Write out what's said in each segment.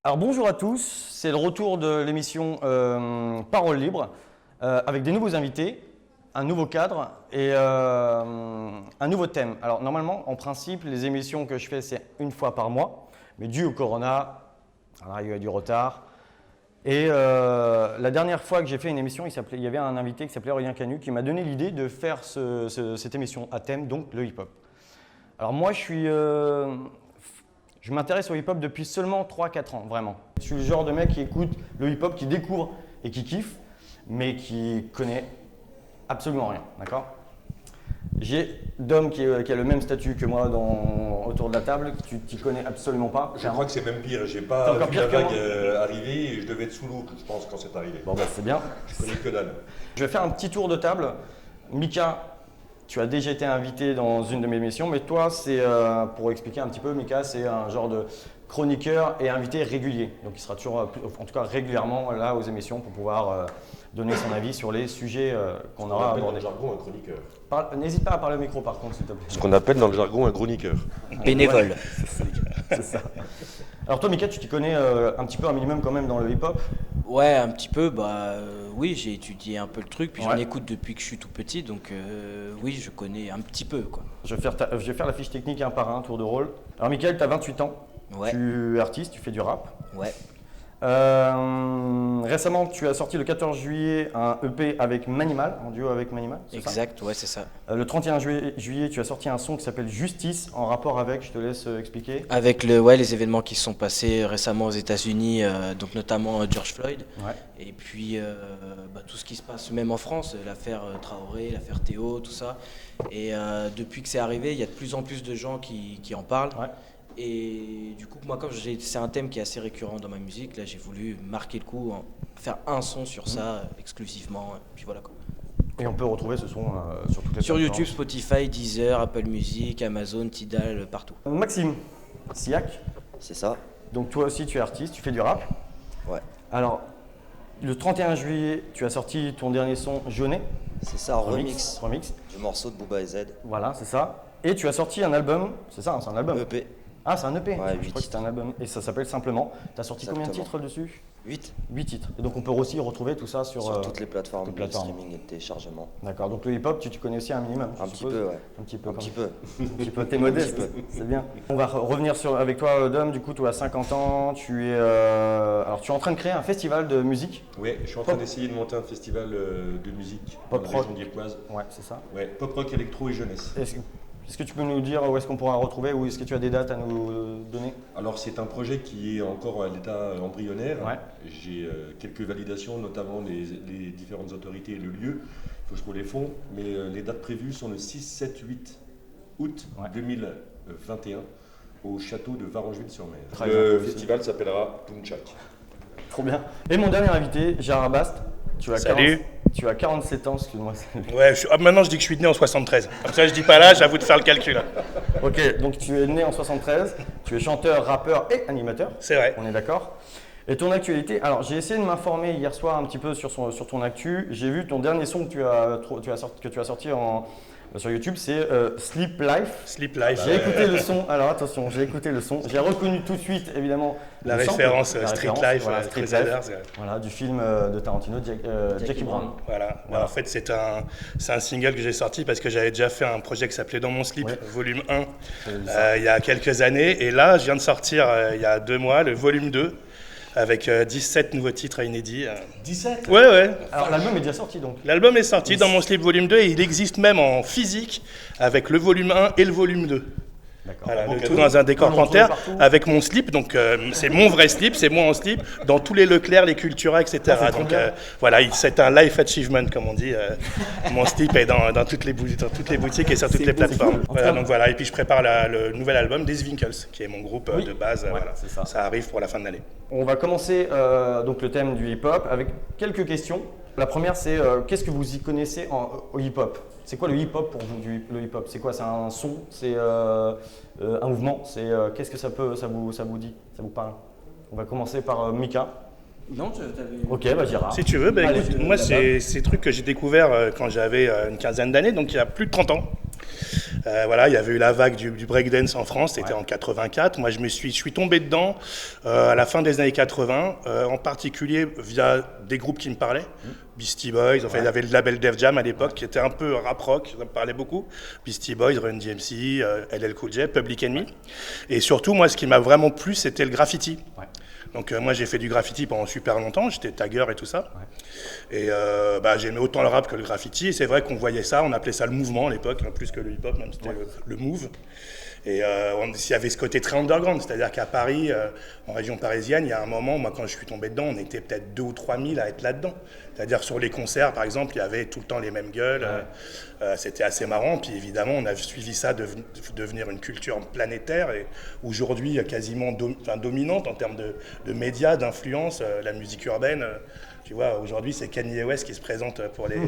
Alors bonjour à tous, c'est le retour de l'émission Parole Libre avec des nouveaux invités, un nouveau cadre et un nouveau thème. Alors normalement, en principe, les émissions que je fais, c'est une fois par mois, mais dû au corona, alors, il y a eu du retard. Et la dernière fois que j'ai fait une émission, il y avait un invité qui s'appelait Aurélien Canu qui m'a donné l'idée de faire cette émission à thème, donc le hip-hop. Alors moi, je m'intéresse au hip-hop depuis seulement 3-4 ans, vraiment. Je suis le genre de mec qui écoute le hip-hop, qui découvre et qui kiffe, mais qui connaît absolument rien, d'accord? J'ai Dom qui a le même statut que moi autour de la table, que tu t'y connais absolument pas. Je crois que c'est même pire, j'ai pas vu la vague arriver et je devais être sous l'eau, je pense, quand c'est arrivé. Bon bah c'est bien. Je connais que dalle. Je vais faire un petit tour de table. Mika, tu as déjà été invité dans une de mes émissions, mais toi, c'est pour expliquer un petit peu, Mika, c'est un genre de chroniqueur et invité régulier. Donc il sera toujours, en tout cas régulièrement là aux émissions pour pouvoir donner son avis sur les sujets qu'on aura abordés. Dans le jargon, un chroniqueur. N'hésite pas à parler au micro par contre, s'il te plaît. Ce qu'on appelle dans le jargon un chroniqueur. Bénévole. Ouais, c'est ça. Alors toi, Mika, tu t'y connais un petit peu, un minimum quand même dans le hip-hop? Ouais, un petit peu. Oui, j'ai étudié un peu le truc, puis Ouais. j'en écoute depuis que je suis tout petit, donc oui, je connais un petit peu, quoi. Je vais faire la fiche technique un par un, tour de rôle. Alors Mickaël, tu as 28 ans, Ouais. tu es artiste, tu fais du rap. Ouais. Récemment, tu as sorti le 14 juillet un EP avec Manimal, en duo avec Manimal, c'est ça? Exact, ouais, c'est ça. Le 31 juillet, tu as sorti un son qui s'appelle Justice, en rapport avec, je te laisse expliquer. Avec les événements qui se sont passés récemment aux États-Unis, donc notamment George Floyd, Ouais. et puis tout ce qui se passe même en France, l'affaire Traoré, l'affaire Théo, tout ça. Et depuis que c'est arrivé, il y a de plus en plus de gens qui en parlent. Ouais. Et du coup, moi, comme c'est un thème qui est assez récurrent dans ma musique, là, j'ai voulu marquer le coup, faire un son sur ça exclusivement. Puis voilà quoi. Et on peut retrouver ce son sur toutes les Sur plateformes. YouTube, Spotify, Deezer, Apple Music, Amazon, Tidal, partout. Maxime Siak, C'est ça. donc toi aussi tu es artiste, tu fais du rap. Ouais. Alors, le 31 juillet, tu as sorti ton dernier son Jaunet. C'est ça, remix Remix. du morceau de Booba et Z. Voilà, c'est ça. Et tu as sorti un album, c'est ça, hein, c'est un album. EP. Ah, c'est un EP. Ouais, je 8 crois que c'était un album. Et ça s'appelle Simplement. Tu as sorti combien de Exactement. titres dessus? 8 8 titres. Et donc on peut aussi retrouver tout ça sur toutes les plateformes toutes de les plateformes. streaming et de téléchargement. D'accord. Donc le hip-hop, tu connais aussi un minimum? je Un petit suppose peu, ouais. Un petit peu. Un quand petit même. peu. Un petit peu. T'es modeste. petit C'est bien. On va revenir avec toi, Dom. Du coup, tu as 50 ans. Tu es, alors, tu es en train de créer un festival de musique. Ouais, je suis en train d'essayer de monter un festival de musique Pop dans la rock. région d'Irquoise. Ouais, c'est ça. Ouais, pop rock, électro et jeunesse. Est-ce que tu peux nous dire où est-ce qu'on pourra retrouver ou est-ce que tu as des dates à nous donner? Alors c'est un projet qui est encore à l'état embryonnaire. Ouais. J'ai quelques validations, notamment les différentes autorités et le lieu. Il faut que je trouve les fonds, mais les dates prévues sont le 6, 7, 8 août Ouais. 2021 au château de Varangeville-sur-Mer. Très Le bien. festival s'appellera Punchak. Trop bien. Et mon dernier invité, Gérard Bast. Tu as Salut. Tu as 47 ans, excuse-moi. Ouais, maintenant je dis que je suis né en 73. Comme ça je dis pas l'âge, à vous de faire le calcul. Ok, donc tu es né en 73, tu es chanteur, rappeur et animateur. C'est vrai. On est d'accord. Et ton actualité, alors j'ai essayé de m'informer hier soir un petit peu sur ton actu. J'ai vu ton dernier son que tu as sorti sur YouTube, c'est Sleep Life. Sleep Life. J'ai écouté le son, alors attention, j'ai écouté le son. J'ai reconnu tout de suite, évidemment, La le sample, référence la Street référence, Life, voilà, Street très Life. à Voilà, du film de Tarantino, Jackie Brown. Voilà. Voilà. En fait, c'est un single que j'ai sorti parce que j'avais déjà fait un projet qui s'appelait Dans mon slip, Ouais. volume 1, J'avais vu ça. il y a quelques années. Et là, je viens de sortir, il y a 2 mois, le volume 2, avec 17 nouveaux titres inédits. 17 Ouais. Alors l'album est déjà sorti donc. L'album est sorti dans mon slip volume 2 et il existe même en physique avec le volume 1 et le volume 2. D'accord. Voilà, Bon, le cadeau. tout dans un décor On peut le retrouver panthère partout. avec mon slip, donc c'est mon vrai slip, c'est moi en slip, dans tous les Leclerc, les Cultura, etc. c'est trop Donc bien. voilà, c'est un life achievement comme on dit. Mon slip est dans toutes les boutiques et sur toutes les plateformes. cool. Voilà, donc voilà, et puis je prépare le nouvel album des Winkles, qui est mon groupe Oui. de base. Ouais, Voilà. c'est ça. Ça arrive pour la fin de l'année. On va commencer donc le thème du hip-hop avec quelques questions. La première, c'est qu'est-ce que vous y connaissez au hip-hop? C'est quoi le hip-hop pour vous, le hip-hop? C'est quoi? C'est un son? C'est un mouvement? Qu'est-ce que ça vous dit? Ça vous parle? On va commencer par Mika. Non, tu avais. Ok, bah Gérard. Si tu veux, bah, Allez, écoute, moi, c'est des trucs que j'ai découvert quand j'avais une quinzaine d'années, donc il y a plus de 30 ans. Voilà, il y avait eu la vague du breakdance en France, c'était en 84. Moi, je suis tombé dedans à la fin des années 80, en particulier via des groupes qui me parlaient. Beastie Boys, enfin il y avait le label Def Jam à l'époque qui était un peu rap rock, ça me parlait beaucoup. Beastie Boys, Run DMC, LL Cool J, Public Enemy. Et surtout, moi, ce qui m'a vraiment plu, c'était le graffiti. Donc moi, j'ai fait du graffiti pendant super longtemps, j'étais tagger et tout ça. Et j'aimais autant le rap que le graffiti. Et c'est vrai qu'on voyait ça, on appelait ça le mouvement à l'époque, hein, plus que le hip-hop, même c'était le move. Et il y avait ce côté très underground, c'est-à-dire qu'à Paris, en région parisienne, il y a un moment, moi quand je suis tombé dedans, on était peut-être 2 ou 3 000 à être là-dedans. C'est-à-dire sur les concerts, par exemple, il y avait tout le temps les mêmes gueules, c'était assez marrant. Puis évidemment, on a suivi ça devenir une culture planétaire et aujourd'hui quasiment dominante en termes de médias, d'influence, la musique urbaine. Tu vois, aujourd'hui, c'est Kanye West qui se présente pour les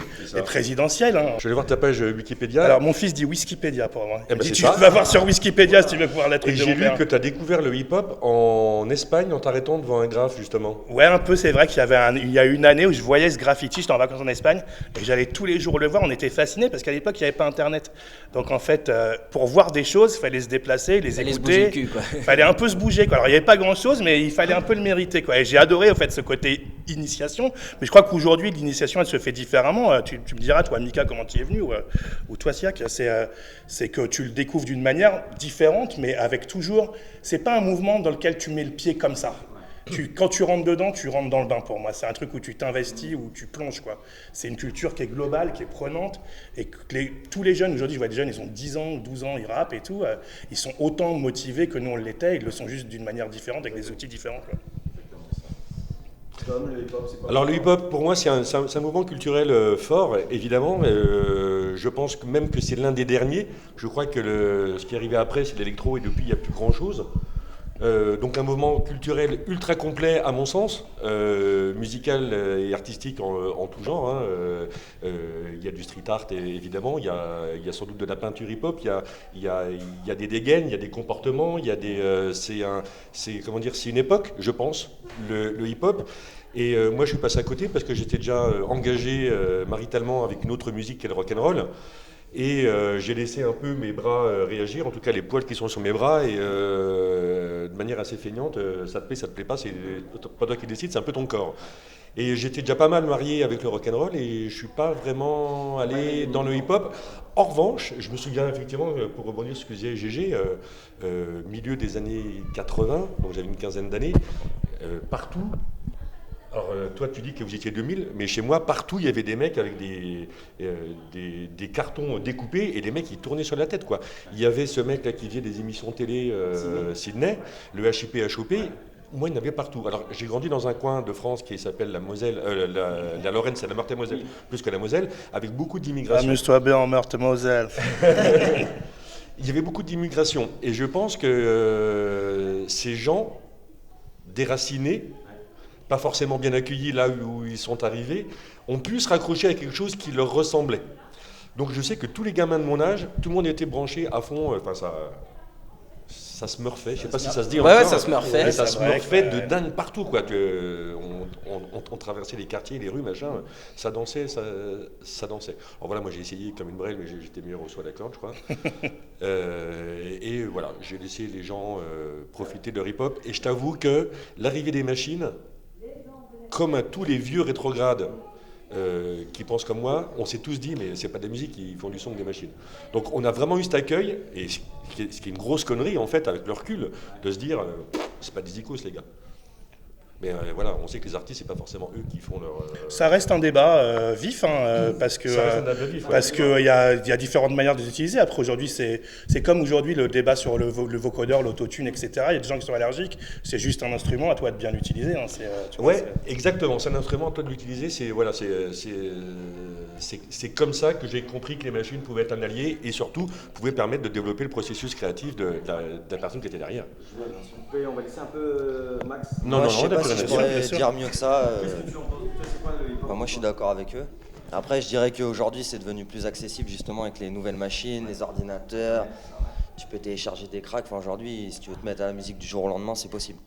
présidentielles. Hein. Je vais voir ta page Wikipédia. Alors, mon fils dit Wikipédia pour moi. Eh ben, Tu vas voir sur Wikipédia si tu veux pouvoir la truc Et de j'ai mon lu père. que tu as découvert le hip-hop en Espagne en t'arrêtant devant un graphe, justement. Ouais, un peu, c'est vrai qu'il y a une année où je voyais ce graffiti, j'étais en vacances en Espagne, et j'allais tous les jours le voir, on était fascinés, parce qu'à l'époque, il n'y avait pas Internet. Donc en fait, pour voir des choses, il fallait se déplacer, les Fallait se écouter. bouger le cul, quoi. Il fallait un peu se bouger, quoi. Alors il n'y avait pas grand-chose, mais il fallait un peu le mériter, quoi. Et j'ai adoré, en fait, ce côté initiation. Mais je crois qu'aujourd'hui, l'initiation, elle se fait différemment. Tu me diras, toi, Mika, comment tu y es venu, ou toi, Siak, c'est que tu le découvres d'une manière différente, mais avec toujours... C'est pas un mouvement dans lequel tu mets le pied comme ça. Quand tu rentres dedans, tu rentres dans le bain pour moi. C'est un truc où tu t'investis, où tu plonges, quoi. C'est une culture qui est globale, qui est prenante. Et que tous les jeunes, aujourd'hui, je vois des jeunes, ils ont 10 ans, 12 ans, ils rappent et tout. Ils sont autant motivés que nous, on l'était. Ils le sont juste d'une manière différente, avec des outils différents, quoi. Alors le hip-hop, pour moi, c'est un mouvement culturel fort, évidemment. Je pense que même que c'est l'un des derniers. Je crois que ce qui est arrivé après, c'est l'électro, et depuis, il n'y a plus grand-chose. Donc un mouvement culturel ultra complet à mon sens, musical et artistique en tout genre. Hein. Il y a du street art évidemment, il y a sans doute de la peinture hip-hop, il y a des dégaines, il y a des comportements, il y a c'est une époque, je pense, le hip-hop. Et moi je suis passé à côté parce que j'étais déjà engagé maritalement avec une autre musique qui est le rock'n'roll. Et j'ai laissé un peu mes bras réagir, en tout cas les poils qui sont sur mes bras, et de manière assez feignante, ça te plaît pas, c'est pas toi qui décides, c'est un peu ton corps. Et j'étais déjà pas mal marié avec le rock'n'roll et je suis pas vraiment allé dans le hip-hop. En revanche, je me souviens effectivement, pour rebondir sur ce que disait GG, milieu des années 80, donc j'avais une quinzaine d'années, partout. Alors toi tu dis que vous étiez 2000, mais chez moi partout il y avait des mecs avec des cartons découpés et des mecs qui tournaient sur la tête quoi. Il y avait ce mec là qui faisait des émissions télé Sydney, le HIP HOP. Moi, il y en avait partout. Alors, j'ai grandi dans un coin de France qui s'appelle la Moselle, la Lorraine, c'est la Meurthe-et-Moselle, plus que la Moselle, avec beaucoup d'immigration. Amuse-toi bien en Meurthe-et-Moselle. Il y avait beaucoup d'immigration. Et je pense que ces gens déracinés, pas forcément bien accueillis là où ils sont arrivés, ont pu se raccrocher à quelque chose qui leur ressemblait. Donc je sais que tous les gamins de mon âge, tout le monde était branché à fond, enfin ça se meurfait, je sais pas si ça se dit. Ouais, ça se meurfait. Ouais, ça se meurfait de dingue partout, quoi. On traversait les quartiers, les rues, machin, ça dansait, ça dansait. Alors voilà, moi j'ai essayé comme une brêle, mais j'étais meilleur au saut à la corde, je crois. Et voilà, j'ai laissé les gens profiter de leur hip-hop. Et je t'avoue que l'arrivée des machines, comme à tous les vieux rétrogrades qui pensent comme moi, on s'est tous dit mais c'est pas de la musique, ils font du son que des machines. Donc on a vraiment eu cet accueil, et ce qui est une grosse connerie en fait avec le recul, de se dire c'est pas des icônes les gars. Mais voilà, on sait que les artistes, c'est pas forcément eux qui font leur... Ça reste un débat vif, hein, parce que Ça reste un débat vif, ouais. parce qu'il y a différentes manières de les utiliser. Après, aujourd'hui, c'est comme aujourd'hui le débat sur le vocodeur, l'autotune, etc. Il y a des gens qui sont allergiques. C'est juste un instrument, à toi de bien l'utiliser. Hein. Tu vois, Ouais, exactement. C'est un instrument, toi de l'utiliser. C'est voilà, c'est comme ça que j'ai compris que les machines pouvaient être un allié et surtout pouvaient permettre de développer le processus créatif de la personne qui était derrière. On va laisser un peu Max. Non, Moi, non, je sais non, pas si je pourrais bien sûr. dire mieux que ça. Qu'est-ce que tu en penses? Toi, c'est quoi le hip-hop? Moi, je suis d'accord avec eux. Après, je dirais qu'aujourd'hui, c'est devenu plus accessible justement avec les nouvelles machines, les ordinateurs. Tu peux télécharger des cracks. Enfin, aujourd'hui, si tu veux te mettre à la musique du jour au lendemain, c'est possible.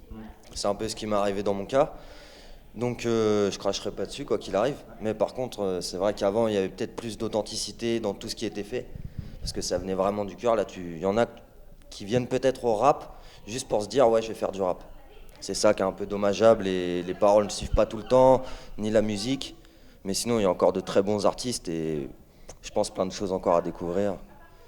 C'est un peu ce qui m'est arrivé dans mon cas. Donc, je cracherai pas dessus, quoi qu'il arrive. Mais par contre, c'est vrai qu'avant, il y avait peut-être plus d'authenticité dans tout ce qui était fait. parce que ça venait vraiment du cœur. Là, il y en a qui viennent peut-être au rap juste pour se dire ouais, je vais faire du rap. C'est ça qui est un peu dommageable et les paroles ne suivent pas tout le temps, ni la musique. Mais sinon, il y a encore de très bons artistes et je pense plein de choses encore à découvrir.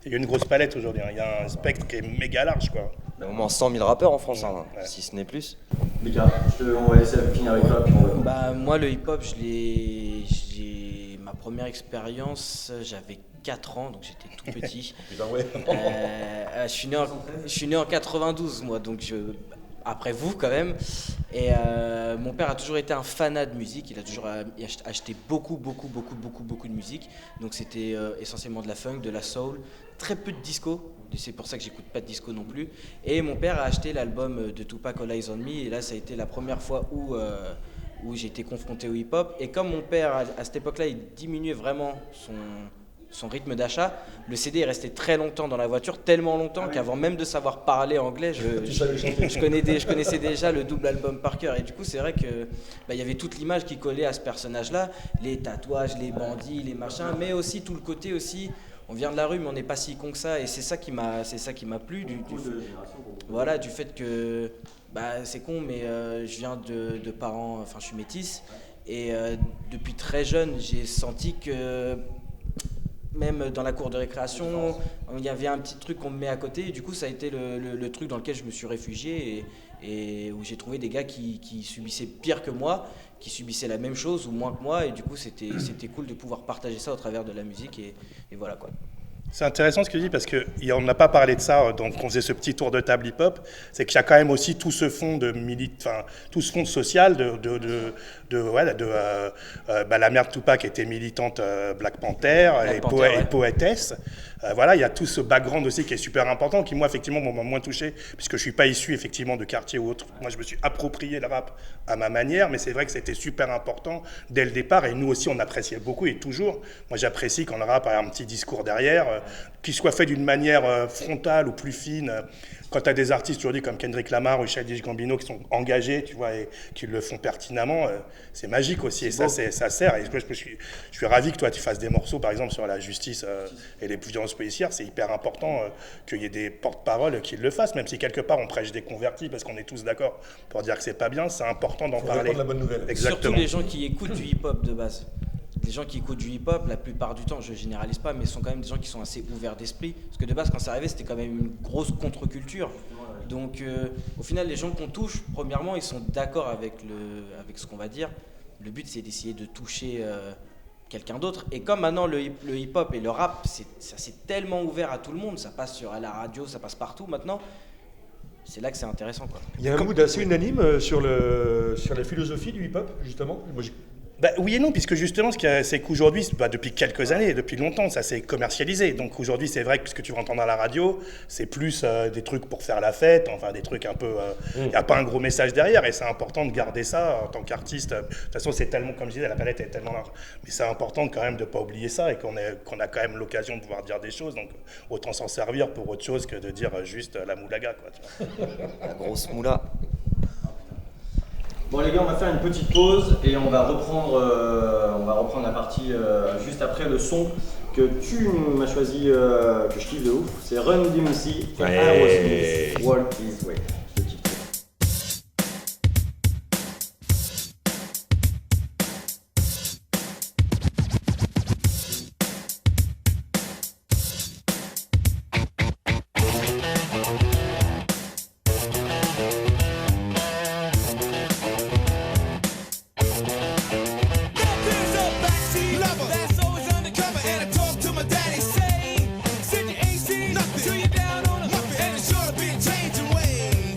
Il y a une grosse palette aujourd'hui, hein. Il y a un spectre qui est méga large, quoi. Il y a au moins 100 000 rappeurs en France, hein, Ouais. si ce n'est plus. Mika, on va laisser finir avec toi. Puis on va... Bah, moi, le hip-hop, ma première expérience, j'avais 4 ans, donc j'étais tout petit. Putain, ouais. Je suis né en 92, moi, donc après vous quand même. Et mon père a toujours été un fanat de musique, il a toujours acheté beaucoup de musique. Donc c'était essentiellement de la funk, de la soul, très peu de disco. C'est pour ça que j'écoute pas de disco non plus. Et mon père a acheté l'album de Tupac All Eyes on Me, et là ça a été la première fois où j'ai été confronté au hip-hop. Et comme mon père à cette époque-là, il diminuait vraiment son rythme d'achat, le CD est resté très longtemps dans la voiture, tellement longtemps qu'avant même de savoir parler anglais, je connaissais déjà le double album par cœur. Et du coup, c'est vrai que y avait toute l'image qui collait à ce personnage-là, les tatouages, les bandits, les machins, mais aussi tout le côté aussi. On vient de la rue, mais on n'est pas si con que ça, et c'est ça qui m'a plu. Voilà, du fait que c'est con, mais je viens de parents, enfin je suis métisse, et depuis très jeune, j'ai senti que même dans la cour de récréation, il y avait un petit truc qu'on me met à côté, et du coup ça a été le truc dans lequel je me suis réfugié, et où j'ai trouvé des gars qui subissaient pire que moi, qui subissaient la même chose ou moins que moi, et du coup c'était cool de pouvoir partager ça au travers de la musique, et voilà quoi. C'est intéressant ce que tu dis parce qu'on n'a pas parlé de ça donc on faisait ce petit tour de table hip-hop, c'est qu'il y a quand même aussi tout ce fond tout ce fond social la mère de Tupac était militante Black Panther et poétesse. Il y a tout ce background aussi qui est super important, qui moi effectivement m'a moins touché puisque je suis pas issu effectivement de quartier ou autre. Moi je me suis approprié le rap à ma manière, mais c'est vrai que c'était super important dès le départ, et nous aussi on appréciait beaucoup, et toujours moi j'apprécie quand le rap a un petit discours derrière, qu'il soit fait d'une manière frontale ou plus fine. Quand tu as des artistes aujourd'hui comme Kendrick Lamar ou Childish Gambino qui sont engagés, tu vois, et qui le font pertinemment, c'est magique aussi, et ça sert. Et je suis ravi que toi tu fasses des morceaux par exemple sur la justice et les violences policières. C'est hyper important qu'il y ait des porte-paroles qui le fassent, même si quelque part on prêche des convertis parce qu'on est tous d'accord pour dire que c'est pas bien, c'est important d'en parler. La bonne nouvelle. Exactement. Surtout les gens qui écoutent du hip-hop de base. Les gens qui écoutent du hip-hop, la plupart du temps, je généralise pas, mais sont quand même des gens qui sont assez ouverts d'esprit. Parce que de base, quand c'est arrivé, c'était quand même une grosse contre-culture. Donc, au final, les gens qu'on touche, premièrement, ils sont d'accord avec ce qu'on va dire. Le but, c'est d'essayer de toucher quelqu'un d'autre. Et comme maintenant, le hip-hop et le rap, ça s'est tellement ouvert à tout le monde. Ça passe à la radio, ça passe partout maintenant. C'est là que c'est intéressant, quoi. Il y a un mood assez unanime sur la philosophie du hip-hop, justement. Moi, Oui et non, puisque justement, c'est qu'aujourd'hui, depuis quelques années, depuis longtemps, ça s'est commercialisé. Donc aujourd'hui, c'est vrai que ce que tu vas entendre à la radio, c'est plus des trucs pour faire la fête, enfin des trucs un peu... Il n'y a pas un gros message derrière, et c'est important de garder ça en tant qu'artiste. De toute façon, c'est tellement, comme je disais, la palette est tellement large. Mais c'est important quand même de ne pas oublier ça, et qu'on a quand même l'occasion de pouvoir dire des choses. Donc autant s'en servir pour autre chose que de dire juste la moulaga, quoi, tu vois. La grosse moula. Bon les gars, on va faire une petite pause et on va reprendre la partie juste après le son que tu m'as choisi, que je kiffe de ouf. C'est Run DMC et Aerosmith, Walk This Way. Je kiffe. Till you're down on a muffin and it's sure to be a changing way.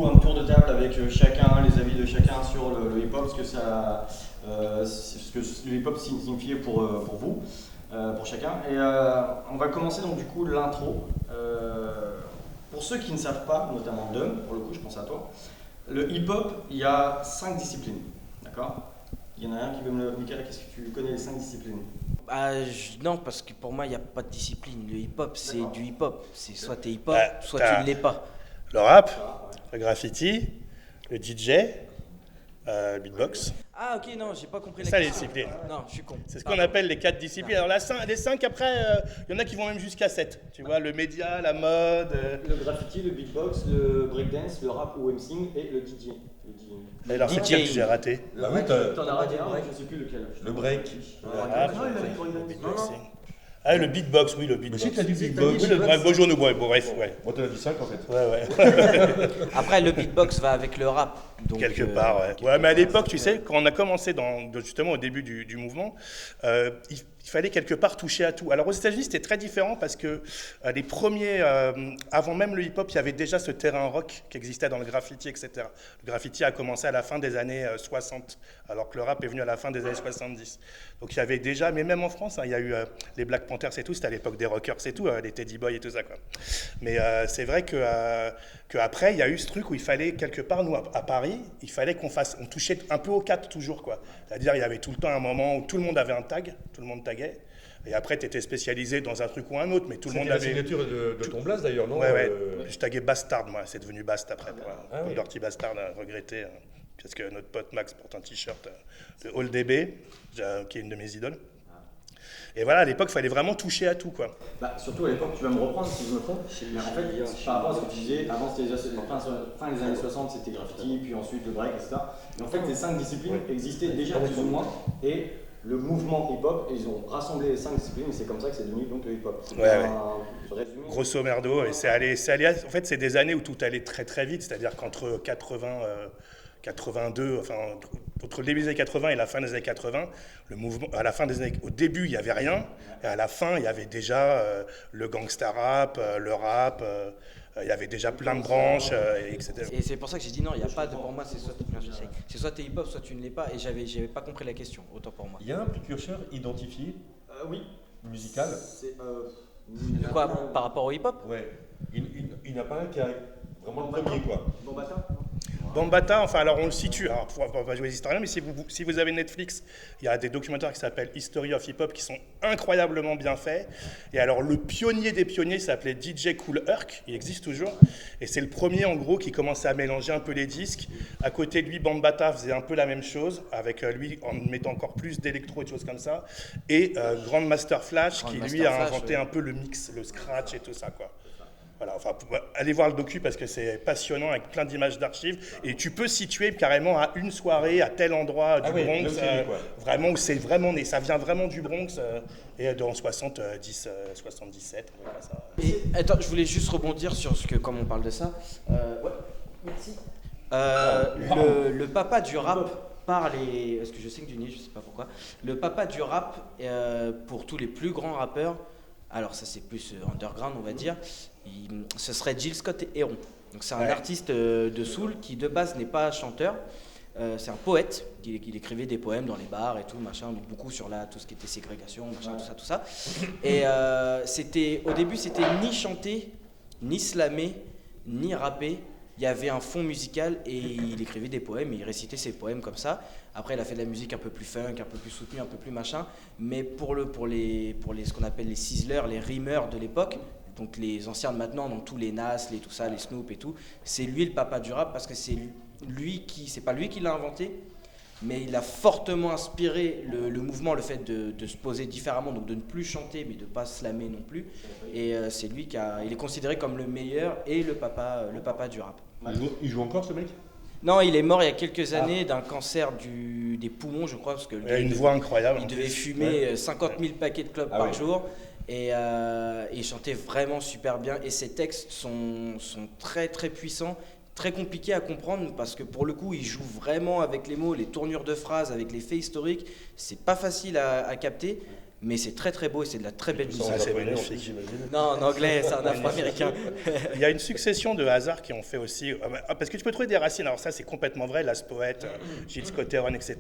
un tour de table avec chacun, les avis de chacun sur le hip-hop, ce que le hip-hop signifiait pour vous, pour chacun. Et on va commencer donc du coup l'intro. Pour ceux qui ne savent pas, notamment Dom, pour le coup je pense à toi, le hip-hop, il y a 5 disciplines, d'accord? Il y en a un qui veut me le... Mickaël, qu'est-ce que tu connais les 5 disciplines? Non, parce que pour moi, il n'y a pas de discipline. Le hip-hop, c'est D'accord. du hip-hop. C'est soit t'es hip-hop, soit t'as- tu ne l'es pas. Le rap, le graffiti, le DJ, le beatbox. Ah ok, non, j'ai pas compris C'est la ça les question. disciplines. Non, je suis con. C'est ce qu'on appelle les 4 disciplines. Alors les 5 après, il y en a qui vont même jusqu'à 7. Tu vois, le média, la mode. Le graffiti, le beatbox, le breakdance, le rap ou MCing et le DJ. Et alors c'est DJing. lequel que j'ai raté? Ah oui, t'as- T'en as raté un, je sais plus lequel. le break. Le rap, Ah, il a dit breakdance. le beatboxing. Ah, le beatbox, oui, le beatbox. Mais si, t'as dit Oui, beatbox. bonjour, nous, bref, ouais. Bon, t'en as dit 5 en fait. Ouais. Après, le beatbox va avec le rap. Donc, Quelque part, ouais. Ouais, mais à l'époque, tu sais, quand on a commencé justement au début du mouvement, il fallait quelque part toucher à tout. Alors aux États-Unis, c'était très différent parce que les premiers, avant même le hip-hop, il y avait déjà ce terrain rock qui existait dans le graffiti, etc. Le graffiti a commencé à la fin des années 60, alors que le rap est venu à la fin des années 70. Donc il y avait déjà, mais même en France, hein, il y a eu les Black Panthers et tout, c'était à l'époque des rockers et tout, les Teddy Boys et tout ça, quoi. Mais c'est vrai qu'après, il y a eu ce truc où il fallait quelque part, nous, à Paris, il fallait on touchait un peu aux quatre toujours, quoi. C'est-à-dire, il y avait tout le temps un moment où tout le monde avait un tag, tout le monde taguait. Et après, tu étais spécialisé dans un truc ou un autre, mais tout le monde C'était la avait... signature de ton blast d'ailleurs, non? Ouais. Je taguais Bastard, moi. C'est devenu Bast après. Ah oui. Dirty Bastard a regretté, parce que notre pote Max porte un t-shirt de All DB, qui est une de mes idoles. Et voilà, à l'époque, il fallait vraiment toucher à tout, quoi. Bah, surtout à l'époque, tu vas me reprendre si je me trompe, mais en fait, par rapport à ce que tu disais, avant c'était fin des années 60, c'était graffiti, puis ensuite le break, etc. Mais en fait, les 5 disciplines existaient déjà plus ou moins, et le mouvement hip-hop, ils ont rassemblé les 5 disciplines, et c'est comme ça que c'est devenu donc le hip-hop. C'est Ouais. un résumé. Grosso merdo, et c'est allé, en fait, c'est des années où tout allait très très vite, c'est-à-dire qu'entre 82, enfin entre le début des années 80 et la fin des années 80, le mouvement, au début il n'y avait rien, et à la fin il y avait déjà le gangsta rap, le rap, il y avait déjà plein de branches, etc. Et c'est pour ça que j'ai dit non, il n'y a pas de. Pour moi, c'est soit t'es hip-hop, soit tu ne l'es pas. Et j'avais pas compris la question, autant pour moi. Il y a un précurseur identifié, Oui. musical. C'est. De quoi par rapport au hip-hop? Ouais. Il n'y en a pas un qui a vraiment le premier, quoi. Bambata. Bambata, enfin alors on le situe, alors on va pas jouer les historiens, mais si vous avez Netflix, il y a des documentaires qui s'appellent History of Hip Hop qui sont incroyablement bien faits. Et alors le pionnier des pionniers s'appelait DJ Kool Herc, il existe toujours, et c'est le premier en gros qui commençait à mélanger un peu les disques. À côté de lui, Bambata faisait un peu la même chose, avec lui en mettant encore plus d'électro et de choses comme ça, et Grandmaster Flash qui lui a inventé un peu le mix, le scratch et tout ça, quoi. Voilà, enfin, allez voir le docu parce que c'est passionnant avec plein d'images d'archives et tu peux situer carrément à une soirée à tel endroit du Bronx, vraiment où c'est vraiment né, ça vient vraiment du Bronx et dans 77. Voilà, ça. Et attends, je voulais juste rebondir sur ce que, comme on parle de ça. Ouais, merci. Le papa du rap par les. Parce que je sais que du nez, je sais pas pourquoi. Le papa du rap, pour tous les plus grands rappeurs, alors ça c'est plus underground on va dire, ce serait Jill Scott et Héron. Donc c'est un artiste de soul qui de base n'est pas chanteur, c'est un poète, il écrivait des poèmes dans les bars et tout, machin, donc beaucoup sur tout ce qui était ségrégation, machin, tout ça. Et au début c'était ni chanté, ni slamé, ni rappé. Il y avait un fond musical et il écrivait des poèmes, il récitait ses poèmes comme ça. Après, il a fait de la musique un peu plus funk, un peu plus soutenue, un peu plus machin. Mais pour ce qu'on appelle les sizzlers, les rimeurs de l'époque, donc les anciens de maintenant, donc tous les Nas, tout ça, les Snoop et tout, c'est lui le papa du rap parce que c'est pas lui qui l'a inventé, mais il a fortement inspiré le mouvement, le fait de se poser différemment, donc de ne plus chanter mais de ne pas slammer non plus. Et c'est lui il est considéré comme le meilleur et le papa du rap. Il joue encore ce mec? Non, il est mort il y a quelques années d'un cancer des poumons, je crois, parce que Il a une voix incroyable. il devait fumer 50 000 paquets de clopes par jour. Et il chantait vraiment super bien. Et ses textes sont très très puissants, très compliqués à comprendre parce que pour le coup, il joue vraiment avec les mots, les tournures de phrases, avec les faits historiques. C'est pas facile à capter. mais c'est très très beau et c'est de la très belle musique. Ça, c'est japonais, magnifique. en plus, j'imagine. Non, en anglais, c'est un afro-américain. Il y a une succession de hasards qui ont fait aussi. Parce que tu peux trouver des racines, alors ça c'est complètement vrai, Last Poet, Gilles Scott-Heron, etc.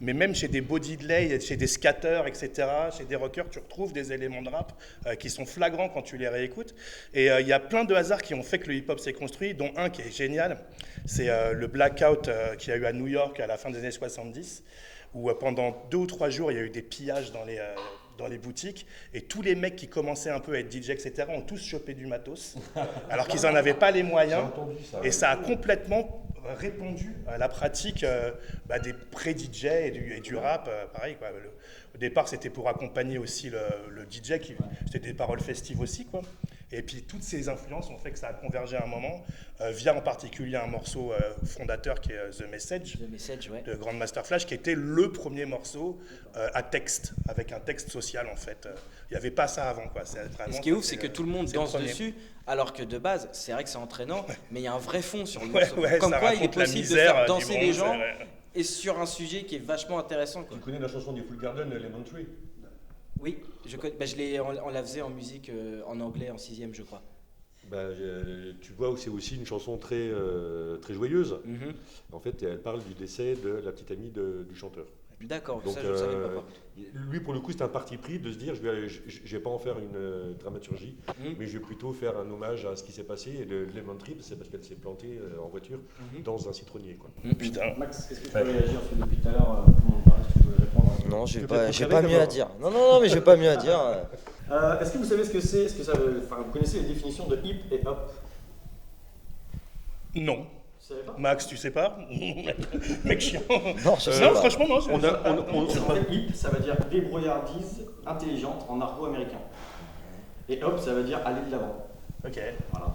Mais même chez des body delay, chez des scatters, etc., chez des rockers, tu retrouves des éléments de rap qui sont flagrants quand tu les réécoutes. Et il y a plein de hasards qui ont fait que le hip-hop s'est construit, dont un qui est génial, c'est le blackout qu'il y a eu à New York à la fin des années 70, où pendant 2 ou 3 jours, il y a eu des pillages dans les boutiques, et tous les mecs qui commençaient un peu à être DJ, etc., ont tous chopé du matos, alors qu'ils n'en avaient pas les moyens, et ça a complètement répondu à la pratique des pré-DJ et du rap, pareil, quoi. Au départ, c'était pour accompagner aussi le DJ, c'était des paroles festives aussi, quoi. Et puis toutes ces influences ont fait que ça a convergé à un moment, via en particulier un morceau fondateur qui est The Message, The Message, ouais. de Grandmaster Flash, qui était le premier morceau à texte, avec un texte social en fait. Il n'y avait pas ça avant, quoi. Et ce qui est ouf, c'est que tout le monde danse dessus, alors que de base, c'est vrai que c'est entraînant, mais il y a un vrai fond sur le morceau. Comme ça quoi, il est raconte la possible de misère faire du danser monde, les gens, ouais. et sur un sujet qui est vachement intéressant, quoi. Tu connais la chanson des Full Garden, Lemon Tree? Oui, on la faisait en musique en anglais en 6e, je crois. Tu vois, c'est aussi une chanson très, très joyeuse. Mhm. En fait, elle parle du décès de la petite amie du chanteur. D'accord, Donc, ça je ne savais pas. Par contre. lui, pour le coup, c'est un parti pris de se dire, je vais pas en faire une dramaturgie, mais je vais plutôt faire un hommage à ce qui s'est passé. Et le Lemon Tree, c'est parce qu'elle s'est plantée en voiture dans un citronnier, quoi. Putain. Max, est-ce que tu peux réagir? Parce que depuis tout à l'heure, tout le monde parle, si tu peux répondre. Non, j'ai Tu pas, peux j'ai préférer pas mieux à d'abord. dire. Non, mais j'ai pas mieux à dire. Est-ce que vous savez ce que c'est, ce que ça veut, enfin, vous connaissez les définitions de hip et hop? Non. Vous savez pas? Max, tu sais pas? Mec chiant. Non, je sais Non, pas. franchement, non. Je sais pas. En fait, hip, ça veut dire débrouillardise intelligente en argot américain. Et hop, ça veut dire aller de l'avant. Ok. Voilà.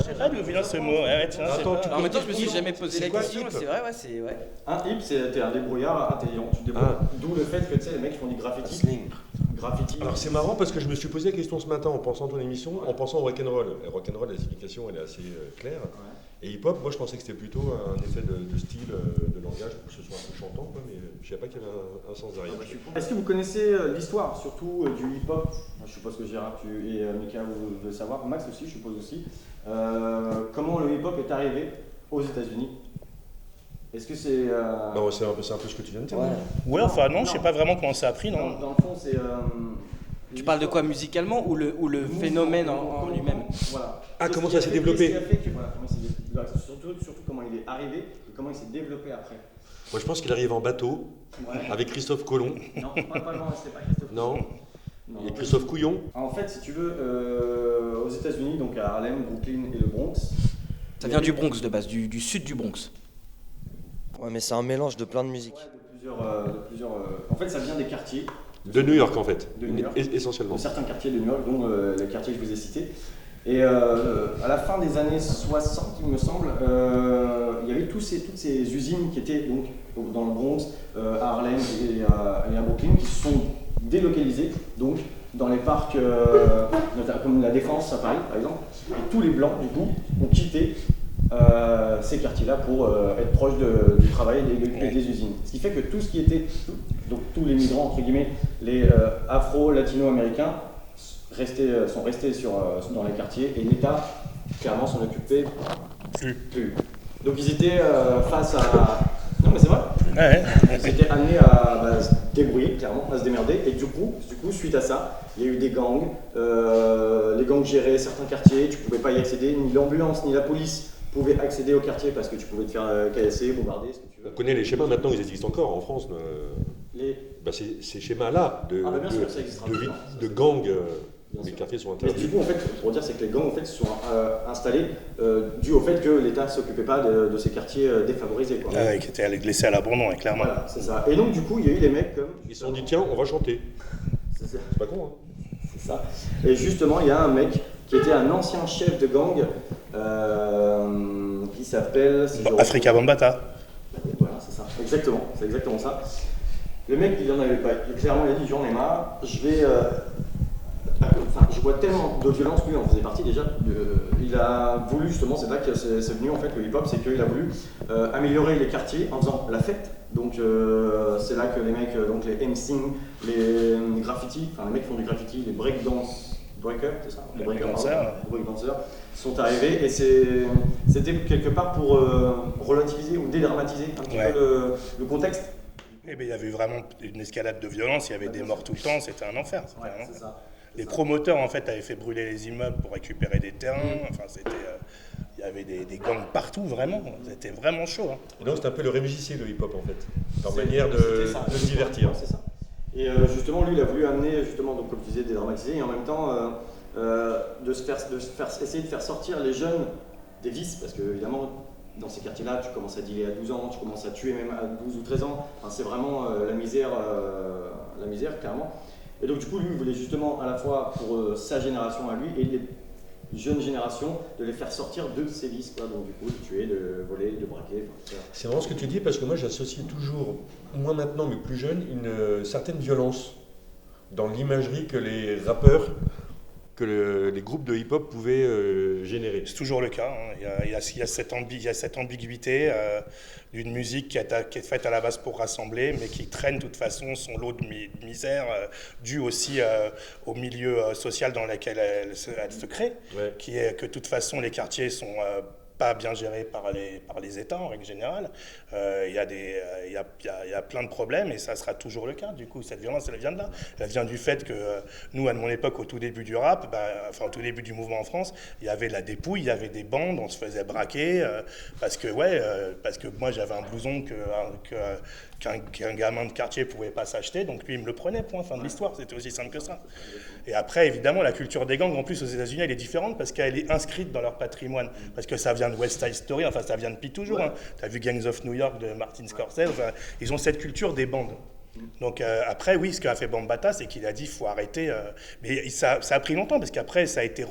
Je sais pas d'où vient ce mot. Ouais, tiens, je sais Attends, pas. En même temps, je me suis jamais posé C'est la quoi, question, hip? c'est vrai, ouais, c'est... Ouais. Un hip, c'est un débrouillard intelligent. Tu te débrouilles. Ah. D'où le fait que tu sais, les mecs font du graffiti. Sling. Graffiti. Alors c'est marrant parce que je me suis posé la question ce matin en pensant à ton émission, en pensant au rock'n'roll. Et rock'n'roll, la signification elle est assez claire. Et hip-hop, moi je pensais que c'était plutôt un effet de style, de langage, pour que ce soit un peu chantant, quoi, mais je ne savais pas qu'il y avait un sens derrière. Est-ce que vous connaissez l'histoire, surtout du hip-hop? Je suppose que Gérard et Mika, vous devez savoir. Max aussi, je suppose aussi. Comment le hip-hop est arrivé aux États-Unis? Est-ce que c'est. Non, c'est un peu ce que tu viens de dire. Ouais. Ouais, enfin, non, je sais pas vraiment comment ça a pris, non. Dans le fond, c'est. Tu parles de quoi, musicalement ou le phénomène en lui-même? Voilà. Ah, Qu'est-ce comment qui a ça s'est fait- développé? qu'est-ce qui a fait que- voilà, comment il s'est développé. Surtout comment il est arrivé et comment il s'est développé après. Moi je pense qu'il arrive en bateau Ouais. avec Christophe Colomb. Non, pas loin, c'est pas Christophe. Non. Non. Et Christophe Couillon. En fait, si tu veux, aux États-Unis, donc à Harlem, Brooklyn et le Bronx. Ça vient du Bronx de base, du sud du Bronx. Ouais, mais c'est un mélange de plein de musique. De plusieurs. En fait, ça vient des quartiers. De New York en fait, De New York. essentiellement. De certains quartiers de New York, dont les quartiers que je vous ai cités. Et à la fin des années 60, il me semble, il y avait toutes ces usines qui étaient donc dans le Bronx, à Harlem et à Brooklyn, qui se sont délocalisées donc dans les parcs comme la Défense à Paris, par exemple. Et tous les Blancs, du coup, ont quitté ces quartiers-là pour être proches du travail et des usines. Ce qui fait que tout ce qui était, donc tous les migrants, entre guillemets, les afro-latino-américains, sont restés dans les quartiers et l'État, clairement, s'en occupait plus. Donc ils étaient face à... Non mais c'est vrai, Ouais. ils étaient amenés à se débrouiller, clairement, à se démerder. Et du coup, suite à ça, il y a eu des gangs. Les gangs géraient certains quartiers, tu ne pouvais pas y accéder, ni l'ambulance ni la police pouvaient accéder au quartier parce que tu pouvais te faire caillasser, bombarder, ce que tu veux. On connaît les schémas maintenant, ils existent encore en France. Ces schémas-là de, Ah bah bien sûr, ça existera de, toujours, de ça, gangs, Bien les sûr. quartiers sont Mais interdits. du coup, en fait, pour dire, c'est que les gangs en fait, se sont installés dû au fait que l'État ne s'occupait pas de ces quartiers défavorisés. Quoi. Ouais, qui était laissé à l'abandon, hein, clairement. Voilà, c'est ça. Et donc, du coup, il y a eu des mecs comme. Ils se sont dit tiens, on va chanter. C'est ça. C'est pas con, hein. C'est ça. Et justement, il y a un mec qui était un ancien chef de gang qui s'appelle. si je Africa Bambata. Voilà, c'est ça. Exactement, c'est exactement ça. Le mec, il en avait pas. Clairement, il a dit j'en ai marre, je vais enfin, je vois tellement de violence, lui en faisait partie déjà. Il a voulu justement, c'est là que c'est venu en fait le hip-hop, c'est qu'il a voulu améliorer les quartiers en faisant la fête. Donc c'est là que les mecs, donc les MCing, les graffitis, enfin les mecs qui font du graffiti, les breakdance breakers, c'est ça, les breakdancers sont arrivés et c'était quelque part pour relativiser ou dédramatiser un petit peu le contexte. Eh bien, il y avait vraiment une escalade de violence, il y avait des morts tout le temps, c'était un enfer. Ouais, c'est ça. Les promoteurs en fait avaient fait brûler les immeubles pour récupérer des terrains. Enfin, il y avait des gangs partout, vraiment. C'était vraiment chaud. Hein. Et donc c'est un peu le rémusicien le hip-hop en fait, leur manière de se divertir. C'est ça. Et justement, lui, il a voulu amener justement, donc comme tu disais, dédramatiser et en même temps essayer de faire sortir les jeunes des vices, parce que évidemment. Dans ces quartiers-là, tu commences à dealer à 12 ans, tu commences à tuer même à 12 ou 13 ans. Enfin, c'est vraiment la misère, clairement. Et donc, du coup, lui, il voulait justement, à la fois pour sa génération à lui et les jeunes générations, de les faire sortir de ces vices. Quoi. Donc, du coup, de tuer, de voler, de braquer. C'est vraiment ce que tu dis, parce que moi, j'associe toujours, moins maintenant, mais plus jeune, une certaine violence dans l'imagerie que les rappeurs, que les groupes de hip-hop pouvaient générer. C'est toujours le cas. Hein. Il y a cette ambiguïté d'une musique qui est faite à la base pour rassembler, mais qui traîne de toute façon son lot de misère, dû aussi au milieu social dans lequel elle se crée, qui est que de toute façon les quartiers sont pas bien gérés par les États en règle générale. Il y a plein de problèmes et ça sera toujours le cas. Du coup, cette violence, elle vient de là. Elle vient du fait que nous, à mon époque, au tout début du rap, au tout début du mouvement en France, il y avait la dépouille, il y avait des bandes, on se faisait braquer parce que moi, j'avais un blouson qu'un gamin de quartier pouvait pas s'acheter, donc lui, il me le prenait, point, fin de l'histoire. C'était aussi simple que ça. Et après, évidemment, la culture des gangs, en plus, aux États-Unis, elle est différente parce qu'elle est inscrite dans leur patrimoine, parce que ça vient de West Side Story, enfin, ça vient depuis toujours. Hein. Tu as vu Gangs of New York de Martin Scorsese, enfin, ils ont cette culture des bandes. Donc après, oui, ce qu'a fait Bambaataa, c'est qu'il a dit qu'il faut arrêter. Mais ça a pris longtemps, parce qu'après, ça a été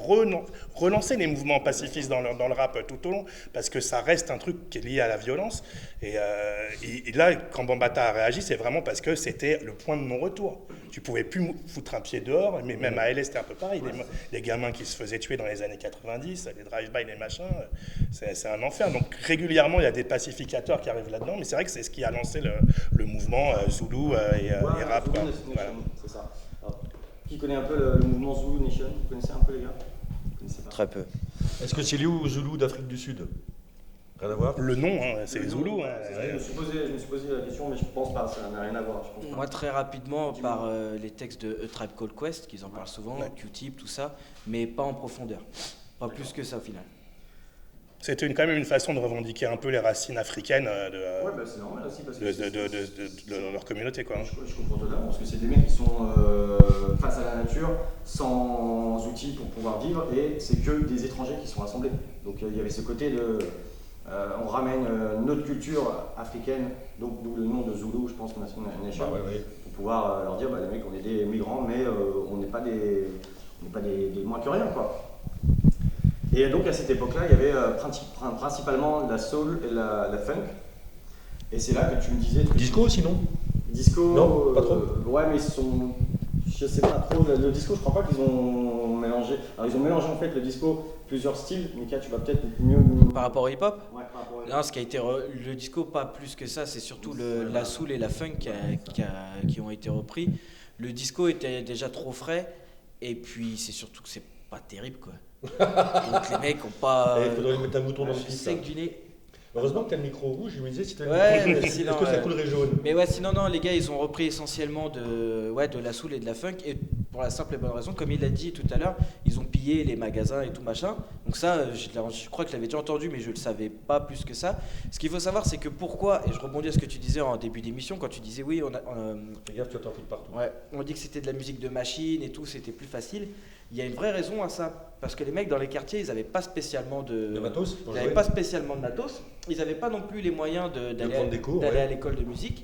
relancé, les mouvements pacifistes dans le rap tout au long, parce que ça reste un truc qui est lié à la violence. Et là, quand Bambaataa a réagi, c'est vraiment parce que c'était le point de non-retour. Tu pouvais plus foutre un pied dehors, mais même à LA, c'était un peu pareil. Les gamins qui se faisaient tuer dans les années 90, les drive-by, les machins, c'est un enfer. Donc régulièrement, il y a des pacificateurs qui arrivent là-dedans, mais c'est vrai que c'est ce qui a lancé le mouvement Zulu et rap. Zulu Nation, c'est ça. Alors, qui connaît un peu le mouvement Zulu Nation? Vous connaissez un peu, les gars? Très peu. Est-ce que c'est lié aux Zoulous d'Afrique du Sud? Rien à voir? Le nom, c'est les Zoulous. Je me suis posé la question, mais je pense pas, ça n'a rien à voir. Je pense pas. Moi, très rapidement, par les textes de A Tribe Called Quest, qu'ils en parlent souvent, Q-Tip, tout ça, mais pas en profondeur. Pas plus que ça au final. C'était quand même une façon de revendiquer un peu les racines africaines c'est normal aussi parce que de leur communauté. Quoi. Je comprends totalement, parce que c'est des mecs qui sont face à la nature, sans outils pour pouvoir vivre, et c'est que des étrangers qui sont rassemblés. Donc il y avait ce côté de... on ramène notre culture africaine, donc d'où le nom de Zulu, je pense, Nation, pour pouvoir leur dire, les mecs, on est des migrants, mais on n'est pas des moins que rien, quoi. Et donc à cette époque-là, il y avait principalement la soul et la funk. Et c'est là que tu me disais... Disco sinon? Disco... Non, pas trop. Ouais, mais ils sont... Je sais pas trop, le disco, je crois pas qu'ils ont mélangé... Alors ils ont mélangé en fait le disco, plusieurs styles. Mika, tu vas peut-être mieux... Par rapport au hip-hop? Ouais, par rapport au hip-hop. Non, ce qui a été le disco, pas plus que ça, c'est surtout la soul et la funk qui ont été repris. Le disco était déjà trop frais, et puis c'est surtout que c'est pas terrible, quoi. Donc les mecs ont pas... Il faudrait lui mettre un mouton dans le je pif. sais que du nez. Heureusement que t'as le micro rouge, je me disais si t'as le Ouais, micro mais rouge, sinon, est-ce que ça coulerait jaune? Mais ouais, sinon, non, les gars, ils ont repris essentiellement de la soul et de la funk, et pour la simple et bonne raison, comme il l'a dit tout à l'heure, ils ont pillé les magasins et tout machin. Donc ça, je crois que je l'avais déjà entendu, mais je le savais pas plus que ça. Ce qu'il faut savoir, c'est que pourquoi, et je rebondis à ce que tu disais en début d'émission, quand tu disais oui, Fais gaffe, tu vas t'en foutre partout. ouais, on dit que c'était de la musique de machine et tout, c'était plus facile. Il y a une vraie raison à ça, parce que les mecs dans les quartiers, ils n'avaient pas spécialement De matos pour ils n'avaient jouer. pas spécialement de matos, ils n'avaient pas non plus les moyens prendre des cours, d'aller ouais. à l'école de musique.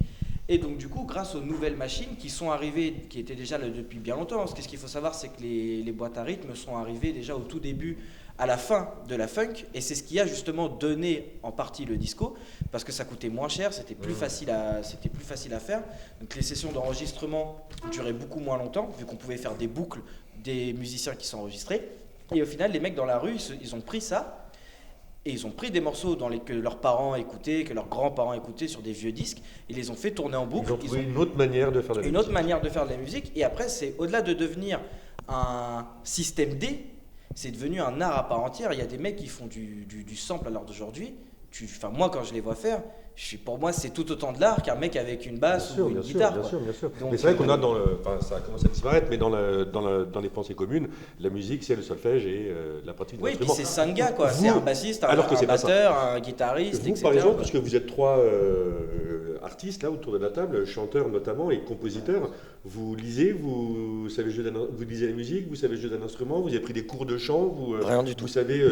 Et donc du coup, grâce aux nouvelles machines qui sont arrivées, qui étaient déjà là depuis bien longtemps, parce que ce qu'il faut savoir, c'est que les boîtes à rythme sont arrivées déjà au tout début à la fin de la funk, et c'est ce qui a justement donné en partie le disco, parce que ça coûtait moins cher, c'était plus facile à faire. Donc les sessions d'enregistrement duraient beaucoup moins longtemps, vu qu'on pouvait faire des boucles des musiciens qui s'enregistraient. Et au final, les mecs dans la rue, ils ont pris ça, et ils ont pris des morceaux que leurs parents écoutaient, que leurs grands-parents écoutaient sur des vieux disques, ils les ont fait tourner en boucle. Ils ont trouvé une autre manière de faire de la musique. Une autre manière de faire de la musique, et après, c'est au-delà de devenir un système D, c'est devenu un art à part entière. Il y a des mecs qui font du sample à l'heure d'aujourd'hui. Moi, quand je les vois faire, pour moi, c'est tout autant de l'art qu'un mec avec une basse ou une guitare. Bien sûr. Donc, mais c'est vrai qu'on a ça a commencé à disparaître, mais dans les pensées communes, la musique, c'est le solfège et la pratique de oui, puis l'instrument. c'est 5 gars, quoi. Vous, C'est un bassiste, un batteur, un guitariste, vous, etc. par exemple, parce que vous êtes 3 artistes là autour de la table, chanteurs notamment et compositeurs, vous lisez, vous lisez la musique, vous savez jouer d'un instrument, vous avez pris des cours de chant, Rien du tout. Vous savez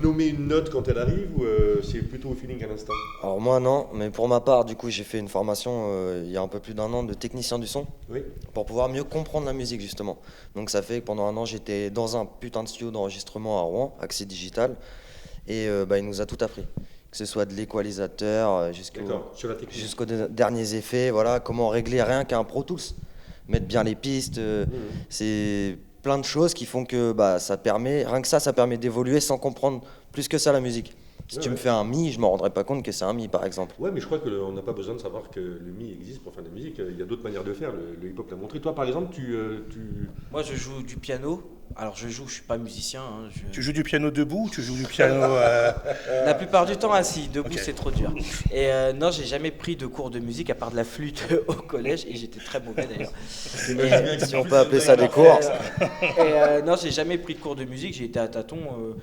nommer une note quand elle arrive, ou c'est plutôt au feeling à l'instant? Alors moi non, mais pour ma part, du coup, j'ai fait une formation il y a un peu plus d'1 an de technicien du son Oui. pour pouvoir mieux comprendre la musique justement. Donc ça fait que pendant 1 an, j'étais dans un putain de studio d'enregistrement à Rouen, Accès Digital, et il nous a tout appris. Que ce soit de l'équalisateur Sur la technique. jusqu'aux derniers effets, voilà, comment régler rien qu'un Pro Tools, mettre bien les pistes, c'est plein de choses qui font que ça permet, rien que ça permet d'évoluer sans comprendre plus que ça la musique. Si tu me fais un mi, je me rendrais pas compte que c'est un mi par exemple. Ouais, mais je crois qu'on n'a pas besoin de savoir que le mi existe pour faire de la musique. Il y a d'autres manières de faire. Le hip-hop l'a montré. Toi, par exemple, Moi, je joue du piano. Alors, je suis pas musicien. Tu joues du piano debout ou tu joues du piano La plupart du temps assis, debout Ok. c'est trop dur. Et non, j'ai jamais pris de cours de musique à part de la flûte au collège, et j'étais très mauvais d'ailleurs. Si on peut appeler ça des cours. Non, j'ai jamais pris de cours de musique, j'ai été à tâtons.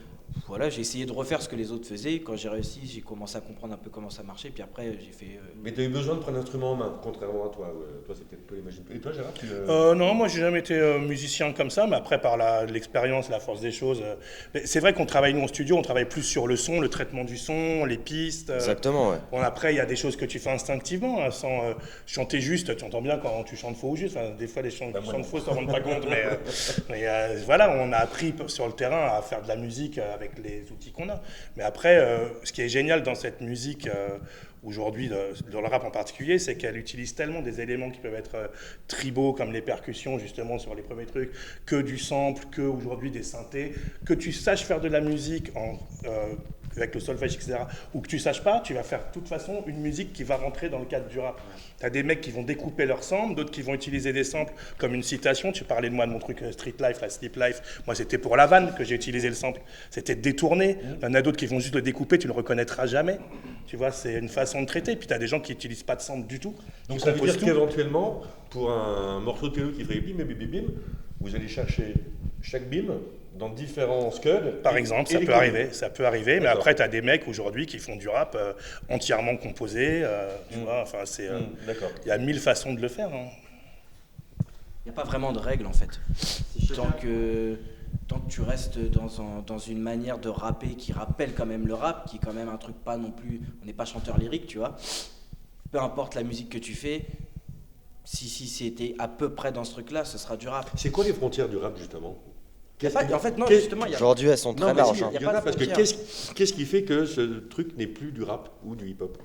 Voilà, j'ai essayé de refaire ce que les autres faisaient. Quand j'ai réussi, j'ai commencé à comprendre un peu comment ça marchait. Puis après, j'ai fait. Mais tu as eu besoin de prendre un instrument en main, contrairement à toi. Toi, c'est peut-être peu l'imagine. Et toi, Gérard Non, moi j'ai jamais été musicien comme ça, mais après par l'expérience, la force des choses. Mais c'est vrai qu'on travaille nous en studio, on travaille plus sur le son, le traitement du son, les pistes. Exactement, ouais. Bon, après il y a des choses que tu fais instinctivement, hein, sans chanter juste. Tu entends bien quand tu chantes faux ou juste. Enfin, des fois les chants qui chantent faux, ça ne rendent pas compte. Mais voilà, on a appris sur le terrain à faire de la musique avec les outils qu'on a. Mais après, ce qui est génial dans cette musique aujourd'hui, dans le rap en particulier, c'est qu'elle utilise tellement des éléments qui peuvent être tribaux, comme les percussions justement sur les premiers trucs, que du sample, que aujourd'hui des synthés, que tu saches faire de la musique avec le solfège, etc., ou que tu saches pas, tu vas faire de toute façon une musique qui va rentrer dans le cadre du rap. Tu as des mecs qui vont découper leurs samples, d'autres qui vont utiliser des samples comme une citation. Tu parlais de moi, de mon truc Street Life, la Sleep Life. Moi, c'était pour la vanne que j'ai utilisé le sample. C'était détourné. Il y en a d'autres qui vont juste le découper, tu ne le reconnaîtras jamais. Tu vois, c'est une façon de traiter. Puis tu as des gens qui n'utilisent pas de sample du tout. Donc Qui ça veut composent dire tout. qu'éventuellement, pour un morceau de piano qui ferait bim, bim, bim, bim, vous allez chercher chaque bim dans différents scuds. Par exemple, ça peut arriver, mais D'accord. après, tu as des mecs aujourd'hui qui font du rap entièrement composé, tu vois, enfin, D'accord. il y a 1000 façons de le faire. Hein. Il n'y a pas vraiment de règle en fait. Tant que tu restes dans une manière de rapper qui rappelle quand même le rap, qui est quand même un truc pas non plus. On n'est pas chanteur lyrique, tu vois. Peu importe la musique que tu fais, si c'était à peu près dans ce truc-là, ce sera du rap. C'est quoi les frontières du rap, justement? En fait, non, Qu'est- justement, il y a. Aujourd'hui, elles sont très Non, mais larges. si, hein. il y en pas a de parce que frontières. qu'est-ce qui fait que ce truc n'est plus du rap ou du hip-hop?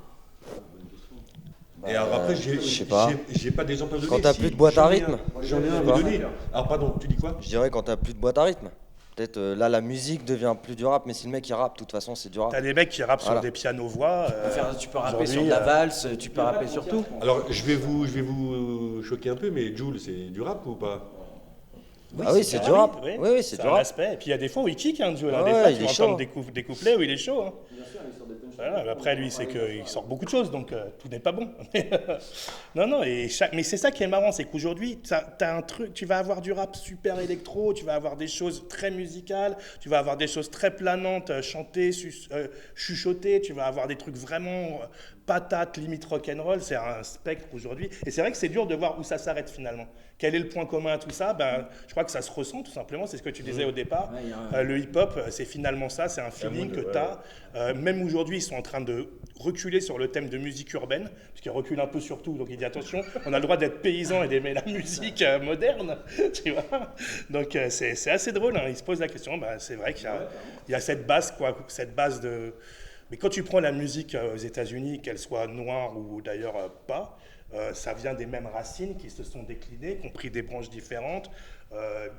Et alors après, je sais pas. j'ai pas d'exemple à donner. Quand t'as Si, plus de boîte à j'en ai rythme. J'en ai un à Je vous sais donner. Alors pardon, tu dis quoi? Je dirais quand t'as plus de boîte à rythme. Peut-être là, la musique devient plus du rap, mais si le mec il rappe, de toute façon, c'est du rap. Tu as des mecs qui rappent Voilà. sur des pianos-voix. Tu peux rapper sur aujourd'hui, de la valse, tu peux rapper sur tout. Alors je vais vous choquer un peu, mais Jul, c'est du rap ou pas? Ah oui, c'est du rap. Oui, c'est du un rap. respect. Et puis il y a des fois où il kick, hein, Joe. Ouais, Des fois, il tu est entends chaud. des couplets où il est chaud. Hein. Voilà, mais après, lui, c'est qu'il sort beaucoup de choses, donc tout n'est pas bon. Non, mais c'est ça qui est marrant, c'est qu'aujourd'hui, t'as un truc, tu vas avoir du rap super électro, tu vas avoir des choses très musicales, tu vas avoir des choses très planantes, chantées, chuchotées, tu vas avoir des trucs vraiment patates, limite rock'n'roll, c'est un spectre aujourd'hui. Et c'est vrai que c'est dur de voir où ça s'arrête finalement. Quel est le point commun à tout ça? Je crois que ça se ressent tout simplement, c'est ce que tu disais au départ. Ouais, Le hip-hop, c'est finalement ça, c'est un feeling que tu as. Même aujourd'hui, sont en train de reculer sur le thème de musique urbaine, parce qu'ils reculent un peu sur tout, donc il dit attention, on a le droit d'être paysan et d'aimer la musique moderne, tu vois. Donc c'est assez drôle, hein. Il se pose la question, c'est vrai qu'il y a cette base, quoi, cette base de... Mais quand tu prends la musique aux États-Unis, qu'elle soit noire ou d'ailleurs pas, ça vient des mêmes racines qui se sont déclinées, qui ont pris des branches différentes.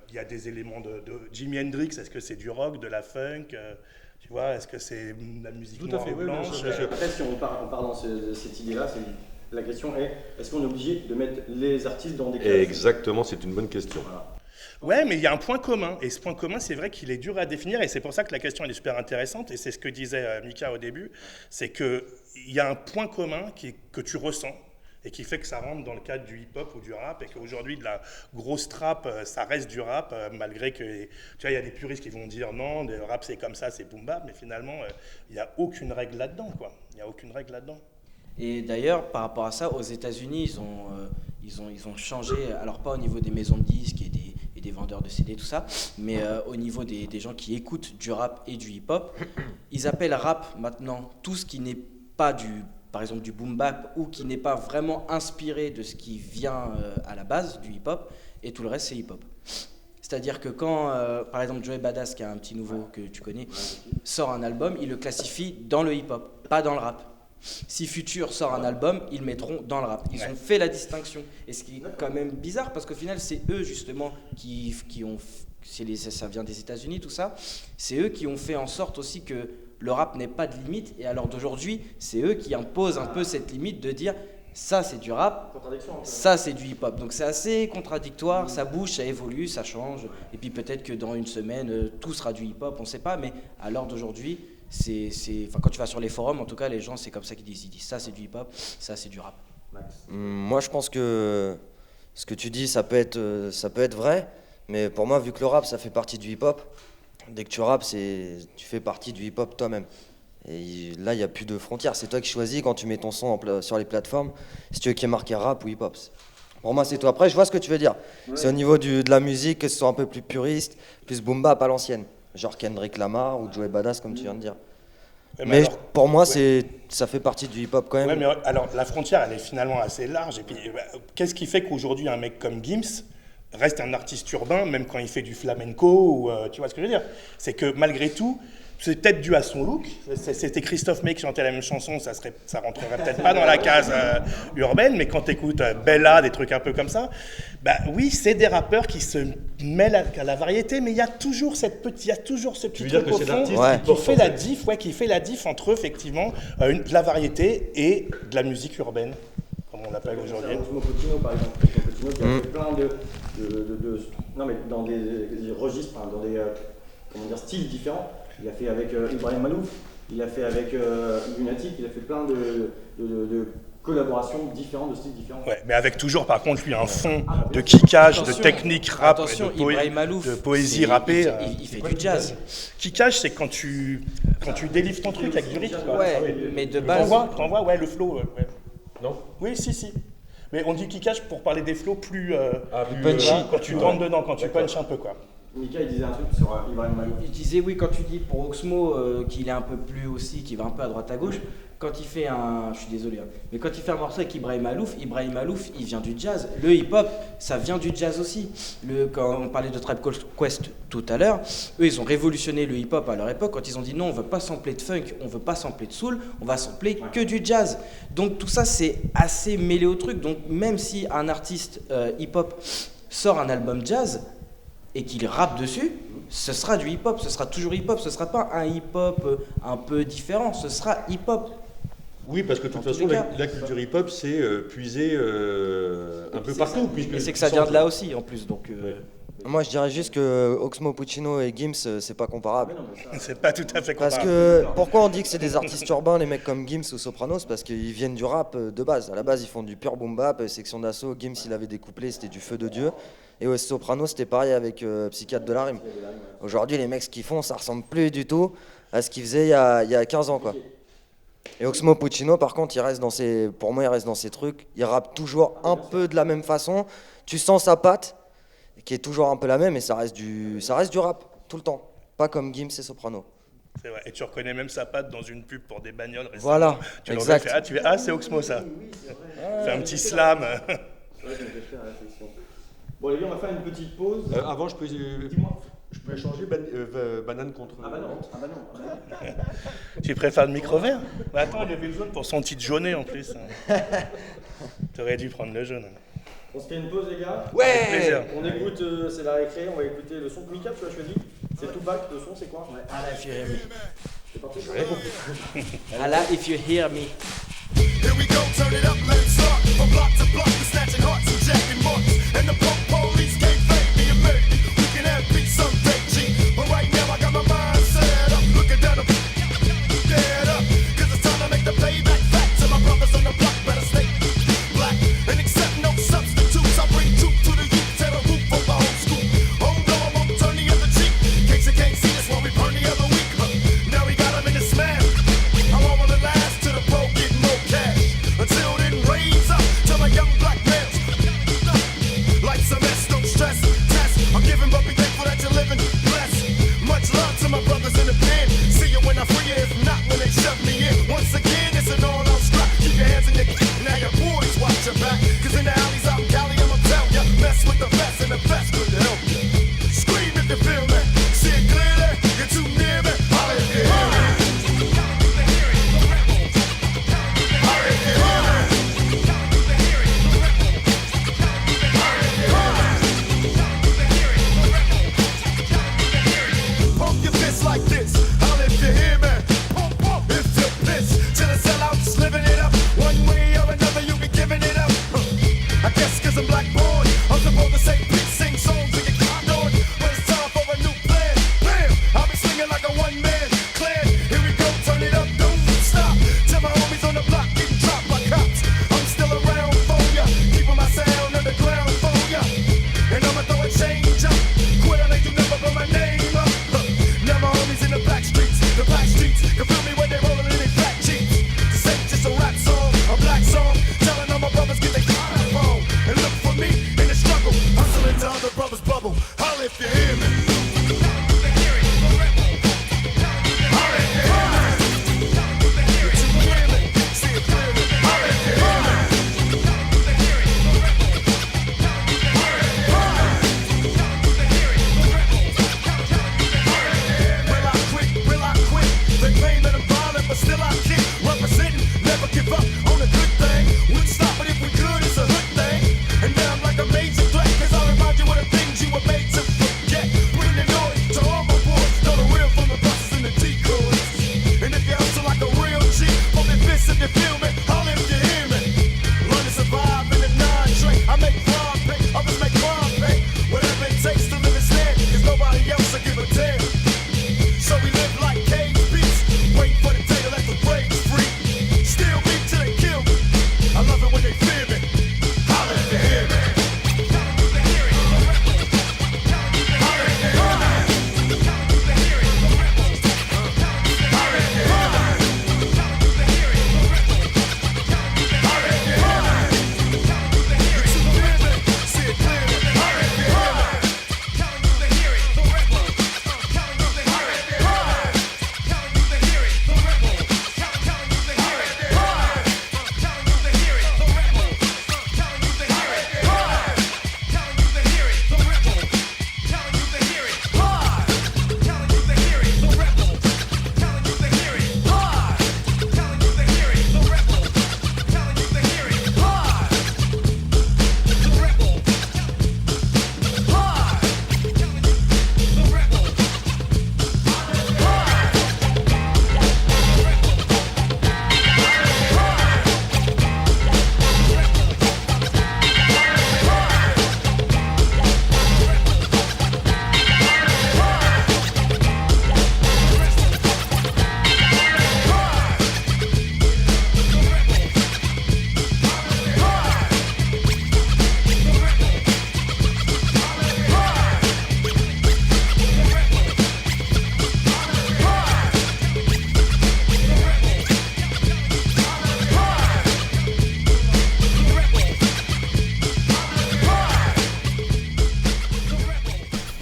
Il y a des éléments de Jimi Hendrix, est-ce que c'est du rock, de la funk, tu vois, est-ce que c'est de la musique Tout à noire fait, ou oui, blanche? bien sûr. Après, si on part dans cette idée-là, la question est, est-ce qu'on est obligé de mettre les artistes dans des cases? Exactement, c'est une bonne question. Voilà. Ouais, mais il y a un point commun, et ce point commun, c'est vrai qu'il est dur à définir, et c'est pour ça que la question elle est super intéressante, et c'est ce que disait Mika au début, c'est qu'il y a un point commun que tu ressens, et qui fait que ça rentre dans le cadre du hip-hop ou du rap, et qu'aujourd'hui, de la grosse trap, ça reste du rap, malgré que, tu vois, il y a des puristes qui vont dire non, le rap c'est comme ça, c'est boom bap, mais finalement, il n'y a aucune règle là-dedans, quoi. Il n'y a aucune règle là-dedans. Et d'ailleurs, par rapport à ça, aux États-Unis, ils ont changé, alors pas au niveau des maisons de disques et des vendeurs de CD, tout ça, mais au niveau des gens qui écoutent du rap et du hip-hop, ils appellent rap maintenant tout ce qui n'est pas par exemple du boom bap ou qui n'est pas vraiment inspiré de ce qui vient à la base du hip-hop, et tout le reste c'est hip-hop. C'est-à-dire que quand, par exemple, Joey Badass, qui est un petit nouveau que tu connais, sort un album, il le classifie dans le hip-hop, pas dans le rap. Si Future sort un album, ils le mettront dans le rap. Ils ont fait la distinction. Et ce qui est quand même bizarre, parce qu'au final, c'est eux justement qui ont... ça vient des États-Unis, tout ça. C'est eux qui ont fait en sorte aussi que le rap n'ait pas de limite. Et alors d'aujourd'hui, c'est eux qui imposent un peu cette limite de dire ça c'est du rap, ça c'est du hip-hop. Donc c'est assez contradictoire, ça bouge, ça évolue, ça change. Et puis peut-être que dans une semaine, tout sera du hip-hop, on ne sait pas. Mais à l'heure d'aujourd'hui, quand tu vas sur les forums, en tout cas, les gens, c'est comme ça qu'ils disent. Ils disent ça c'est du hip-hop, ça c'est du rap. Moi, je pense que ce que tu dis, ça peut être vrai, mais pour moi, vu que le rap, ça fait partie du hip-hop, dès que tu rappes, tu fais partie du hip-hop toi-même. Et là, il n'y a plus de frontières. C'est toi qui choisis quand tu mets ton son sur les plateformes, si tu veux qu'il y ait marqué rap ou hip-hop. Pour moi, c'est toi. Après, je vois ce que tu veux dire. Ouais. C'est au niveau de la musique, que ce soit un peu plus puriste, plus boom bap à l'ancienne. Genre Kendrick Lamar ou Joey Badass, comme tu viens de dire. Ouais, mais alors, pour moi, ça fait partie du hip-hop quand même. Ouais, mais alors, la frontière, elle est finalement assez large. Et puis, qu'est-ce qui fait qu'aujourd'hui, un mec comme Gims reste un artiste urbain, même quand il fait du flamenco ou, tu vois ce que je veux dire? C'est que malgré tout, c'est peut-être dû à son look. C'était Christophe May qui chantait la même chanson, ça rentrerait peut-être pas dans la case urbaine, mais quand tu écoutes Bella, des trucs un peu comme ça, bah oui, c'est des rappeurs qui se mêlent à la variété, mais il y a toujours ce petit truc au fond qui fait la diff entre effectivement de la variété et de la musique urbaine, comme on l'appelle aujourd'hui. Osmo Puccino, par exemple, qui a fait plein non mais dans des registres, dans des styles différents. Il a fait avec Ibrahim Malouf, il a fait avec Lunatic, il a fait plein de collaborations différentes, de styles différents. Ouais, mais avec toujours par contre lui un fond de kickage, de technique rap, de poésie rappée. Il fait du jazz. Kickage, c'est quand tu délivres ton truc avec du rythme. Ouais, mais de base. T'envoies, ouais, le flow. Ouais. Non ? Oui, si. Mais on dit kickage pour parler des flows plus punchy. Quand tu rentres dedans, quand tu punches un peu, quoi. Mika, il disait un truc sur Ibrahim Malouf. Il disait oui, quand tu dis pour Oxmo qu'il est un peu plus aussi, qu'il va un peu à droite à gauche, quand il fait je suis désolé, mais quand il fait un morceau avec Ibrahim Malouf, il vient du jazz. Le hip-hop, ça vient du jazz aussi. Quand on parlait de Tribe Called Quest tout à l'heure, eux, ils ont révolutionné le hip-hop à leur époque quand ils ont dit non, on ne veut pas sampler de funk, on ne veut pas sampler de soul, on va sampler que du jazz. Donc tout ça, c'est assez mêlé au truc. Donc même si un artiste hip-hop sort un album jazz, et qu'il rappe dessus, ce sera du hip-hop, ce sera toujours hip-hop, ce ne sera pas un hip-hop un peu différent, ce sera hip-hop. Oui, parce que de toute façon, la culture hip-hop, c'est puisé un peu partout. Et c'est que ça vient de là aussi, en plus. Donc, Moi, je dirais juste que Oxmo Puccino et Gims, c'est pas comparable. C'est pas tout à fait comparable. Parce que, pourquoi on dit que c'est des artistes urbains, les mecs comme Gims ou Sopranos? Parce qu'ils viennent du rap de base. À la base, ils font du pur boom bap, section d'assaut. Gims, il avait des couplets, c'était du feu de Dieu. Et au Sopranos, c'était pareil avec Psychiatre de la Rime. Aujourd'hui, les mecs, ce qu'ils font, ça ressemble plus du tout à ce qu'ils faisaient il y a 15 ans, quoi. Et Oxmo Puccino, par contre, pour moi, il reste dans ses trucs. Il rappe toujours un peu de la même façon. Tu sens sa patte, qui est toujours un peu la même, et ça reste du rap, tout le temps. Pas comme Gims et Soprano. C'est vrai. Et tu reconnais même sa patte dans une pub pour des bagnoles récemment. Voilà, Tu le exact. refais, tu fais, c'est Oxmo ça. Fais un petit slam. Ouais, ça me fait faire la réflexion. Bon les gars, on va faire une petite pause. Avant, je peux échanger banane contre. Ah bah non. Tu préfères le micro vert? Bah attends, il avait le jaune pour son titre jauné en plus. T'aurais dû prendre le jaune. On se fait une pause les gars. Avec Ouais. plaisir. On écoute, c'est la récré, on va écouter le son que Mika tu as choisi. C'est Tupac, le son c'est quoi? Allah, if you hear me. C'est parti. Allah, if you hear me. Here we go, turn it up, let's start. From block to block, we're snatching hearts and jacking marks. And the punk police can't fake me and make me. We can have peace someday, G. But right now I got my mind set up. Looking down the dead up. Cause it's time to make the payback back to my brothers on the block. Better stay black and accept no substitutes. I bring truth to the youth, tear the roof of the whole school. Oh no, I won't turn the other cheek. In case you can't see us while we burn the other week. Now we got them in the smash. How long will it last till the pro get more cash? Until then, raise up to my young black males. Like some S, don't stress, test. I'm giving, but be thankful that you're living blessed. Much love to my brothers in the pen. See you when I free you, if not when they shove me in. Once again, it's an all-out strap. Keep your hands in your now your boys watch your back. Cause in the alleys out in Cali, I'ma tell ya. Mess with the best and the best could help you. Scream if you feel me. See it clearly, you're too near me. Holla if you hear me. Pump your fist like this. Holla if you hear me. Pump, pump, if you piss. Till the sellouts living it up. One way or another, you be giving it up. I guess cause I'm black born. I'm supposed to say peace, sing songs and get clocked on. But it's time for a new plan. Bam! I'll be swinging like a one-man clan. Here we go, turn it up, don't stop. Till my homies on the block getting dropped by cops. I'm still around for ya. Keeping my sound underground for ya. And I'ma throw a change up. Quit on you never put my name up. Now my homies in the back streets. The black streets can feel me when they rolling in their fat jeeps. This ain't just a rap song, a black song. Telling all my brothers get their car on. And look for me in the struggle. Hustling to other brothers bubble. Holla if you hear me. Holla if you hear me. You're too near me. See it clearly. Holla if you hear me. Will I quit? They claim that I'm violent, but still I kick. Representing, never give up on a good thing. Wouldn't stop it if we could, it's a hood thing. And now I'm like a major threat, cause I remind you of the things you were made to forget. Bring the noise to all my boys, know the real from the buses and the decoys. And if you hustle like a real G, pump your fists if you feel me, holla if you hear me. Learn to survive in the non-trade. I make crime pay, others make crime pay. Whatever it takes to live is there, cause nobody else will give a damn. So we live like cage beasts, wait for the day to let the rage free. Still beat till they kill me. I love it when they fear me. Holla if you hear me. Holla if you hear me. Holla if you hear me. Holla if you hear me. You're too near me. See it clearly. Holla if you hear me.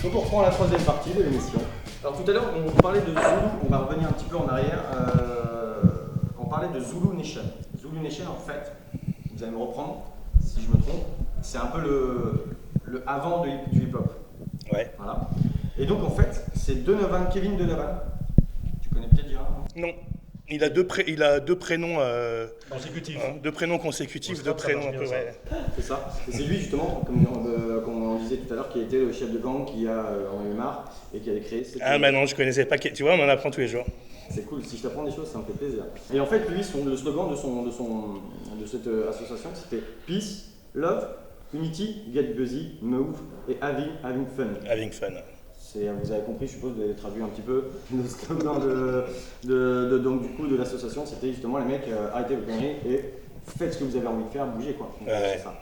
Donc on reprend la troisième partie de l'émission. Alors tout à l'heure, on parlait de Zulu, on va revenir un petit peu en arrière. On parlait de Zulu Nation. Zulu Nation, en fait, vous allez me reprendre si je me trompe, c'est un peu le avant du hip-hop. Ouais. Voilà. Et donc, en fait, c'est Kevin Donovan. Tu connais peut-être Gérard, non? Non. Il a deux prénoms. Consécutif. Deux prénoms consécutifs, Au deux Scrap, ça prénoms marche un peu. bien, Ouais. C'est ça. Et c'est lui, justement, comme on disait tout à l'heure, qui a été le chef de gang qui a en eu marre et qui a créé cette. Ah, bah non, je connaissais pas. Tu vois, on en apprend tous les jours. C'est cool, si je t'apprends des choses, ça me fait plaisir. Et en fait, lui, le slogan de cette association, c'était Peace, Love, Unity, Get Busy, Move et Having Fun. Having fun. Vous avez compris, je suppose, vous avez traduit un petit peu le slogan donc, du coup, de l'association, c'était justement les mecs, arrêtez vos conneries et faites ce que vous avez envie de faire, bougez quoi. Donc, Ouais. c'est ça.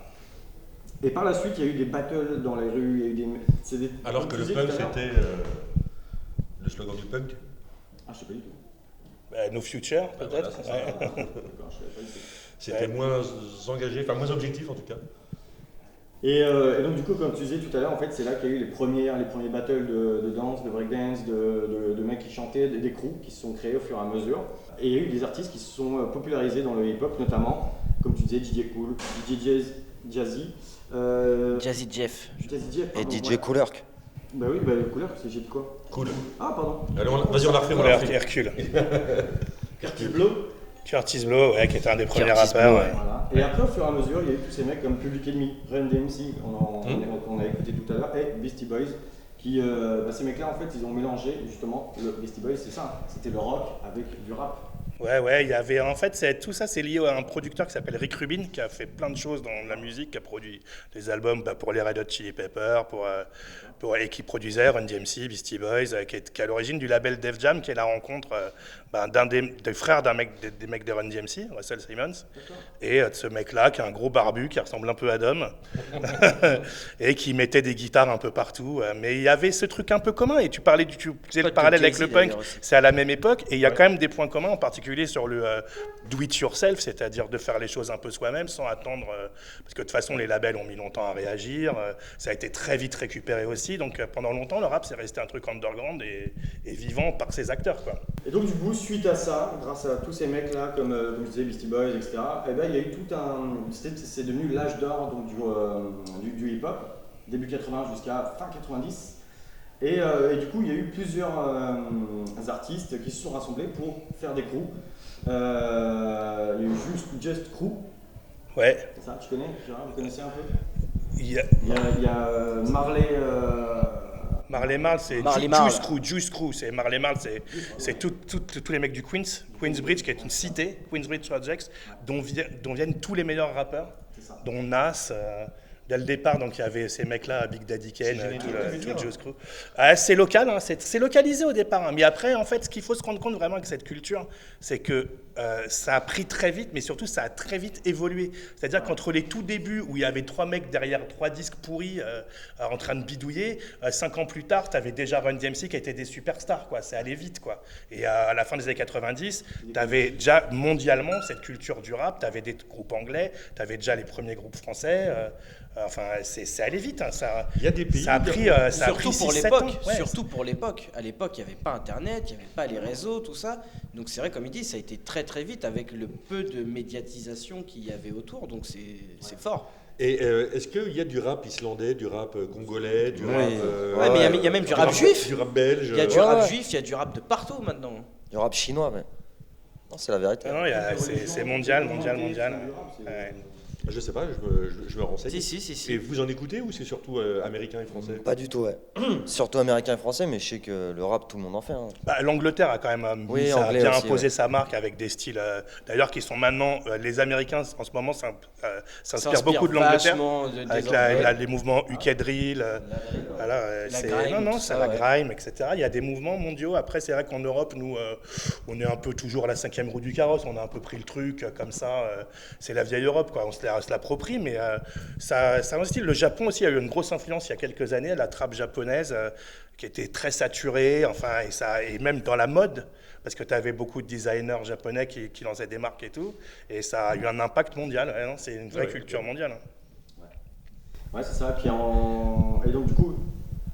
Et par la suite, il y a eu des battles dans les rues, il y a eu des. Alors que le comme tu punk, disais tout à l'heure. c'était le slogan du punk. Ah, je sais pas du tout. No Future, voilà, peut-être. c'est ça. Ouais. D'accord, je savais pas du tout. C'était moins engagé, enfin moins objectif en tout cas. Et donc du coup, comme tu disais tout à l'heure, en fait, c'est là qu'il y a eu les premiers battles de danse, de breakdance, de mecs qui chantaient, des crews qui se sont créés au fur et à mesure. Et il y a eu des artistes qui se sont popularisés dans le hip-hop, notamment, comme tu disais, DJ Cool, DJ Jazzy, Jazzy Jeff. Jazzy Jeff, Et pardon, DJ ouais. Coolerk. Bah oui, j'ai dit quoi? Cool. Ah, pardon. Allez, vas-y, on la refait, on la refait. Hercule. Curtis Blow. Curtis Blow, ouais, qui était un des premiers Curtis rappeurs. Blow, Ouais. Voilà. Et après, au fur et à mesure, il y a eu tous ces mecs comme Public Enemy, Run DMC, qu'on a écouté tout à l'heure, et Beastie Boys, qui, ces mecs-là, en fait, ils ont mélangé, justement, le Beastie Boys, c'est ça, c'était le rock avec du rap. Ouais, il y avait en fait tout ça c'est lié à un producteur qui s'appelle Rick Rubin qui a fait plein de choses dans la musique, qui a produit des albums pour les Red Hot Chili Peppers, et qui produisait Run DMC, Beastie Boys, qui est à l'origine du label Def Jam, qui est la rencontre d'un des frères des mecs de Run DMC, Russell Simmons, et de ce mec-là qui a un gros barbu qui ressemble un peu à Dom et qui mettait des guitares un peu partout. Mais il y avait ce truc un peu commun et tu faisais le Pote de parallèle avec Jay-Z, le punk, d'ailleurs, aussi. c'est à la même époque et il y a quand même des points communs en particulier sur le do it yourself, c'est-à-dire de faire les choses un peu soi-même sans attendre, parce que de toute façon les labels ont mis longtemps à réagir, ça a été très vite récupéré aussi, donc pendant longtemps le rap c'est resté un truc underground et vivant par ses acteurs quoi. Et donc du coup, suite à ça, grâce à tous ces mecs-là, comme je disais, Beastie Boys, etc., eh ben, il y a eu tout un... C'est devenu l'âge d'or donc, du hip-hop, début 80 jusqu'à fin 90. Et du coup, il y a eu plusieurs artistes qui se sont rassemblés pour faire des crews. Il y a eu Just Crew, Ouais, c'est ça, tu connais, Gérard, vous connaissez un peu? il y a Il y a Marley... Marley Marl, c'est Marley Marl. Juice Crew, c'est Marley Marl, c'est tous les mecs du Queensbridge, qui est une cité, Queensbridge Projects, dont viennent tous les meilleurs rappeurs, C'est ça. dont Nas. Dès le départ, donc il y avait ces mecs-là, Big Daddy Kane, tout le Juice Crew. Ah, c'est local, hein, c'est localisé au départ. Hein, mais après, en fait, ce qu'il faut se rendre compte vraiment avec cette culture, c'est que ça a pris très vite, mais surtout ça a très vite évolué. C'est-à-dire qu'entre les tout débuts, où il y avait 3 mecs derrière 3 disques pourris en train de bidouiller, 5 ans plus tard, tu avais déjà Run DMC qui était des superstars. Quoi. C'est allé vite. Quoi. Et à la fin des années 90, tu avais déjà mondialement cette culture du rap, tu avais des groupes anglais, tu avais déjà les premiers groupes français. Enfin, c'est allé vite. Hein, Il y a des pays. ça a pris Surtout pour 6-7 l'époque. ans. Ouais, Surtout pour l'époque. À l'époque, il n'y avait pas Internet, il n'y avait pas les réseaux, tout ça. Donc c'est vrai, comme il dit, ça a été très très vite avec le peu de médiatisation qu'il y avait autour. Donc c'est fort. Et est-ce qu'il y a du rap islandais, du rap congolais, du Oui. rap. Ouais, mais il y a même du rap juif. Du rap belge. Il y a du Ouais, rap ouais. juif, il y a du rap de partout maintenant. Du rap chinois, mais. Non, c'est la vérité. Ah non, c'est mondial. Ouais. Je sais pas, je me renseigne. Si. Et vous en écoutez ou c'est surtout américain et français? Pas du tout, ouais. Surtout américain et français, mais je sais que le rap, tout le monde en fait. Hein. Bah, l'Angleterre a quand même Oui, ça a anglais bien aussi, imposé ouais. sa marque avec des styles, d'ailleurs, qui sont maintenant, les Américains en ce moment s'inspirent beaucoup de l'Angleterre, avec les mouvements UK Drill, voilà, La c'est grime, non, tout c'est ça, la ouais. grime, etc. Il y a des mouvements mondiaux. Après, c'est vrai qu'en Europe, nous, on est un peu toujours à la 5e roue du carrosse. On a un peu pris le truc comme ça. C'est la vieille Europe, quoi. On se l'approprie, mais ça a un style. Le Japon aussi a eu une grosse influence il y a quelques années, la trappe japonaise, qui était très saturée, enfin, et même dans la mode, parce que tu avais beaucoup de designers japonais qui lançaient des marques et tout, et ça a eu un impact mondial. Ouais, non, c'est une vraie culture mondiale. Hein. Ouais, c'est ça. Et donc, du coup,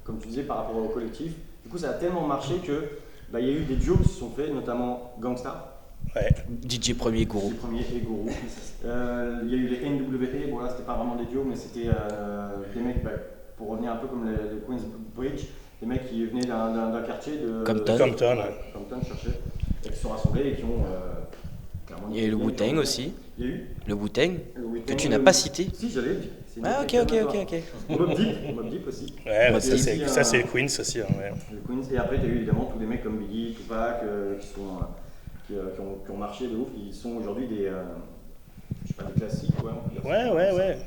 comme tu disais, par rapport au collectif, Du coup, ça a tellement marché que il y a eu des duos qui se sont faits, notamment Gangstar, Ouais. DJ Premier le Gourou. premier et Gourou. Il y a eu les NWA, bon là c'était pas vraiment des duos, mais c'était des mecs, pour revenir un peu comme les Queensbridge, des mecs qui venaient d'un quartier de Compton. Compton, ouais. Compton, cherchait, et qui se sont rassemblés et qui ont clairement. Il y a eu le Wu-Tang aussi. Il y a eu Le Wu-Tang, le Wu-Tang, que tu n'as pas cité. Si, j'allais le dire. C'est une Ah, équipe ok. amateur. Mobb Deep aussi. Ouais, Moi, ça c'est c'est aussi, ça, c'est le Queens aussi. Hein, ouais. Le Queens. Et après, tu as eu évidemment tous les mecs comme Biggie, Tupac, qui ont marché de ouf. Ils sont aujourd'hui des, je sais pas, des classiques. Ouais, on peut dire ça. Ouais.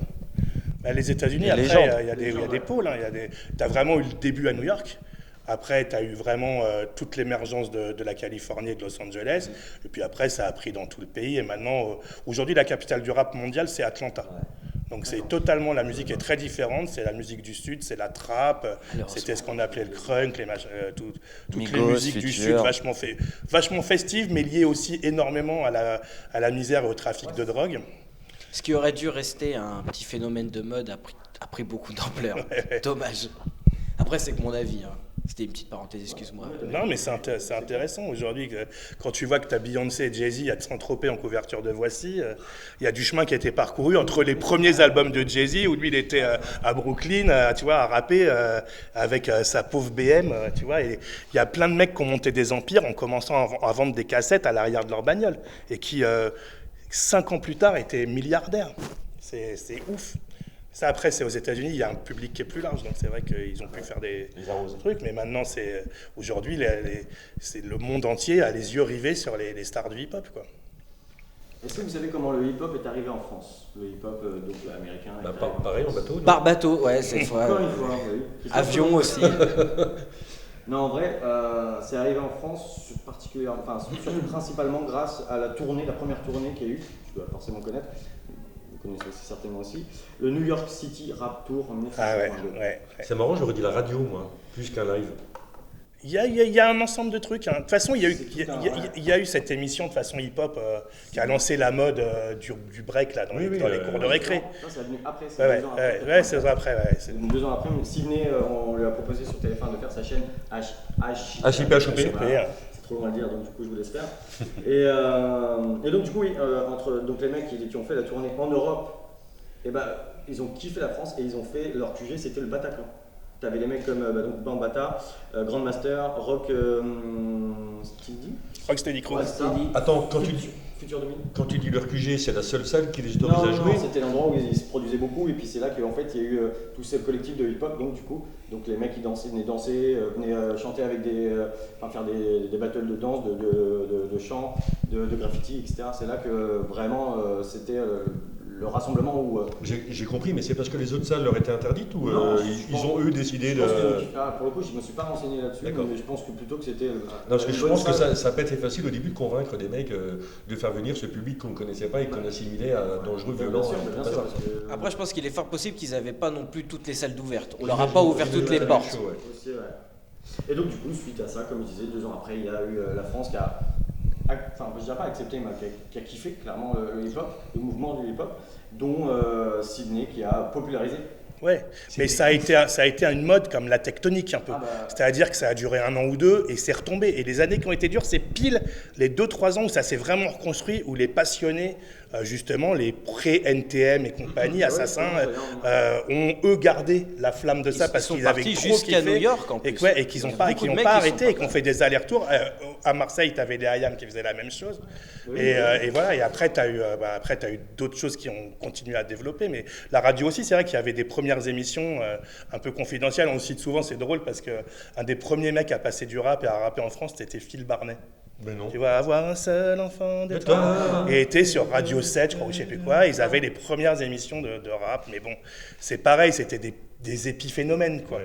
Bah, les États-Unis, Des après, légendes. il y a des pôles. Hein, tu as vraiment eu le début à New York. Après, tu as eu vraiment toute l'émergence de la Californie et de Los Angeles. Et puis après, ça a pris dans tout le pays. Et maintenant, aujourd'hui, la capitale du rap mondial, c'est Atlanta. Donc c'est totalement, la musique est très différente. C'est la musique du Sud, c'est la trap. C'était ce qu'on appelait le crunk, toutes les Migos, musiques du Sud, Future. vachement festives, mais liées aussi énormément à la misère et au trafic de drogue. Ce qui aurait dû rester un petit phénomène de mode a pris beaucoup d'ampleur. Dommage. Après, c'est que mon avis. Hein. C'était une petite parenthèse, excuse-moi. Non, mais c'est intéressant aujourd'hui. Quand tu vois que tu as Beyoncé et Jay-Z à Saint-Tropez en couverture de Voici, il y a du chemin qui a été parcouru entre les premiers albums de Jay-Z, où lui, il était à Brooklyn, tu vois, à rapper avec sa pauvre BM, tu vois. Et il y a plein de mecs qui ont monté des empires en commençant à vendre des cassettes à l'arrière de leur bagnole et qui, 5 ans plus tard, étaient milliardaires. C'est ouf. Ça, après, c'est aux États-Unis, il y a un public qui est plus large, donc c'est vrai qu'ils ont pu faire des trucs, mais maintenant, aujourd'hui, c'est le monde entier a les yeux rivés sur les stars du hip-hop, quoi. Est-ce que vous savez comment le hip-hop est arrivé en France? Le hip-hop, donc américain. est arrivé en Pareil en France. bateau. non Par bateau, ouais, cette fois. Encore une fois, oui. Avion aussi. Non, en vrai, c'est arrivé en France surtout principalement grâce à la première tournée qu'il y a eu. Tu dois forcément connaître. Vous connaissez aussi certainement aussi. Le New York City Rap Tour en 1982. Ah ouais. C'est marrant, j'aurais dit la radio, moi, plus qu'un live. Il y a un ensemble de trucs. Hein. De toute façon, il y a eu cette émission de façon hip-hop qui a lancé la mode du break là, dans les cours de récré. Ça, c'est venu après. C'est 2 ans après. Ouais, c'est après. Ouais, 2 ans après, Sydney, on lui a proposé sur téléphone de faire sa chaîne HIP. Voilà. C'est trop loin à le dire, donc du coup, je vous laisse faire. Et donc, du coup, oui, entre donc, les mecs qui ont fait la tournée en Europe, ils ont kiffé la France et ils ont fait leur QG, c'était le Bataclan. T'avais les mecs comme donc Bambata, Grandmaster, Rock Steady. Rocksteady Crew. Attends, Future 2000. quand tu dis leur QG, c'est la seule salle qui les autorise Non, à jouer. c'était l'endroit où ils se produisaient beaucoup et puis c'est là qu'en fait il y a eu tous ces collectifs de hip-hop donc les mecs qui venaient danser, venaient chanter avec faire des battles de danse, de chant, de graffiti, etc. C'est là que vraiment c'était le rassemblement où... J'ai compris, mais c'est parce que les autres salles leur étaient interdites ou Non, ils ont eux décidé de... pour le coup, je me suis pas renseigné là-dessus, D'accord. mais je pense que plutôt que c'était... Non, parce que je pense que ça n'a pas été facile au début de convaincre des mecs de faire venir ce public qu'on ne connaissait pas et qu'on assimilait à dangereux, violent. Bien sûr, parce que... Après, je pense qu'il est fort possible qu'ils n'avaient pas non plus toutes les salles d'ouvertes. On leur a pas ouvert toutes les portes. Aussi, ouais. Et donc du coup, suite à ça, comme je disais, 2 ans après, il y a eu la France qui a... Enfin, je dirais pas accepté, mais qui a kiffé clairement le hip-hop, le mouvement du hip-hop, dont Sydney qui a popularisé. Ouais, mais ça a été une mode comme la tectonique un peu. C'est-à-dire que ça a duré 1 an ou 2 et c'est retombé. Et les années qui ont été dures, c'est pile les 2-3 ans où ça s'est vraiment reconstruit, où les passionnés, justement, les pré-NTM et compagnie, Assassins, ont eux gardé la flamme de ça parce qu'ils avaient trop jusqu'à kiffé. New York en plus. Et qu'ils n'ont pas arrêté et qu'on fait des allers-retours. À Marseille, tu avais des IAM qui faisaient la même chose. Et voilà, et après, tu as eu d'autres choses qui ont continué à développer. Mais la radio aussi, c'est vrai qu'il y avait des premières émissions un peu confidentielles. On le cite souvent, c'est drôle parce qu'un des premiers mecs à passer du rap et à rapper en France, c'était Phil Barnet. Mais non. Tu vois, avoir un seul enfant de toi. Et était sur Radio 7, je crois, ou je sais plus quoi. Ils avaient les premières émissions de rap. Mais bon, c'est pareil, c'était des épiphénomènes, quoi.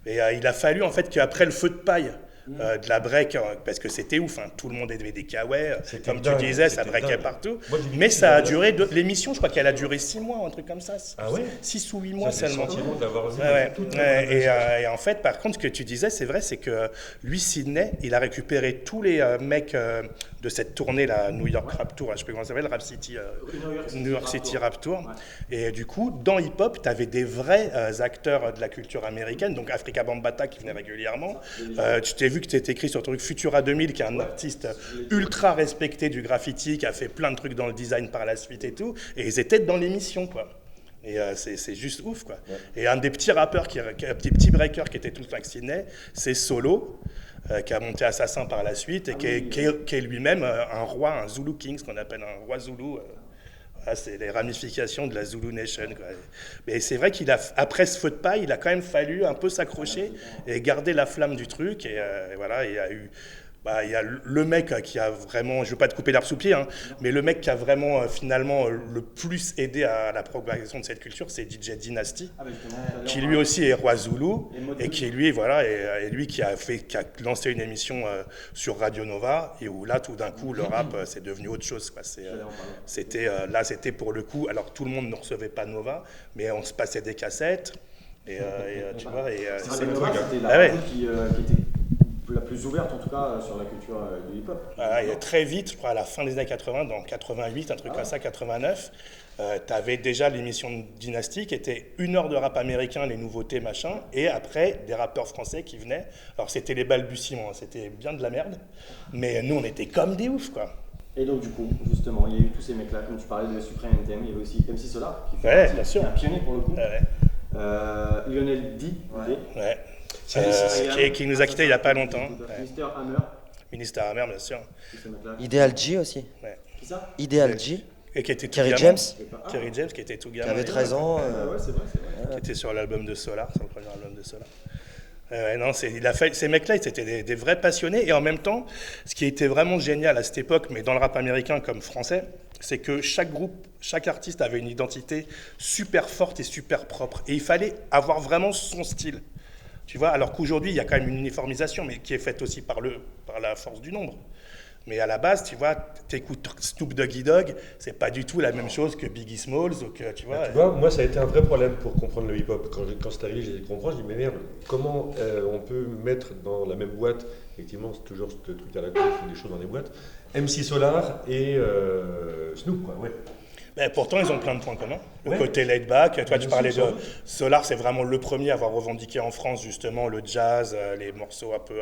Et il a fallu, en fait, qu'après le feu de paille, de la break, parce que c'était ouf, hein. Tout le monde avait des kawaii, C'était comme dingue, tu disais, ça c'était breakait dingue. partout. Moi, j'ai Mais vécu ça a ça. duré, l'émission, je crois qu'elle a duré 6 mois, un truc comme ça. Ah ouais 6 ou 8 Ça, mois c'est le seulement. sentiment d'avoir vu Ouais, toute la ouais, progression. et en fait, par contre, ce que tu disais, c'est vrai, c'est que lui, Sydney, il a récupéré tous les mecs de cette tournée, la New York Rap Tour, je sais pas comment ça s'appelle, Rap City, New York City Rap Tour. Et du coup, dans Hip Hop, tu avais des vrais acteurs de la culture américaine, donc Afrika Bambaataa qui venait régulièrement. Tu t'es vu que tu étais écrit sur ton truc Futura 2000, qui est un artiste ultra respecté du graffiti, qui a fait plein de trucs dans le design par la suite et tout. Et ils étaient dans l'émission, quoi. Et c'est juste ouf, quoi. Et un des petits rappeurs, un des petits breakers qui était tout le temps avec Sydney, c'est Solo, qui a monté Assassin par la suite, et qui est lui-même un roi, un Zulu King, ce qu'on appelle un roi Zulu. Voilà, c'est les ramifications de la Zulu Nation, quoi. Mais c'est vrai qu'après ce feu de paille, il a quand même fallu un peu s'accrocher et garder la flamme du truc. Et voilà, il y a eu... il y a le mec qui a vraiment, je ne veux pas te couper l'herbe sous le pied, hein, mais le mec qui a vraiment finalement le plus aidé à la propagation de cette culture, c'est DJ Dynasty, qui lui aussi est roi Zulu, et qui lui, voilà, et lui qui a lancé une émission sur Radio Nova, et où là tout d'un coup le rap c'est devenu autre chose, quoi. Là c'était pour le coup, alors tout le monde ne recevait pas Nova, mais on se passait des cassettes, et tu vois, et C'était la Ah ouais. radio qui était la plus ouverte en tout cas sur la culture du hip-hop. Voilà, et très vite, je crois à la fin des années 80, dans 88, un truc comme ça, 89, tu avais déjà l'émission de Dynasty qui était 1 heure de rap américain, les nouveautés, machin, et après des rappeurs français qui venaient. Alors c'était les balbutiements, c'était bien de la merde, mais nous on était comme des oufs, quoi. Et donc du coup, justement, il y a eu tous ces mecs-là, comme tu parlais de Supreme NTM, il y avait aussi MC Solar, qui fait Ouais, partie, bien sûr. qui est un pionnier pour le coup. Ouais, Lionel D, ouais. Qui nous a quittés il n'y a pas longtemps. Ouais. Mister Hammer, Ministre Hammer, bien sûr. tous ces mecs-là. Ideal G aussi. Ouais. Qui ça Ideal G. Et qui était tout Kerry gamin. James, Kerry James, qui était tout qui gamin. avait 13 ans. Ouais, c'est vrai, c'est vrai. Qui était sur l'album de Solar, sur le premier album de Solar. Non, il a fait, ces mecs-là, c'était des vrais passionnés. Et en même temps, ce qui était vraiment génial à cette époque, mais dans le rap américain comme français, c'est que chaque groupe, chaque artiste avait une identité super forte et super propre. Et il fallait avoir vraiment son style. Tu vois, alors qu'aujourd'hui, il y a quand même une uniformisation, mais qui est faite aussi par la force du nombre. Mais à la base, tu vois, t'écoutes Snoop Doggy Dogg, c'est pas du tout la même chose que Biggie Smalls ou que, tu vois. Tu vois, moi, ça a été un vrai problème pour comprendre le hip-hop. Quand c'est arrivé, j'ai compris, je dis, mais merde, comment on peut mettre dans la même boîte, effectivement, c'est toujours ce truc à la con, il faut des choses dans les boîtes, MC Solar et Snoop, quoi, ouais. Ben, pourtant, ils ont plein de points communs. Le Ouais. côté laid back, toi, tu Bien parlais de sûr. Solar, c'est vraiment le premier à avoir revendiqué en France, justement, le jazz, les morceaux un peu.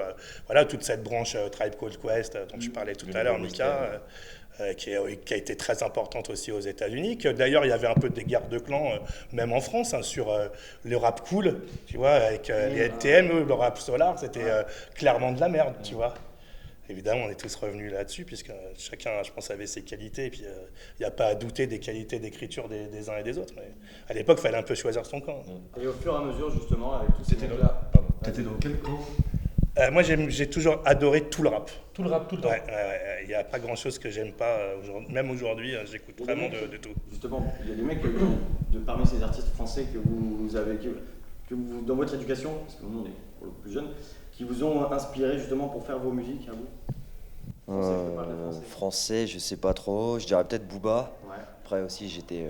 Voilà, toute cette branche Tribe Called Quest dont tu parlais tout à l'heure, Mika. Qui a été très importante aussi aux États-Unis. D'ailleurs, il y avait un peu des guerres de clans, même en France, hein, sur le rap cool, tu vois, avec les LTM, eux, le rap Solar, c'était clairement de la merde, tu vois. Évidemment, on est tous revenus là-dessus, puisque chacun, je pense, avait ses qualités, et puis il n'y a pas à douter des qualités d'écriture des uns et des autres. Mais à l'époque, il fallait un peu choisir son camp. Et au fur et à mesure, justement, avec tous ces mecs-là. T'étais dans quel camp? Moi, j'ai toujours adoré tout le rap. Tout le rap, tout le temps. Ouais, il n'y a pas grand-chose que j'aime pas. Même aujourd'hui, j'écoute vraiment de tout. Justement, il y a des mecs parmi ces artistes français que vous avez, que vous, dans votre éducation, parce que nous on est pour le plus jeune, qui vous ont inspiré justement pour faire vos musiques à vous. Français, je sais pas trop. Je dirais peut-être Booba. Ouais. Après aussi, j'étais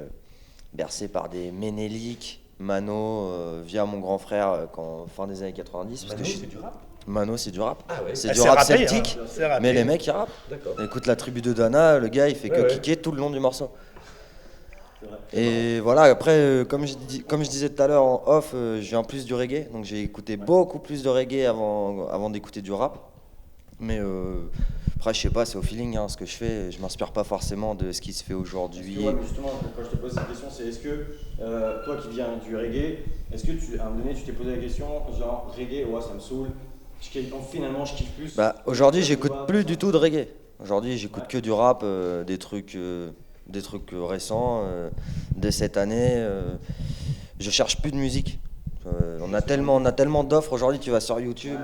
bercé par des Ménélique, Mano, via mon grand frère fin des années 90. Parce Mano, que c'est du rap? Mano, c'est du rap. Ah ouais. C'est Ah, du rap rappé, celtique. hein. C'est rappé. Mais les mecs, ils rappent. D'accord. Écoute la tribu de Dana, le gars, il fait que Ouais. kicker tout le long du morceau. C'est vrai. Et voilà, après, comme je disais tout à l'heure en off, je viens plus du reggae. Donc j'ai écouté beaucoup plus de reggae avant d'écouter du rap. Mais après, je sais pas, c'est au feeling ce que je fais. Je m'inspire pas forcément de ce qui se fait aujourd'hui. Ouais, mais justement, quand je te pose cette question, c'est est-ce que toi qui viens du reggae, est-ce que à un moment donné tu t'es posé la question, genre reggae, ouais, ça me saoule, finalement je kiffe plus. Bah, aujourd'hui, j'écoute plus du tout de reggae. Aujourd'hui, j'écoute que du rap, des trucs récents de cette année. Je cherche plus de musique. On a tellement d'offres aujourd'hui. Tu vas sur YouTube,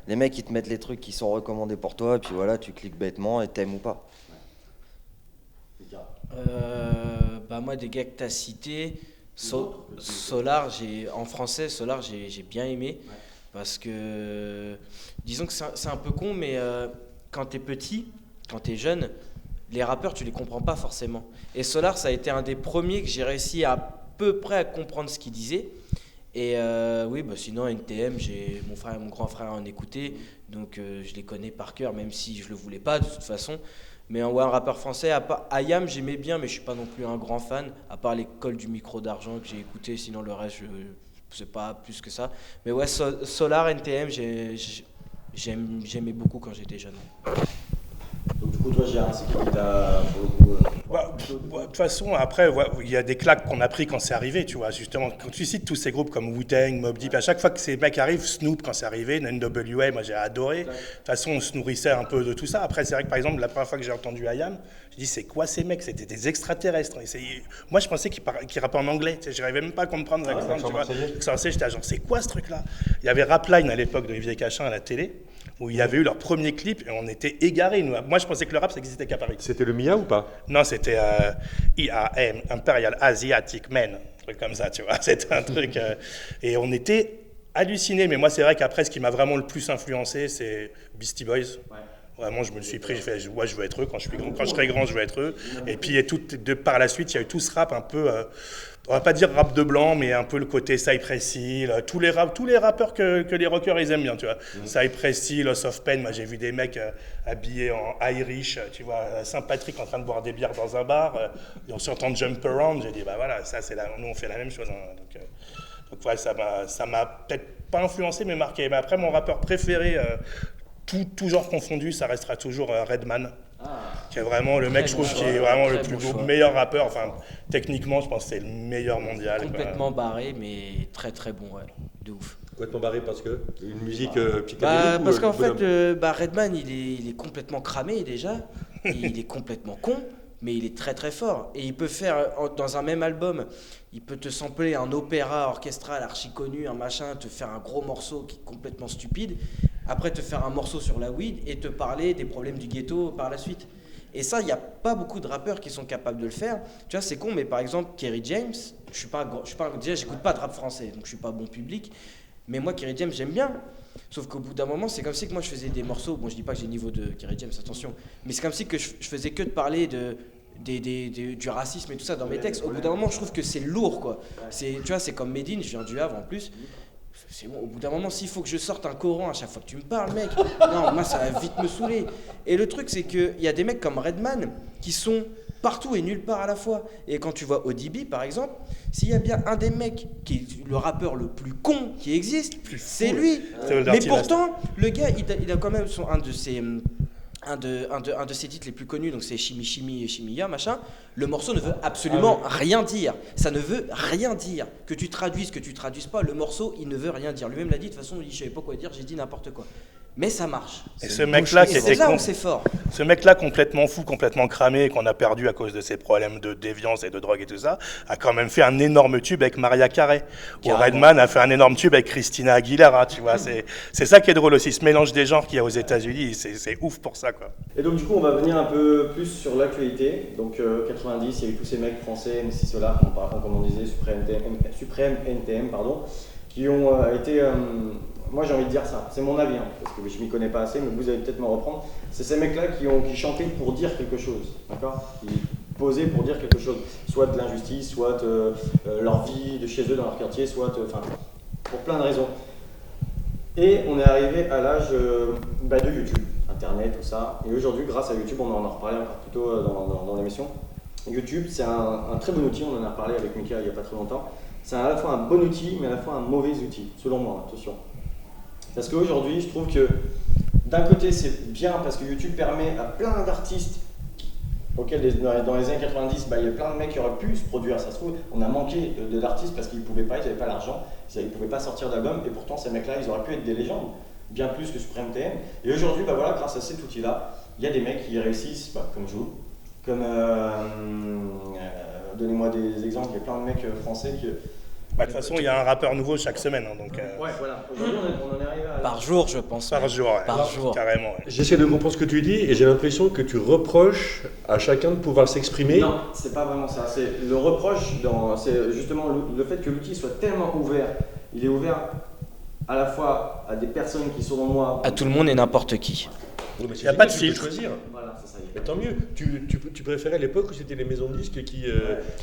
les mecs ils te mettent les trucs qui sont recommandés pour toi, et puis voilà, tu cliques bêtement et t'aimes ou pas. Bah moi, des gars que tu as cités, Solar, en français, Solar, j'ai bien aimé. Parce que, disons que c'est un peu con, mais quand t'es petit, quand t'es jeune, les rappeurs, tu les comprends pas forcément. Et Solar, ça a été un des premiers que j'ai réussi à peu près à comprendre ce qu'il disait. Et oui, bah sinon NTM, mon grand frère en écoutait, donc je les connais par cœur, même si je le voulais pas de toute façon. Mais ouais, un rappeur français, à part IAM, j'aimais bien, mais je suis pas non plus un grand fan, à part l'école du micro d'argent que j'ai écouté, sinon le reste, c'est pas plus que ça. Mais ouais, Solar, NTM, j'aimais beaucoup quand j'étais jeune. Donc du coup, toi, Gérard, c'est qui t'a, pour le coup, De toute façon, après, il y a des claques qu'on a pris quand c'est arrivé, tu vois. Justement, quand tu cites tous ces groupes comme Wu-Tang, Mobb Deep, à chaque fois que ces mecs arrivent, Snoop, quand c'est arrivé, NWA, moi j'ai adoré. De toute façon, on se nourrissait un peu de tout ça. Après, c'est vrai que par exemple, la première fois que j'ai entendu IAM, je dis, c'est quoi ces mecs? C'était des extraterrestres. Moi, je pensais qu'ils rappaient en anglais. Tu sais, j'arrivais même pas à comprendre l'accent, tu vois. J'étais genre, c'est quoi ce truc-là? Il y avait Rapline à l'époque de Olivier Cachin à la télé, où il y avait eu leur premier clip et on était égarés. Moi, je pensais que le rap, ça existait qu'à Paris. C'était le Mia ou pas? Non, c'était IAM, Imperial Asiatic Men, un truc comme ça, tu vois. C'était un truc. Et on était hallucinés. Mais moi, c'est vrai qu'après, ce qui m'a vraiment le plus influencé, c'est Beastie Boys. Ouais. Vraiment, je me le suis pris, j'ai fait, ouais, je veux être eux, quand je serai grand, je veux être eux. Et puis, par la suite, il y a eu tout ce rap un peu, on va pas dire rap de blanc, mais un peu le côté Cypress Hill, tous les rappeurs que les rockers, ils aiment bien, tu vois. Cypress Hill, House of Pain, moi j'ai vu des mecs habillés en Irish, tu vois, à Saint-Patrick en train de boire des bières dans un bar, et on s'entend Jump Around, j'ai dit, bah voilà, ça, nous on fait la même chose. Hein. Donc ouais, ça m'a peut-être pas influencé, mais marqué. Mais après, mon rappeur préféré, tout genre confondu, ça restera toujours Redman, qui est vraiment le mec, je trouve, qui est vraiment le plus meilleur rappeur. Enfin, techniquement, je pense que c'est le meilleur mondial. Complètement barré, mais très très bon, ouais, de ouf. Complètement barré parce que une musique psychédélique parce qu'en fait, Redman, il est complètement cramé déjà, et il est complètement con, mais il est très très fort. Et il peut faire, dans un même album, il peut te sampler un opéra orchestral archi connu, un machin, te faire un gros morceau qui est complètement stupide, après te faire un morceau sur la weed et te parler des problèmes du ghetto par la suite. Et ça, il n'y a pas beaucoup de rappeurs qui sont capables de le faire. Tu vois, c'est con, mais par exemple, Kerry James, déjà, j'écoute pas de rap français, donc je suis pas bon public. Mais moi, Kerry James, j'aime bien. Sauf qu'au bout d'un moment, c'est comme si que moi, je faisais des morceaux. Bon, je dis pas que j'ai le niveau de Kerry James, attention. Mais c'est comme si que je faisais que de parler du racisme et tout ça dans mes textes. Au bout d'un moment, je trouve que c'est lourd, quoi. Tu vois, c'est comme Medine, je viens du Havre en plus. C'est bon, au bout d'un moment, s'il faut que je sorte un Coran à chaque fois que tu me parles, mec, non, moi ça va vite me saouler. Et le truc, c'est qu'il y a des mecs comme Redman qui sont partout et nulle part à la fois. Et quand tu vois ODB, par exemple, s'il y a bien un des mecs qui est le rappeur le plus con qui existe, c'est lui. Mais pourtant, le gars, il a quand même un de ses titres les plus connus, donc c'est Chimi Chimi et Chimia, machin. Le morceau ne veut absolument rien dire. Ça ne veut rien dire. Que tu traduises, que tu traduises pas, le morceau, il ne veut rien dire. Lui-même l'a dit, de toute façon, il dit, je savais pas quoi dire, j'ai dit n'importe quoi. Mais ça marche. Et ce mec-là, c'est là où c'est fort. Ce mec-là, complètement fou, complètement cramé, qu'on a perdu à cause de ses problèmes de déviance et de drogue et tout ça, a quand même fait un énorme tube avec Mariah Carey. Ou Redman a fait un énorme tube avec Christina Aguilera, tu vois. C'est ça qui est drôle aussi, ce mélange des genres qu'il y a aux États-Unis, c'est ouf pour ça, quoi. Et donc du coup, on va venir un peu plus sur l'actualité. Donc 90, il y a eu tous ces mecs français, MC Solar, comme on disait, Suprême NTM, pardon, qui ont été... moi j'ai envie de dire ça, c'est mon avis, hein, parce que je m'y connais pas assez, mais vous allez peut-être me reprendre. C'est ces mecs-là qui chantaient pour dire quelque chose, d'accord? Qui posaient pour dire quelque chose, soit de l'injustice, soit leur vie de chez eux dans leur quartier, soit pour plein de raisons. Et on est arrivé à l'âge de YouTube, Internet, tout ça. Et aujourd'hui, grâce à YouTube, on en a reparlé encore plus tôt dans l'émission. YouTube, c'est un très bon outil, on en a reparlé avec Mika il n'y a pas très longtemps. C'est à la fois un bon outil, mais à la fois un mauvais outil, selon moi, attention. Parce qu'aujourd'hui, je trouve que d'un côté, c'est bien parce que YouTube permet à plein d'artistes auxquels dans les années 90, il y a plein de mecs qui auraient pu se produire. Ça se trouve, on a manqué d'artistes parce qu'ils ne pouvaient pas, ils n'avaient pas l'argent, ils ne pouvaient pas sortir d'album. Et pourtant, ces mecs-là, ils auraient pu être des légendes, bien plus que Supreme TM. Et aujourd'hui, grâce à cet outil-là, il y a des mecs qui réussissent, comme vous, comme donnez-moi des exemples, il y a plein de mecs français qui... De toute façon, il y a un rappeur nouveau chaque semaine. Hein, donc, ouais, voilà. Aujourd'hui, on en est arrivé à... Par jour, je pense. Par jour, ouais. Par jour. Carrément. Ouais. J'essaie de comprendre ce que tu dis et j'ai l'impression que tu reproches à chacun de pouvoir s'exprimer. Non, c'est pas vraiment ça. C'est le reproche, c'est justement le fait que l'outil soit tellement ouvert. Il est ouvert à la fois à des personnes qui selon moi... À tout le monde et n'importe qui. Oui, mais c'est Y a pas de génial, tu peux filtre. choisir. Voilà, c'est ça. Mais tant mieux. Tu préférais l'époque où c'était les maisons de disques qui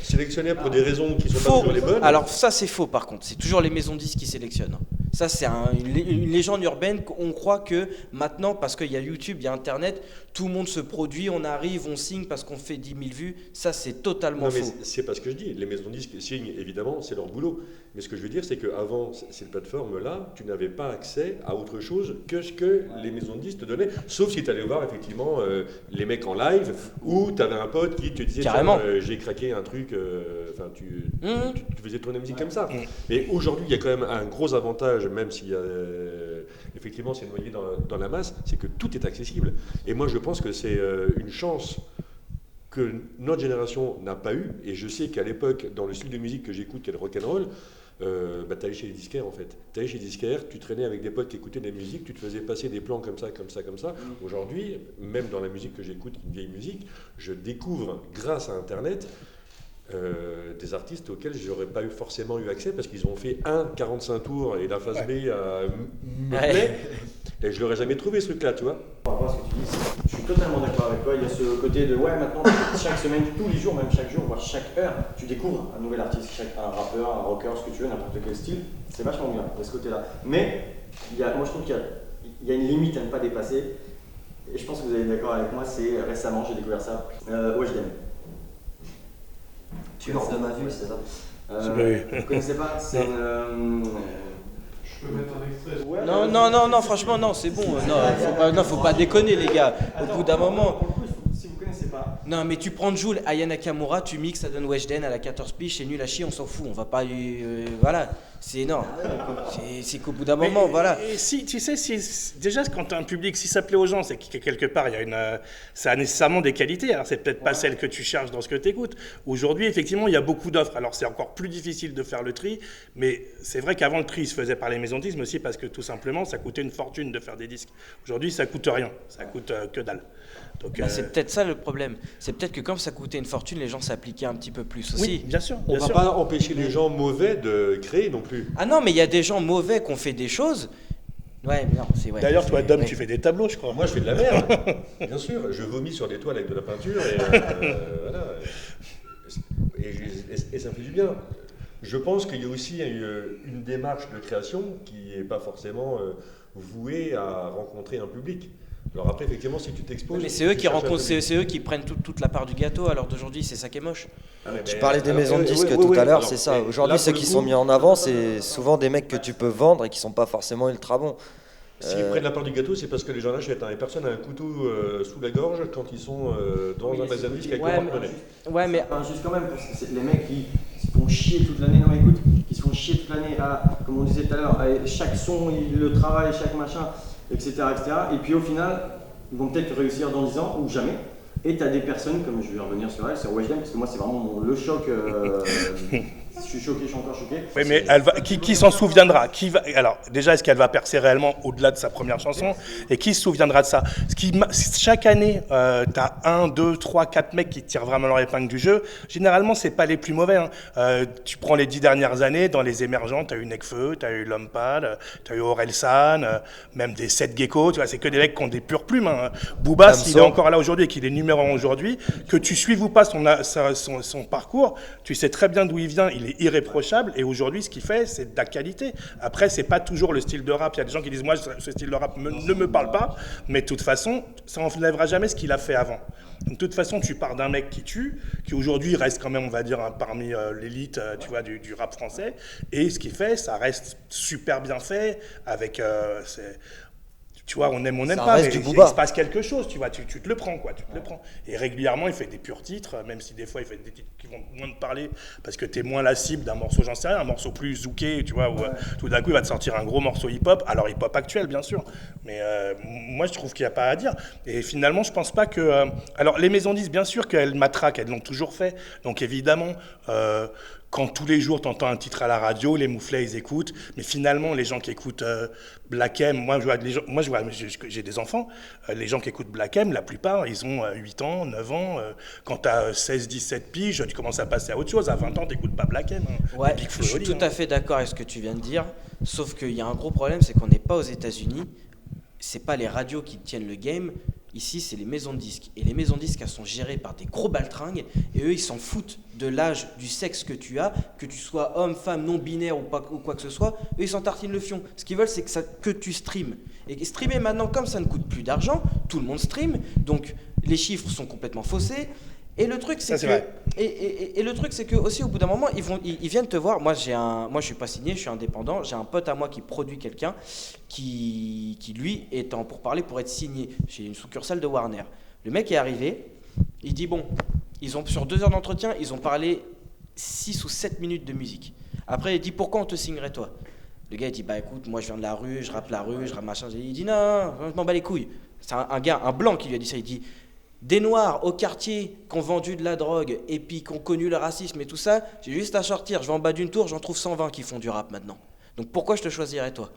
sélectionnaient pour des raisons qui sont pas Faux. toujours les bonnes. Alors ça c'est faux par contre, c'est toujours les maisons de disques qui sélectionnent. Ça c'est une légende urbaine qu'on croit que maintenant, parce qu'il y a YouTube, il y a Internet, tout le monde se produit, on arrive, on signe parce qu'on fait 10 000 vues. Ça c'est totalement Non, mais faux. c'est pas ce que je dis. Les maisons de disques signent, évidemment, c'est leur boulot. Mais ce que je veux dire, c'est qu'avant ces plateformes-là, tu n'avais pas accès à autre chose que ce que les maisons de disques te donnaient. Sauf si tu allais voir, effectivement, les mecs en live, ou tu avais un pote qui te disait Carrément. j'ai craqué un truc, tu Mhm. faisais tourner la musique comme ça. Mais aujourd'hui, il y a quand même un gros avantage, même si effectivement c'est noyé dans la masse, c'est que tout est accessible. Et moi, je pense que c'est une chance que notre génération n'a pas eu, et je sais qu'à l'époque, dans le style de musique que j'écoute, qui est le rock'n'roll, t'allais chez les disquaires en fait. T'allais chez les disquaires, tu traînais avec des potes qui écoutaient de la musique, tu te faisais passer des plans comme ça, comme ça, comme ça. Aujourd'hui, même dans la musique que j'écoute, une vieille musique, je découvre, grâce à Internet, des artistes auxquels j'aurais pas forcément eu accès parce qu'ils ont fait 45 tours et la phase B me plaît, et je l'aurais jamais trouvé ce truc-là, tu vois. Par rapport à ce que tu dis, je suis totalement d'accord avec toi. Il y a ce côté de ouais, maintenant, chaque semaine, tous les jours, même chaque jour, voire chaque heure, tu découvres un nouvel artiste, un rappeur, un rocker, ce que tu veux, n'importe quel style. C'est vachement bien de ce côté-là. Mais moi, je trouve qu'il y a une limite à ne pas dépasser. Et je pense que vous allez être d'accord avec moi. C'est récemment, j'ai découvert ça. Weshden. Tu de ma vue, c'est ça. Vous connaissez pas? C'est une. Je peux mettre un extrait. Ouais, Non, franchement, non, c'est bon. Non, faut pas déconner, les gars. Au bout d'un moment. Pour le coup, si vous connaissez pas. Non, mais tu prends Jul, Aya Nakamura, tu mixes, ça donne Weshden à la 14 piges, c'est nul à chier, on s'en fout. On va pas. Voilà. C'est énorme. C'est qu'au bout d'un moment, voilà. Et si, tu sais, déjà quand tu as un public, si ça plaît aux gens, c'est que quelque part, ça a nécessairement des qualités. Alors, c'est peut-être pas celle que tu cherches dans ce que tu écoutes. Aujourd'hui, effectivement, il y a beaucoup d'offres. Alors, c'est encore plus difficile de faire le tri, mais c'est vrai qu'avant, le tri se faisait par les maisons de disques, mais aussi parce que tout simplement, ça coûtait une fortune de faire des disques. Aujourd'hui, ça coûte rien. Ça coûte que dalle. Donc, Bah, c'est peut-être ça le problème. C'est peut-être que comme ça coûtait une fortune, les gens s'appliquaient un petit peu plus aussi. oui, bien sûr. On va pas empêcher les gens mauvais de créer non plus. Ah non, mais il y a des gens mauvais qui ont fait des choses. Ouais, mais non, c'est ouais. D'ailleurs, toi, Dom, ouais. tu fais des tableaux, je crois. Moi, je fais de la merde, bien sûr. Je vomis sur des toiles avec de la peinture et voilà. Et ça me fait du bien. Je pense qu'il y a aussi une démarche de création qui n'est pas forcément vouée à rencontrer un public. Alors après, effectivement, si tu t'exposes... Mais c'est eux tu qui cherches un rencontrent, public. c'est eux qui prennent toute la part du gâteau. Alors d'aujourd'hui, c'est ça qui est moche. Tu parlais des maisons de disques tout à l'heure, c'est ça. Aujourd'hui, ceux qui sont mis en avant, c'est souvent des mecs que tu peux vendre et qui sont pas forcément ultra bons. S'ils prennent la part du gâteau, c'est parce que les gens l'achètent. Et personne n'a un couteau sous la gorge quand ils sont dans un magasin de disques avec Ouais, leur mais- porte-monnaie. Ouais, mais Enfin, juste quand même, parce que c'est les mecs qui se font chier toute l'année. Non, mais écoute, qui se font chier toute l'année à, comme on disait tout à l'heure, à chaque son, ils le travaillent, chaque machin, etc., etc. Et puis au final, ils vont peut-être réussir dans 10 ans ou jamais. Et tu as des personnes, comme je vais revenir sur elle, sur Weshden, parce que moi c'est vraiment le choc. Je suis choqué, je suis encore choqué. Oui, mais qui s'en souviendra? Alors, déjà, est-ce qu'elle va percer réellement au-delà de sa première chanson? Et qui se souviendra de ça? Chaque année, tu as 1, 2, 3, 4 mecs qui tirent vraiment leur épingle du jeu. Généralement, c'est pas les plus mauvais. Hein. Tu prends les 10 dernières années, dans les émergents, tu as eu Nekfeu, tu as eu Lompad, tu as eu Orelsan, même des 7 Gecko. Tu vois, c'est que des mecs qui ont des pures plumes. Hein. Booba, Damso. s'il est encore là aujourd'hui et qu'il est numéro 1 aujourd'hui, que tu suives ou pas son parcours, tu sais très bien d'où il vient. Il est irréprochable et aujourd'hui ce qu'il fait c'est de la qualité. Après c'est pas toujours le style de rap, il y a des gens qui disent moi ce style de rap ne me parle pas, mais de toute façon ça n'enlèvera jamais ce qu'il a fait avant. Donc, de toute façon tu pars d'un mec qui tue, qui aujourd'hui reste quand même on va dire parmi l'élite tu vois, du rap français, et ce qu'il fait ça reste super bien fait avec tu vois, on aime Ça pas, reste mais du il Booba. se passe quelque chose, tu vois, tu te le prends, quoi, tu te le prends. Et régulièrement, il fait des purs titres, même si des fois, il fait des titres qui vont moins te parler, parce que t'es moins la cible d'un morceau, j'en sais rien, un morceau plus zouké, tu vois, où tout d'un coup, il va te sortir un gros morceau hip-hop, alors hip-hop actuel, bien sûr, mais moi, je trouve qu'il n'y a pas à dire. Et finalement, je pense pas que... alors, les maisons disent, bien sûr qu'elles matraquent, elles l'ont toujours fait, donc évidemment... quand tous les jours tu entends un titre à la radio, les mouflets ils écoutent, mais finalement les gens qui écoutent Black M, j'ai des enfants, les gens qui écoutent Black M, la plupart ils ont 8 ans, 9 ans, quand tu as 16, 17 piges, tu commences à passer à autre chose, à 20 ans tu n'écoutes pas Black M. Ouais, Big je Flo suis et Oli, tout à fait d'accord avec ce que tu viens de dire, sauf qu'il y a un gros problème, c'est qu'on n'est pas aux États-Unis, c'est pas les radios qui tiennent le game. Ici, c'est les maisons de disques. Et les maisons de disques, elles sont gérées par des gros baltringues. Et eux, ils s'en foutent de l'âge, du sexe que tu as, que tu sois homme, femme, non-binaire ou quoi que ce soit. Eux, ils s'en tartinent le fion. Ce qu'ils veulent, c'est que tu streames. Et streamer maintenant, comme ça ne coûte plus d'argent, tout le monde stream. Donc, les chiffres sont complètement faussés. Et le truc, c'est que, et le truc, c'est que aussi au bout d'un moment, ils viennent te voir. Moi, je suis pas signé, je suis indépendant. J'ai un pote à moi qui produit quelqu'un qui lui est en pourparlers pour être signé chez une succursale de Warner. Le mec est arrivé, il dit bon, sur 2 heures d'entretien, ils ont parlé 6 ou 7 minutes de musique. Après, il dit pourquoi on te signerait toi? Le gars il dit bah écoute, moi je viens de la rue, je rappe machin. Il dit non, je m'en bats les couilles. C'est un gars, un blanc qui lui a dit ça. Il dit des noirs au quartier qui ont vendu de la drogue et puis qui ont connu le racisme et tout ça, j'ai juste à sortir, je vais en bas d'une tour, j'en trouve 120 qui font du rap maintenant. Donc pourquoi je te choisirais toi?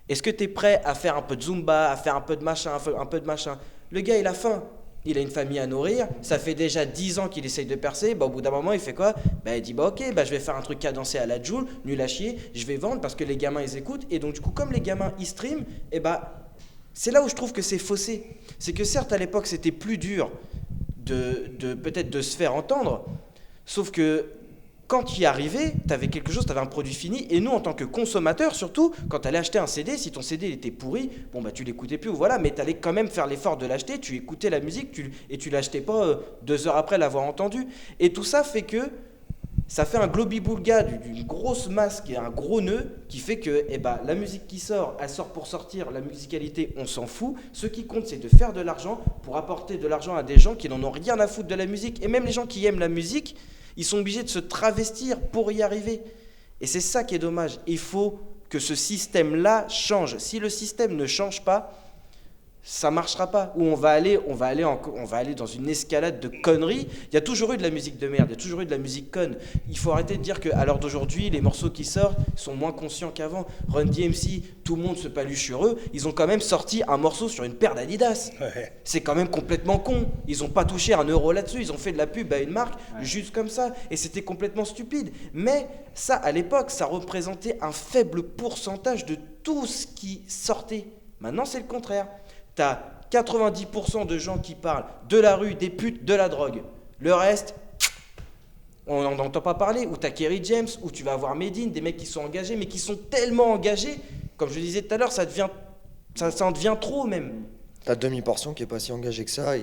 Est-ce que tu es prêt à faire un peu de zumba, à faire un peu de machin, un peu de machin? Le gars il a faim, il a une famille à nourrir, ça fait déjà 10 ans qu'il essaye de percer, bah, au bout d'un moment il fait quoi? Bah, il dit bah ok, bah, je vais faire un truc cadencé à la Joule, nul à chier, je vais vendre parce que les gamins ils écoutent, et donc du coup comme les gamins ils streament, et bah c'est là où je trouve que c'est faussé. C'est que certes, à l'époque, c'était plus dur peut-être de se faire entendre, sauf que quand tu y arrivais, tu avais quelque chose, tu avais un produit fini, et nous, en tant que consommateurs, surtout, quand tu allais acheter un CD, si ton CD il était pourri, bon, bah, tu l'écoutais plus, voilà, mais tu allais quand même faire l'effort de l'acheter, tu écoutais la musique, et tu l'achetais pas 2 heures après l'avoir entendu. Et tout ça fait que ça fait un globi-boulga d'une grosse masse qui est un gros nœud qui fait que la musique qui sort, elle sort pour sortir, la musicalité, on s'en fout. Ce qui compte, c'est de faire de l'argent pour apporter de l'argent à des gens qui n'en ont rien à foutre de la musique. Et même les gens qui aiment la musique, ils sont obligés de se travestir pour y arriver. Et c'est ça qui est dommage. Il faut que ce système-là change. Si le système ne change pas, ça marchera pas. Ou on va aller dans une escalade de conneries. Il y a toujours eu de la musique de merde, il y a toujours eu de la musique conne. Il faut arrêter de dire qu'à l'heure d'aujourd'hui, les morceaux qui sortent sont moins conscients qu'avant. Run DMC, tout le monde se paluche sur eux. Ils ont quand même sorti un morceau sur une paire d'Adidas. Ouais. C'est quand même complètement con. Ils n'ont pas touché €1 là-dessus. Ils ont fait de la pub à une marque juste comme ça. Et c'était complètement stupide. Mais ça, à l'époque, ça représentait un faible pourcentage de tout ce qui sortait. Maintenant, c'est le contraire. T'as 90% de gens qui parlent de la rue, des putes, de la drogue. Le reste, on n'en entend pas parler. Ou t'as Kerry James, ou tu vas avoir Medine, des mecs qui sont engagés, mais qui sont tellement engagés, comme je disais tout à l'heure, ça en devient trop même. T'as demi-portion qui est pas si engagée que ça,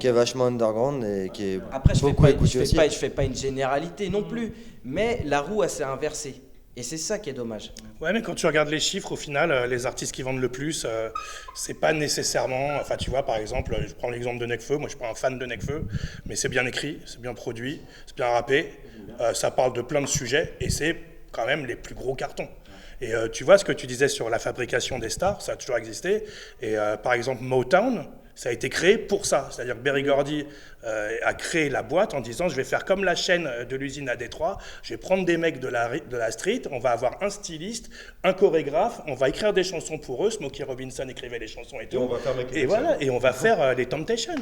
qui est vachement underground et qui est Après, beaucoup écoutée aussi. je fais pas une généralité non plus, mais la roue, elle s'est inversée. Et c'est ça qui est dommage. Ouais, mais quand tu regardes les chiffres, au final, les artistes qui vendent le plus, c'est pas nécessairement. Enfin, tu vois, par exemple, je prends l'exemple de Nekfeu. Moi, je suis pas un fan de Nekfeu, mais c'est bien écrit, c'est bien produit, c'est bien rappé. Ça parle de plein de sujets et c'est quand même les plus gros cartons. Et tu vois ce que tu disais sur la fabrication des stars, ça a toujours existé. Et par exemple, Motown, ça a été créé pour ça. C'est-à-dire que Berry Gordy a créé la boîte en disant je vais faire comme la chaîne de l'usine à Détroit, je vais prendre des mecs de la street, on va avoir un styliste, un chorégraphe, on va écrire des chansons pour eux, Smokey Robinson écrivait les chansons et tout. on va faire Michael et Jackson. voilà, et on va faire les Temptations.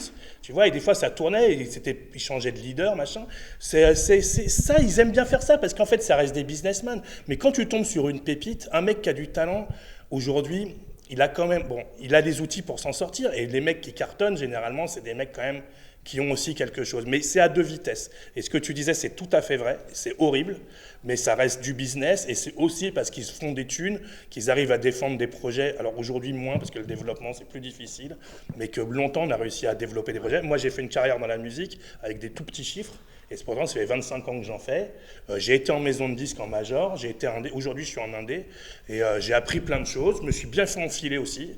Tu vois, et des fois ça tournait, ils changeaient de leader, machin. C'est ça, ils aiment bien faire ça parce qu'en fait ça reste des businessmen. Mais quand tu tombes sur une pépite, un mec qui a du talent, aujourd'hui, il a quand même, il a des outils pour s'en sortir. Et les mecs qui cartonnent, généralement, c'est des mecs quand même qui ont aussi quelque chose. Mais c'est à 2 vitesses. Et ce que tu disais, c'est tout à fait vrai. C'est horrible, mais ça reste du business. Et c'est aussi parce qu'ils se font des thunes, qu'ils arrivent à défendre des projets. Alors aujourd'hui, moins, parce que le développement, c'est plus difficile. Mais que longtemps, on a réussi à développer des projets. Moi, j'ai fait une carrière dans la musique avec des tout petits chiffres. Et pourtant, ça fait 25 ans que j'en fais. J'ai été en maison de disques en major. Aujourd'hui, je suis en indé. Et j'ai appris plein de choses. Je me suis bien fait enfiler aussi.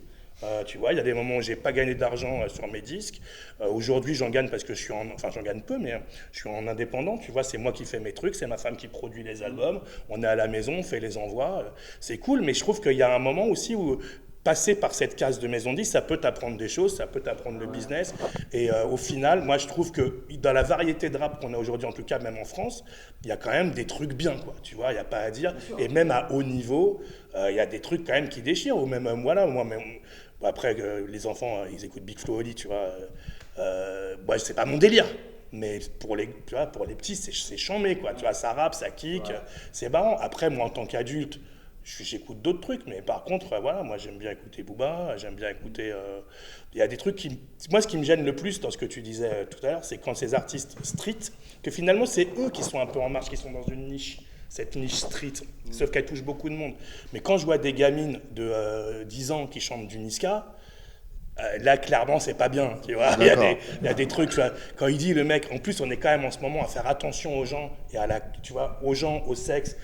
Tu vois, il y a des moments où j'ai pas gagné d'argent sur mes disques. Aujourd'hui, j'en gagne parce que j'en gagne peu, mais je suis en indépendant. Tu vois, c'est moi qui fais mes trucs, c'est ma femme qui produit les albums. On est à la maison, on fait les envois. C'est cool, mais je trouve qu'il y a un moment aussi où passer par cette case de maison de disques, ça peut t'apprendre des choses, ça peut t'apprendre le business. Et au final, moi, je trouve que dans la variété de rap qu'on a aujourd'hui, en tout cas même en France, il y a quand même des trucs bien, quoi. Tu vois, il n'y a pas à dire. Et même à haut niveau, il y a des trucs quand même qui déchirent. Ou même, voilà, moi, même, après, les enfants, ils écoutent Big Flo Oli, tu vois. Moi, c'est pas mon délire. Mais pour les, tu vois, pour les petits, c'est chambé, quoi. Tu vois, ça rappe, ça kick, c'est marrant. Après, moi, en tant qu'adulte, j'écoute d'autres trucs, mais par contre, voilà, moi j'aime bien écouter Booba, j'aime bien écouter... Il y a des trucs qui... Moi, ce qui me gêne le plus dans ce que tu disais tout à l'heure, c'est quand ces artistes street, que finalement c'est eux qui sont un peu en marche, qui sont dans une niche, cette niche street, sauf qu'elle touche beaucoup de monde. Mais quand je vois des gamines de 10 ans qui chantent du Niska, là, clairement, c'est pas bien, tu vois. Il y a des trucs, tu vois, quand il dit le mec, en plus, on est quand même en ce moment à faire attention aux gens et à la, tu vois, aux gens, au sexe,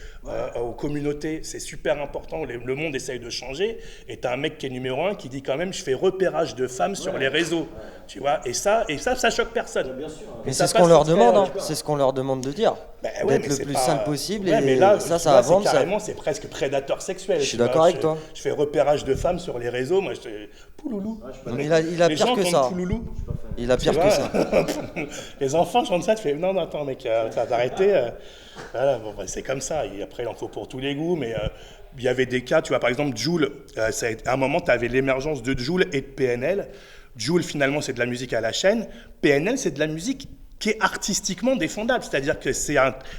aux communautés, c'est super important. Le monde essaye de changer. Et t'as un mec qui est numéro 1 qui dit quand même, je fais repérage de femmes sur les réseaux, tu vois. Et ça choque personne. Bien sûr. Mais c'est ce qu'on leur demande, hein. C'est ce qu'on leur demande de dire. Ouais, d'être mais le plus pas... sale possible. Ouais, et mais là, ça tu vois, va vendre. carrément, c'est presque prédateur sexuel. Je suis d'accord avec toi. Je fais repérage de femmes sur les réseaux. Moi, je pouloulou. Mais il a Les pire gens que qui ça. ont pouloulou. Il a pire Tu que vois, ça. Les enfants chantent ça, tu fais non, attends, mec, ça va arrêter. Voilà, bon, c'est comme ça. Et après, il en faut pour tous les goûts, mais il y avait des cas, tu vois, par exemple, Jul, à un moment, tu avais l'émergence de Jul et de PNL. Jul, finalement, c'est de la musique à la chaîne. PNL, c'est de la musique qui est artistiquement défendable, c'est-à-dire que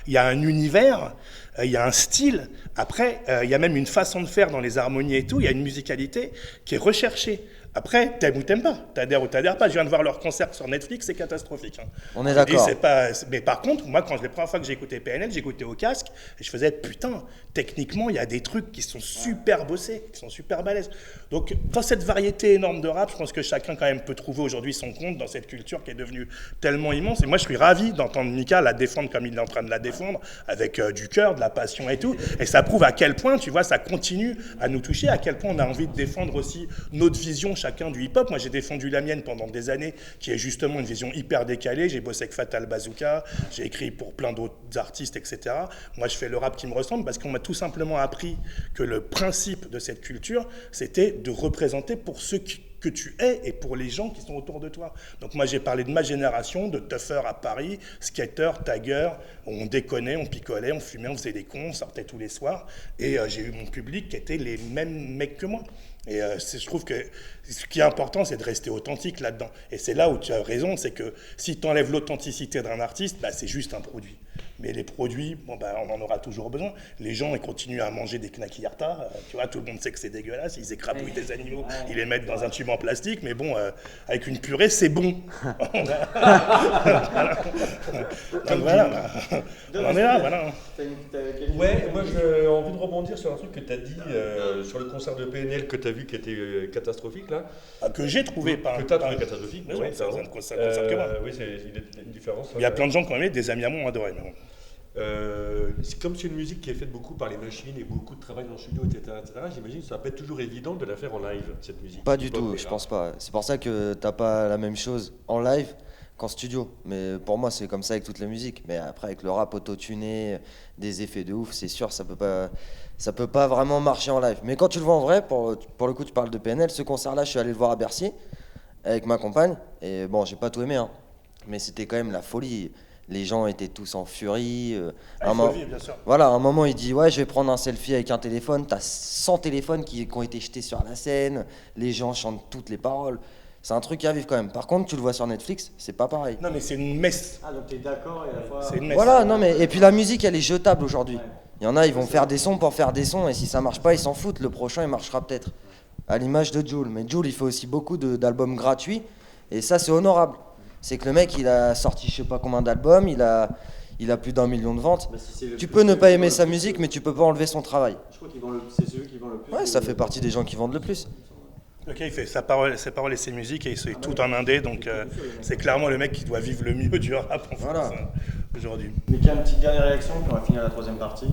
il y a un univers, il y a un style. Après, il y a même une façon de faire dans les harmonies et tout. Il y a une musicalité qui est recherchée. Après, t'aimes ou t'aimes pas, t'adhères ou t'adhères pas. Je viens de voir leur concert sur Netflix, c'est catastrophique. Hein. On est d'accord. Mais par contre, moi, la première fois que j'ai écouté PNL, j'écoutais au casque et je faisais putain, techniquement, il y a des trucs qui sont super bossés, qui sont super balèzes. Donc, dans cette variété énorme de rap, je pense que chacun quand même peut trouver aujourd'hui son compte dans cette culture qui est devenue tellement immense. Et moi, je suis ravi d'entendre Mika la défendre comme il est en train de la défendre, avec du cœur, de la passion et tout. Et ça prouve à quel point, tu vois, ça continue à nous toucher, à quel point on a envie de défendre aussi notre vision chacun du hip-hop. Moi, j'ai défendu la mienne pendant des années, qui est justement une vision hyper décalée. J'ai bossé avec Fatal Bazooka, j'ai écrit pour plein d'autres artistes, etc. Moi, je fais le rap qui me ressemble parce qu'on m'a tout simplement appris que le principe de cette culture, c'était de représenter pour ceux que tu es et pour les gens qui sont autour de toi. Donc moi, j'ai parlé de ma génération, de tuffeurs à Paris, skateurs, taggers, on déconnait, on picolait, on fumait, on faisait des cons, on sortait tous les soirs. Et j'ai eu mon public qui était les mêmes mecs que moi. Et je trouve que ce qui est important, c'est de rester authentique là-dedans. Et c'est là où tu as raison, c'est que si tu enlèves l'authenticité d'un artiste, bah, c'est juste un produit. Mais les produits, bon, bah, on en aura toujours besoin. Les gens, ils continuent à manger des knacky yarta. Tu vois, tout le monde sait que c'est dégueulasse. Ils écrabouillent des animaux, ils les mettent dans un tube en plastique. Mais bon, avec une purée, c'est bon. Donc voilà, on en est là, voilà. Ouais, moi j'ai envie de rebondir sur un truc que tu as dit sur le concert de PNL que tu as vu qui était catastrophique là. Que j'ai trouvé, pas que tu as trouvé catastrophique. Mais ouais, c'est un concert que moi. Oui, c'est une différence. Il y a plein de gens qui ont aimé, des amis à moi ont adoré. Mais bon. C'est comme c'est une musique qui est faite beaucoup par les machines et beaucoup de travail dans le studio, etc. J'imagine que ça va pas être toujours évident de la faire en live, cette musique. Pas du tout, je pense pas. C'est pour ça que t'as pas la même chose en live qu'en studio. Mais pour moi, c'est comme ça avec toute la musique. Mais après, avec le rap auto-tuné, des effets de ouf, c'est sûr, ça peut pas vraiment marcher en live. Mais quand tu le vois en vrai, pour le coup, tu parles de PNL, ce concert-là, je suis allé le voir à Bercy avec ma compagne. Et bon, j'ai pas tout aimé, hein. Mais c'était quand même la folie. Les gens étaient tous en furie. Bien sûr. Voilà, à un moment, il dit « Ouais, je vais prendre un selfie avec un téléphone. » T'as 100 téléphones qui ont été jetés sur la scène. Les gens chantent toutes les paroles. C'est un truc à vivre quand même. Par contre, tu le vois sur Netflix, c'est pas pareil. Non, mais c'est une messe. Ah, donc t'es d'accord et à la fois. C'est une messe. Voilà, non mais... Et puis la musique, elle est jetable aujourd'hui. Il y en a, ils vont faire des sons pour faire des sons. Et si ça marche pas, ils s'en foutent. Le prochain, il marchera peut-être. À l'image de Jul. Mais Jul, il fait aussi beaucoup d'albums gratuits. Et ça, c'est honorable. C'est que le mec, il a sorti je sais pas combien d'albums, il a plus d'1 million de ventes. Bah, si Tu peux ne pas aimer sa musique, mais tu peux pas enlever son travail. Je crois qu'ils vendent c'est celui qui vend le plus. Ouais, ça fait partie des gens qui vendent le plus. Ok, il fait ses paroles et ses musiques et c'est tout en indé, donc c'est clairement le mec qui doit vivre le mieux du rap en Voilà. France aujourd'hui. Mais qu'il y a une petite dernière réaction, puis on va finir la troisième partie.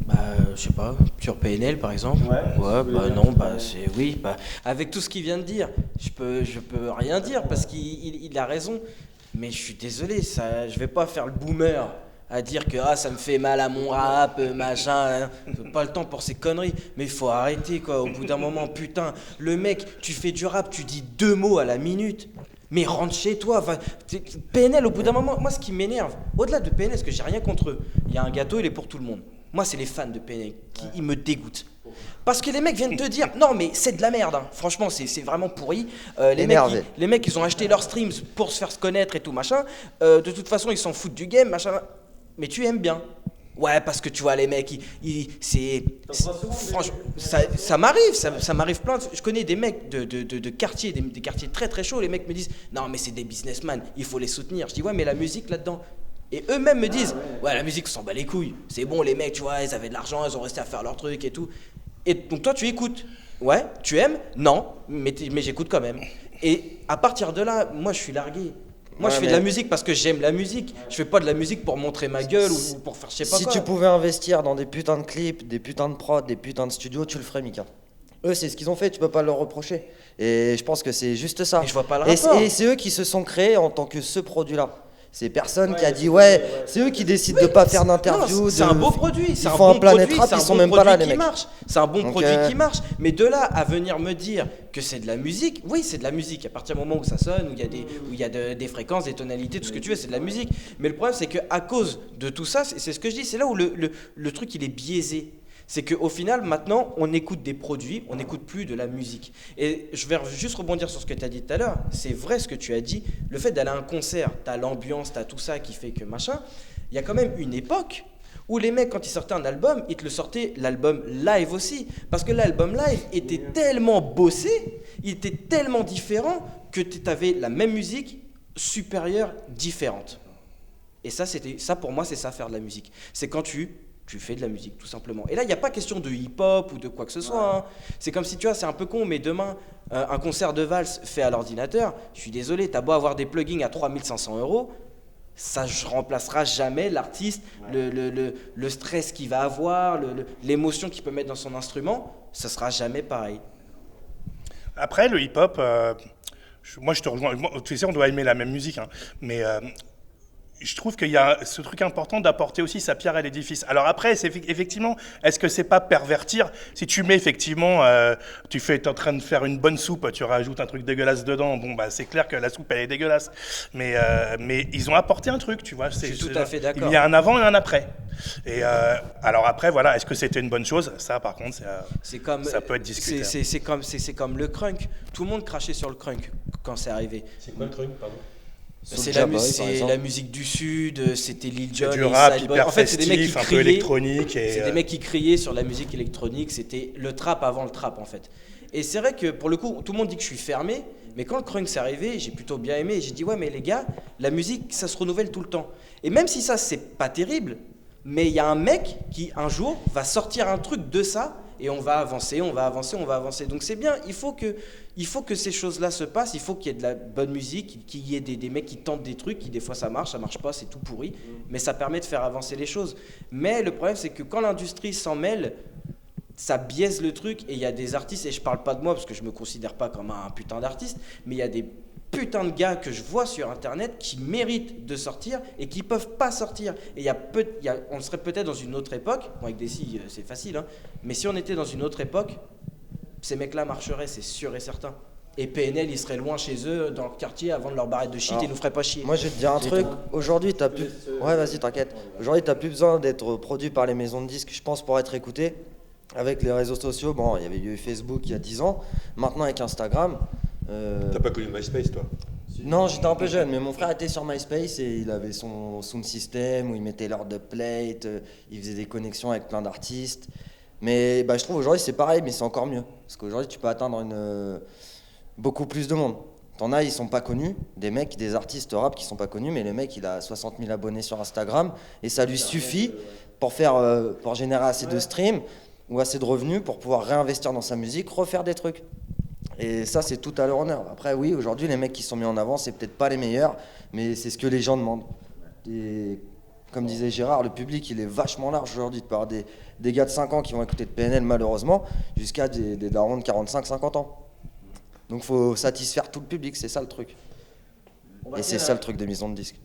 Bah, je sais pas, sur PNL par exemple. Ouais, Bah non, bah c'est oui, bah avec tout ce qu'il vient de dire, je peux rien dire parce qu'il a raison. Mais je suis désolé, ça, je vais pas faire le boomer à dire que ça me fait mal à mon rap, machin. Pas le temps pour ces conneries. Mais il faut arrêter, quoi. Au bout d'un moment, putain, le mec, tu fais du rap, tu dis 2 mots à la minute. Mais rentre chez toi. Enfin, PNL, au bout d'un moment, moi, ce qui m'énerve, au-delà de PNL, parce que j'ai rien contre eux, il y a un gâteau, il est pour tout le monde. Moi, c'est les fans de PNL qui ils me dégoûtent. Parce que les mecs viennent te dire, non mais c'est de la merde, hein. Franchement c'est vraiment pourri. Les mecs ils ont acheté leurs streams pour se faire se connaître et tout machin. De toute façon ils s'en foutent du game, machin. Mais tu aimes bien. Ouais, parce que tu vois les mecs, franchement, ça m'arrive, ça m'arrive plein. Je connais des mecs de quartiers, des quartiers très très chauds. Les mecs me disent, non mais c'est des businessmen, il faut les soutenir. Je dis ouais mais la musique là-dedans. Et eux-mêmes me disent, ouais la musique on s'en bat les couilles. C'est bon les mecs, tu vois, ils avaient de l'argent, ils ont resté à faire leur truc et tout. Et donc toi tu écoutes, ouais, tu aimes, non, mais j'écoute quand même. Et à partir de là, moi je suis largué. Moi je fais de la musique parce que j'aime la musique. Je fais pas de la musique pour montrer ma gueule ou pour faire je sais pas quoi. Si tu pouvais investir dans des putains de clips, des putains de prods, des putains de studios, tu le ferais Mika. Eux c'est ce qu'ils ont fait, tu peux pas leur reprocher. Et je pense que c'est juste ça. Et je vois pas le rapport. Et c'est eux qui se sont créés en tant que ce produit-là. C'est personne qui a dit c'est eux qui décident de pas faire d'interview. C'est un beau produit, c'est ils un font bon un Planète produit, Rap, c'est un ils sont bon même pas là produit les qui mecs. marche. C'est un bon Donc, produit qui marche. Mais de là à venir me dire que c'est de la musique, oui c'est de la musique. À partir du moment où ça sonne, où il y a des fréquences, des tonalités, tout ce que tu veux, c'est de la musique. Mais le problème c'est qu'à cause de tout ça, c'est ce que je dis, c'est là où le truc il est biaisé. C'est qu'au final, maintenant, on écoute des produits, on n'écoute plus de la musique. Et je vais juste rebondir sur ce que tu as dit tout à l'heure. C'est vrai ce que tu as dit. Le fait d'aller à un concert, tu as l'ambiance, tu as tout ça qui fait que machin. Il y a quand même une époque où les mecs, quand ils sortaient un album, ils te le sortaient l'album live aussi. Parce que l'album live était tellement bossé, il était tellement différent que tu avais la même musique supérieure, différente. Et ça pour moi, c'est ça faire de la musique. C'est quand tu fais de la musique, tout simplement. Et là, il n'y a pas question de hip-hop ou de quoi que ce soit. Hein. C'est comme si, tu vois, c'est un peu con, mais demain, un concert de valse fait à l'ordinateur, je suis désolé, t'as beau avoir des plugins à 3500 €, ça ne remplacera jamais l'artiste, le stress qu'il va avoir, l'émotion qu'il peut mettre dans son instrument, ça sera jamais pareil. Après, le hip-hop, moi je te rejoins, tu sais, on doit aimer la même musique, hein, mais je trouve qu'il y a ce truc important d'apporter aussi sa pierre à l'édifice. Alors après, c'est effectivement, est-ce que c'est pas pervertir? Si tu mets effectivement, t'es en train de faire une bonne soupe, tu rajoutes un truc dégueulasse dedans, bon bah c'est clair que la soupe elle est dégueulasse. Mais ils ont apporté un truc, tu vois. Je suis tout à fait d'accord. Il y a un avant et un après. Et alors après, voilà, est-ce que c'était une bonne chose? Ça, par contre, ça peut être discuté. C'est comme le crunk. Tout le monde crachait sur le crunk quand c'est arrivé. C'est quoi le crunk, pardon? C'est la musique du Sud, c'était Lil Jon, du rap hyper en fait, c'est des mecs qui festif, un peu criaient, électronique. C'est des mecs qui criaient sur la musique électronique, c'était le trap avant le trap en fait. Et c'est vrai que pour le coup, tout le monde dit que je suis fermé, mais quand le crunk s'est arrivé, j'ai plutôt bien aimé. J'ai dit ouais mais les gars, la musique ça se renouvelle tout le temps. Et même si ça c'est pas terrible, mais il y a un mec qui un jour va sortir un truc de ça et on va avancer. Donc c'est bien, il faut que ces choses-là se passent, il faut qu'il y ait de la bonne musique, qu'il y ait des mecs qui tentent des trucs, qui des fois ça marche pas, c'est tout pourri, mais ça permet de faire avancer les choses. Mais le problème c'est que quand l'industrie s'en mêle, ça biaise le truc et il y a des artistes, et je parle pas de moi parce que je me considère pas comme un putain d'artiste, mais il y a des putains de gars que je vois sur internet qui méritent de sortir et qui peuvent pas sortir. Et on serait peut-être dans une autre époque, bon avec Desi c'est facile, hein, mais si on était dans une autre époque, ces mecs-là marcheraient, c'est sûr et certain. Et PNL, ils seraient loin chez eux, dans le quartier, avant de leur barrette de shit, et ils nous feraient pas chier. Moi, je vais te dire un truc. Aujourd'hui, t'as plus... Ouais, vas-y, t'inquiète. Aujourd'hui, t'as plus besoin d'être produit par les maisons de disques, je pense, pour être écouté. Avec les réseaux sociaux, bon, il y avait eu Facebook il y a 10 ans. Maintenant, avec Instagram... T'as pas connu MySpace, toi? Non, j'étais un peu jeune, mais mon frère était sur MySpace et il avait son sound system où il mettait l'heure de plate, il faisait des connexions avec plein d'artistes. Mais bah, je trouve aujourd'hui c'est pareil, mais c'est encore mieux. Parce qu'aujourd'hui tu peux atteindre beaucoup plus de monde. T'en as, ils sont pas connus, des artistes rap qui sont pas connus, mais le mec il a 60 000 abonnés sur Instagram et ça lui suffit pour générer assez de streams ou assez de revenus pour pouvoir réinvestir dans sa musique, refaire des trucs. Et ça, c'est tout à leur honneur. Après, oui, aujourd'hui, les mecs qui sont mis en avant, c'est peut-être pas les meilleurs, mais c'est ce que les gens demandent. Et comme disait Gérard, le public, il est vachement large aujourd'hui. Tu peux avoir des gars de 5 ans qui vont écouter de PNL, malheureusement, jusqu'à des darons de 45-50 ans. Donc, il faut satisfaire tout le public, c'est ça le truc. Et c'est ça le truc de maison de disque.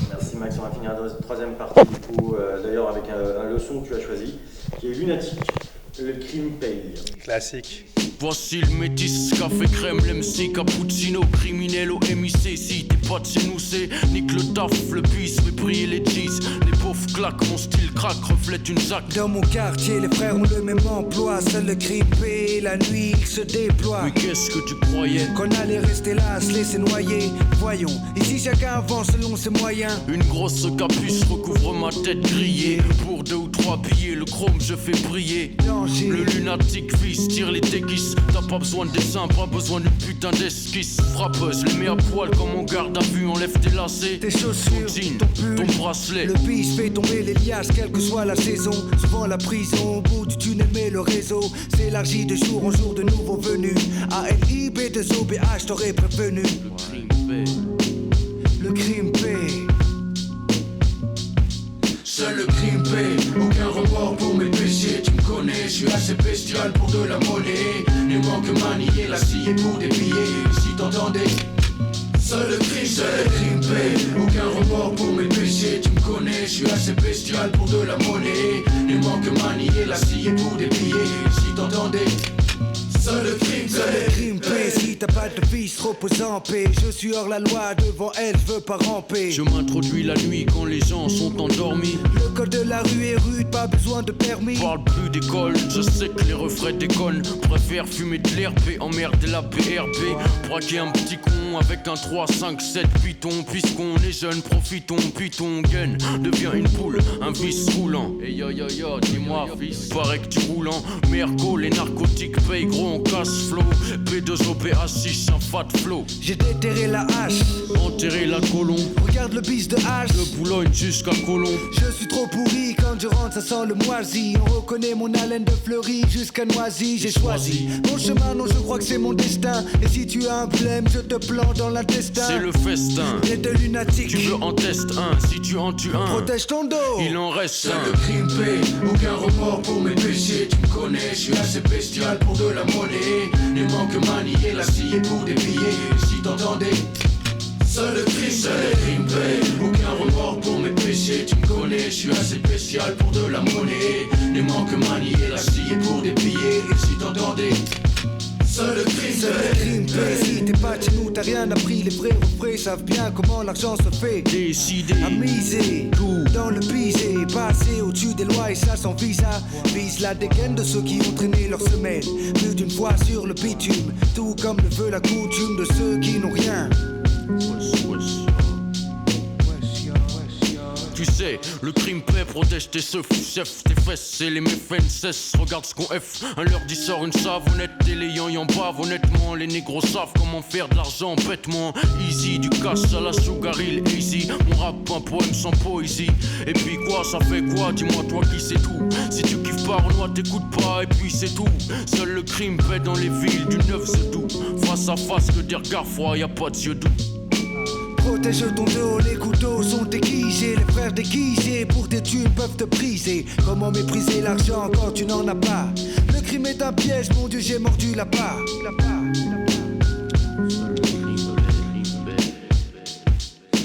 Merci Max, on va finir la troisième partie du coup, d'ailleurs avec un leçon que tu as choisi, qui est Lunatic, le crime paye. Classique. Voici le métis, café crème, l'MC, cappuccino, criminel au MIC. Si t'es pas de chez nous, c'est nique le taf, le bis, fait briller les cheese. Les pauvres claquent, mon style craque, reflète une zac. Dans mon quartier, les frères ont le même emploi. Seul le grippé, la nuit, il se déploie. Mais qu'est-ce que tu croyais? Qu'on allait rester là, se laisser noyer. Voyons, ici chacun avance selon ses moyens. Une grosse capuce recouvre ma tête grillée. Pour 2 ou 3 billets, le chrome je fais briller. Danger. Le lunatique fils tire les déguises. T'as pas besoin de dessin, pas besoin d'une putain d'esquisse. Frappeuse, les mets à poil comme on garde à vue. Enlève tes lacets, Tes chaussures, ton jean, ton pull, ton bracelet. Le bis fait tomber les liasses, quelle que soit la saison. Souvent la prison, au bout du tunnel, mais le réseau s'élargit de jour en jour de nouveaux venus. ALIB2OBH, t'aurais prévenu. Le crime paie. Seul le crime paie, aucun remords pour mes péchés. Tu me connais, je suis assez bestial pour de la monnaie. Ne manque manier la scie pour des billets. Si t'entendais, seul le crime paie, aucun remords pour mes péchés. Tu me connais, je suis assez bestial pour de la monnaie. Ne manque manier la scie pour des billets. Si t'entendais, seul le crime paie. Si t'as pas de vice, repose en paix. Je suis hors la loi, devant elle, je veux pas ramper. Je m'introduis la nuit quand les gens sont endormis. Le code de la rue est rude, pas besoin de permis. Parle plus d'école, je sais que les refrains déconnent. Préfère fumer de l'herbe et emmerder la BRB. Braquer un petit con avec un 3, 5, 7 python. Puisqu'on est jeune, profitons, puis ton gun devient une poule, un vice roulant. Et yo yo yo, dis-moi fils, paraît que tu roules en Merco, les narcotiques payent gros en cash flow. P2OPH6, un fat flow. J'ai déterré la hache, Enterrer la colombe, regarde le bis de hache. de Boulogne jusqu'à Colombe. Je suis trop pourri, quand je rentre ça sent le moisi. On reconnaît mon haleine de fleurie jusqu'à Noisy. J'ai choisi mon chemin, non je crois que c'est mon destin. Et si tu as un problème, je te plante dans l'intestin. C'est le festin. T'es de lunatique, Tu veux en tester un, si tu en tues un, protège ton dos. il en reste un. Le crime paie, aucun remords pour mes péchés. Tu me connais, je suis assez bestial pour de la monnaie. Ne manque manier la scie pour des billets. Si t'entendais, seul le crime paie, aucun remords pour mes péchés. Tu me connais, je suis assez spécial pour de la monnaie. Ne manque manier la scie pour des billets. Si t'entendais, seul le crime paie. Si t'es pas de chez nous, t'as rien appris. Les vrais refrains savent bien comment l'argent se fait. Décidé, À miser, tout dans le pisé, passer au-dessus des lois et ça sans visa. Vise la dégaine de ceux qui ont traîné leur semaine plus d'une fois sur le bitume. Tout comme le veut la coutume de ceux qui n'ont rien. Tu sais, le crime paie, protège tes seufs, chef, tes fesses et les méfaits ne cessent. Regarde ce qu'on F, un leur dit sort une savonnette et les yan bavent. Honnêtement, les négros savent comment faire de l'argent bêtement. Easy, du cash à la sugar hill, easy. Mon rap, un poème sans poésie. Et puis quoi, ça fait quoi? Dis-moi toi qui sais tout. Si tu kiffes pas Renoir, t'écoutes pas et puis c'est tout. Seul le crime paie dans les villes du 9 Zedou. Face à face que des regards froids, y a pas de yeux doux. Protège ton dos, les couteaux sont aiguisés. Les frères déguisés pour des thunes peuvent te briser. Comment mépriser l'argent quand tu n'en as pas? Le crime est un piège, mon Dieu, j'ai mordu la part.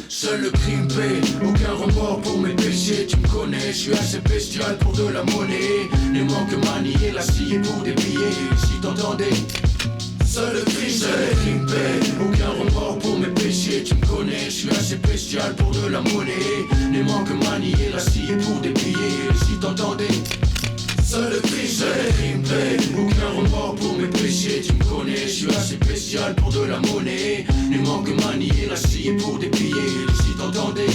Seul le crime paie, aucun remords pour mes péchés. Tu me connais, je suis assez bestial pour de la monnaie. Ne manque manier la scie pour des billets. Si t'entendais, seul le crime paie, aucun remords pour mes péchés. Tu me connais, je suis assez bestial pour de la monnaie. Ne manque manier la scie pour des billets. Si t'entendais, seul le crime paie, aucun remords pour mes péchés. Tu me connais, je suis assez spécial pour de la monnaie. Ne manque manier la scie pour des billets. Si t'entendais,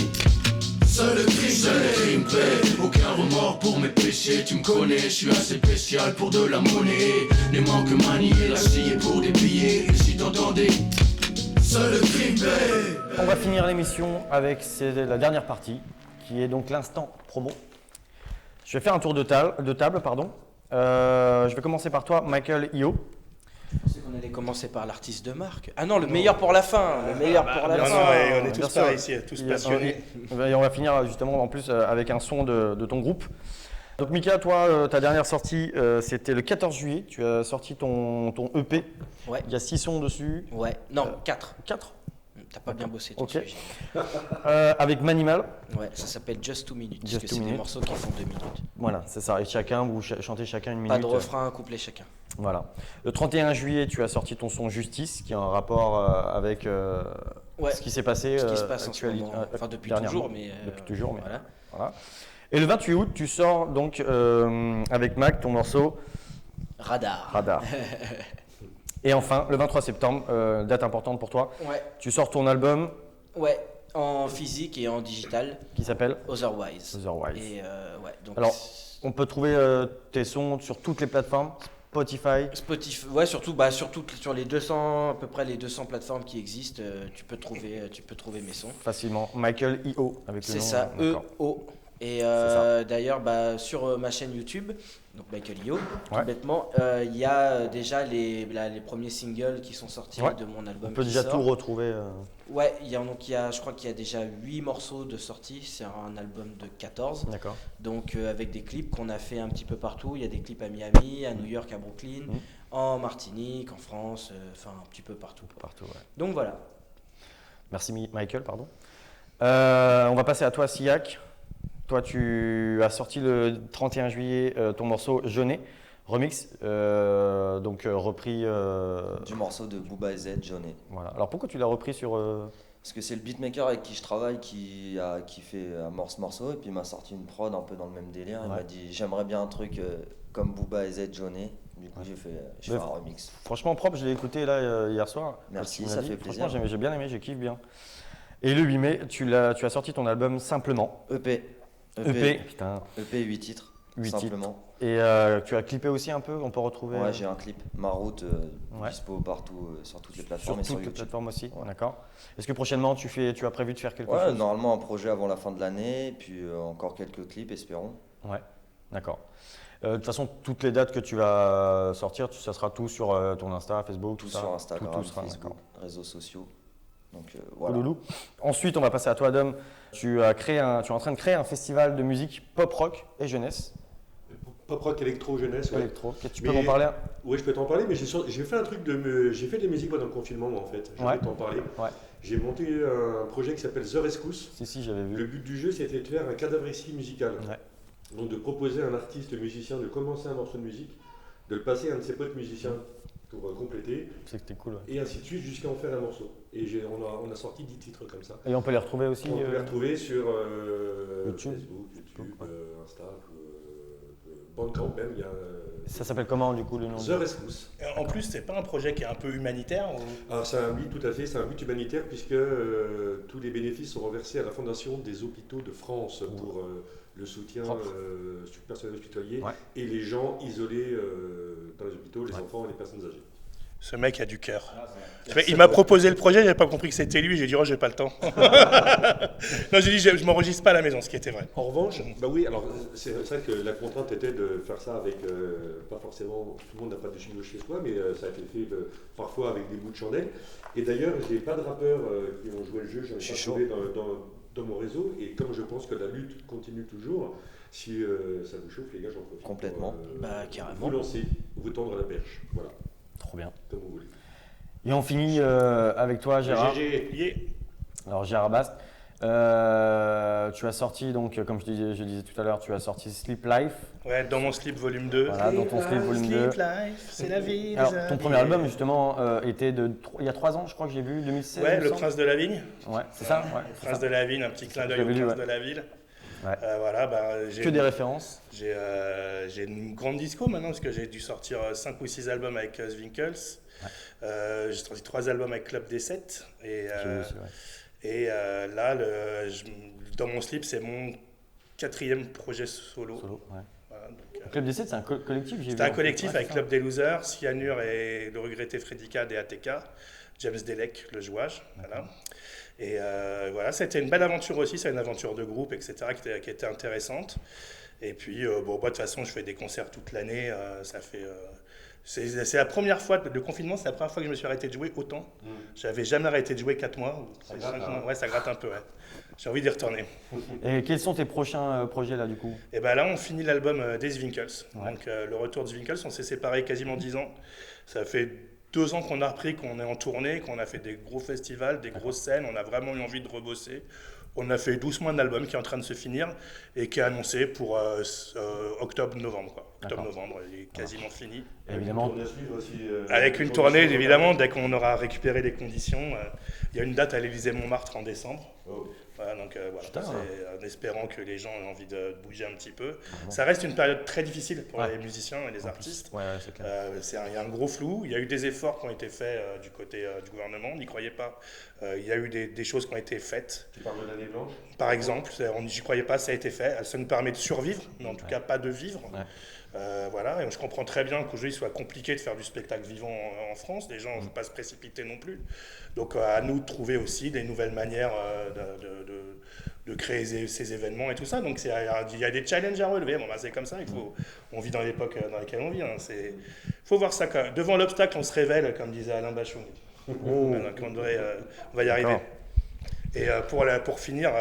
seul le crime paie, aucun remords pour mes péchés. Tu me connais, je suis assez spécial pour de la monnaie. Ne manque manier la scie pour des billets. Si t'entendais, seul le crime paie. On va finir l'émission avec la dernière partie, qui est donc l'instant promo. Je vais faire un tour de table, pardon. Je vais commencer par toi, Michael Io. Je pensais qu'on allait commencer par l'artiste de marque. Ah non, le meilleur pour la fin. Le meilleur pour la Bien fin. sûr, ouais, on est Bien tous sûr. pareils ici, tous passionnés. Et on va finir justement en plus avec un son de ton groupe. Donc Mika, toi, ta dernière sortie, c'était le 14 juillet. Tu as sorti ton EP. Ouais. Il y a 6 sons dessus. Ouais, non, 4. 4 T'as pas bien bossé ton Ok. sujet. Avec Manimal, Ouais, ça s'appelle Just 2 minutes. Just Parce que 2 c'est des minutes. morceaux qui font 2 minutes. voilà, c'est ça. Et chacun, vous chantez chacun une minute. Pas de refrain, un couplet chacun. Voilà. Le 31 juillet, tu as sorti ton son Justice, qui a un rapport avec Ouais. ce qui s'est passé. Ce qui se passe en ce actualité- moment. Enfin, depuis dernièrement. toujours, mais. Depuis toujours, mais Voilà. voilà. Et le 28 août, tu sors donc avec Mac ton morceau Radar. Radar. Et enfin, le 23 septembre, date importante pour toi, Ouais. tu sors ton album Ouais. En physique et en digital. qui s'appelle Otherwise. Otherwise. Et ouais, donc. Alors, on peut trouver tes sons sur toutes les plateformes, Spotify. Spotify, ouais, surtout, sur les 200, à peu près les 200 plateformes qui existent, tu peux trouver mes sons. Facilement. Michael I.O. avec le C'est nom. ça, d'accord. E-O. Et ça. d'ailleurs, sur ma chaîne YouTube, donc Michael Io, tout Ouais. bêtement, il y a déjà les premiers singles qui sont sortis Ouais. de mon album. On peut qui déjà sort. tout retrouver. Ouais, je crois qu'il y a déjà 8 morceaux de sortie. C'est un album de 14. D'accord. Donc avec des clips qu'on a fait un petit peu partout. Il y a des clips à Miami, à New York, à Brooklyn, en Martinique, en France, enfin un petit peu partout. Partout, ouais. Donc voilà. Merci Michael, pardon. On va passer à toi, Siak. Toi, tu as sorti le 31 juillet ton morceau Jeunet, remix, donc repris. Du morceau de Booba et Z, Johnny. Voilà. Alors pourquoi tu l'as repris sur. Parce que c'est le beatmaker avec qui je travaille qui fait ce morceau et puis il m'a sorti une prod un peu dans le même délire. Il Ouais. m'a dit j'aimerais bien un truc comme Booba et Z, Johnny. Du coup, j'ai fait un remix. Franchement propre, je l'ai écouté là hier soir. Merci, Tu m'as ça dit. fait plaisir. Franchement, j'ai bien aimé, j'ai kiffé bien. Et le 8 mai, tu as sorti ton album Simplement. EP. Putain, EP 8 titres. 8 simplement. Et tu as clippé aussi un peu, on peut retrouver. Ouais, j'ai un clip. Ma route, Ouais. dispo partout, sur toutes les sur plateformes et sur toutes les YouTube. plateformes aussi. Ouais. D'accord. Est-ce que prochainement tu as prévu de faire quelque Ouais, chose? normalement un projet avant la fin de l'année, puis encore quelques clips, espérons. Ouais, d'accord. De toute façon, toutes les dates que tu vas sortir, ça sera tout sur ton Insta, Facebook, Tout tout ça. sur Instagram, Tout sera, Facebook, d'accord. réseaux sociaux. Donc voilà. Loulou. Ensuite, on va passer à toi, Adam. Tu es en train de créer un festival de musique pop rock et jeunesse, Pop rock électro jeunesse. Ouais. électro. Tu peux Mais- m'en parler? Oui, je peux t'en parler, mais j'ai fait un truc j'ai fait de la musique moi, dans le confinement moi, en fait. Je Ouais. vais t'en parler. Ouais. J'ai monté un projet qui s'appelle The Rescousse. Si, j'avais vu. Le but du jeu, c'était de faire un cadavre récit musical. Ouais. Donc de proposer à un artiste musicien de commencer un morceau de musique, de le passer à un de ses potes musiciens pour compléter, C'était cool. Ouais. et ainsi de suite jusqu'à en faire un morceau. Et on a sorti 10 titres comme ça. Et on peut les retrouver aussi. On peut les retrouver sur YouTube. Facebook, YouTube, Insta, Bandcamp même. Il y a Ça s'appelle comment du coup le nom? The Rescousse. En plus, c'est pas un projet qui est un peu humanitaire ou- Alors c'est un but, tout à fait, c'est un but humanitaire puisque tous les bénéfices sont reversés à la Fondation des hôpitaux de France pour le soutien du personnel hospitalier Ouais. et les gens isolés dans les hôpitaux, les Ouais. enfants et les personnes âgées. Ce mec a du cœur. Il m'a proposé le projet, j'avais pas compris que c'était lui, j'ai dit oh j'ai pas le temps. Non, j'ai dit je m'enregistre pas à la maison, ce qui était vrai. En revanche, bah oui, alors c'est vrai que la contrainte était de faire ça avec, pas forcément, tout le monde n'a pas de studio chez soi, mais ça a été fait parfois avec des bouts de chandelle. Et d'ailleurs, j'ai pas de rappeurs qui ont joué le jeu, j'en ai Je pas suis trouvé dans mon réseau. Et comme je pense que la lutte continue toujours, si ça vous chauffe, les gars, j'en profite. Complètement. Bah, carrément. Vous lancer, vous tendre la perche, voilà, Trop bien. comme vous voulez. Et on finit avec toi, Gérard. Yeah. Alors Gérard Bast, tu as sorti donc, comme je disais tout à l'heure, tu as sorti Sleep Life. Ouais, dans mon slip volume 2. Voilà, dans ton slip volume 2. Sleep Life, c'est la vie. Alors, des ton habits. premier album, justement, était il y a 3 ans, je crois que j'ai vu, 2016. Ouais, il me Le semble. Prince de la Vigne. Ouais, c'est ça. Ouais, c'est Prince ça. de la Vigne, un petit clin d'œil au J'avais lu, Prince ouais. de la Ville. Ouais. Voilà, bah, j'ai Que des références. j'ai une grande disco maintenant parce que j'ai dû sortir 5 ou 6 albums avec Zwinkels. J'ai sorti 3 albums avec Club des 7. Et, J'ai vu aussi, ouais. et là, dans mon slip, c'est mon 4e projet solo. Solo, ouais. Voilà, donc, Club des 7, c'est un collectif, j'ai vu. c'était un en fait. collectif Ouais, avec c'est Club des Losers, Cyanure et le regretté Freddy Cad et ATK, James Delec, le jouage. Voilà. Et voilà, c'était une belle aventure aussi, c'est une aventure de groupe, etc., qui était intéressante. Et puis, bon, moi, de toute façon, je fais des concerts toute l'année, ça fait... c'est la première fois, le confinement, c'est la première fois que je me suis arrêté de jouer autant. J'avais jamais arrêté de jouer 4 mois, ou 5 mois. Ouais, ça gratte un peu, ouais. J'ai envie d'y retourner. Et quels sont tes prochains projets là du coup? Et ben là, on finit l'album des Zwinkels. Ouais. Donc le retour de Zwinkels, on s'est séparés quasiment 10 ans. Ça fait 2 ans qu'on a repris, qu'on est en tournée, qu'on a fait des gros festivals, des grosses scènes, on a vraiment eu envie de rebosser. On a fait doucement un album qui est en train de se finir et qui est annoncé pour octobre-novembre. Octobre-novembre, il est quasiment fini. Évidemment. Avec une tournée, évidemment, dès qu'on aura récupéré les conditions. Il y a une date à l'Élysée-Montmartre en décembre. Voilà, donc voilà, en espérant que les gens aient envie de bouger un petit peu. Ça reste une période très difficile pour les musiciens et les artistes. C'est clair. Il y a un gros flou. Il y a eu des efforts qui ont été faits du côté du gouvernement, on n'y croyait pas. Il y a eu des choses qui ont été faites. Tu parles de l'année blanche ? Par exemple, on n'y croyait pas, ça a été fait. Ça nous permet de survivre, mais en tout cas pas de vivre. Voilà, et je comprends très bien qu'aujourd'hui il soit compliqué de faire du spectacle vivant en France. Les gens ne vont pas se précipiter non plus. Donc à nous de trouver aussi des nouvelles manières de créer ces événements et tout ça. Donc il y a des challenges à relever. Bon, c'est comme ça. On vit dans l'époque dans laquelle on vit. Il faut voir ça. Devant l'obstacle, on se révèle, comme disait Alain Bachung. Donc on va y arriver. Et pour finir.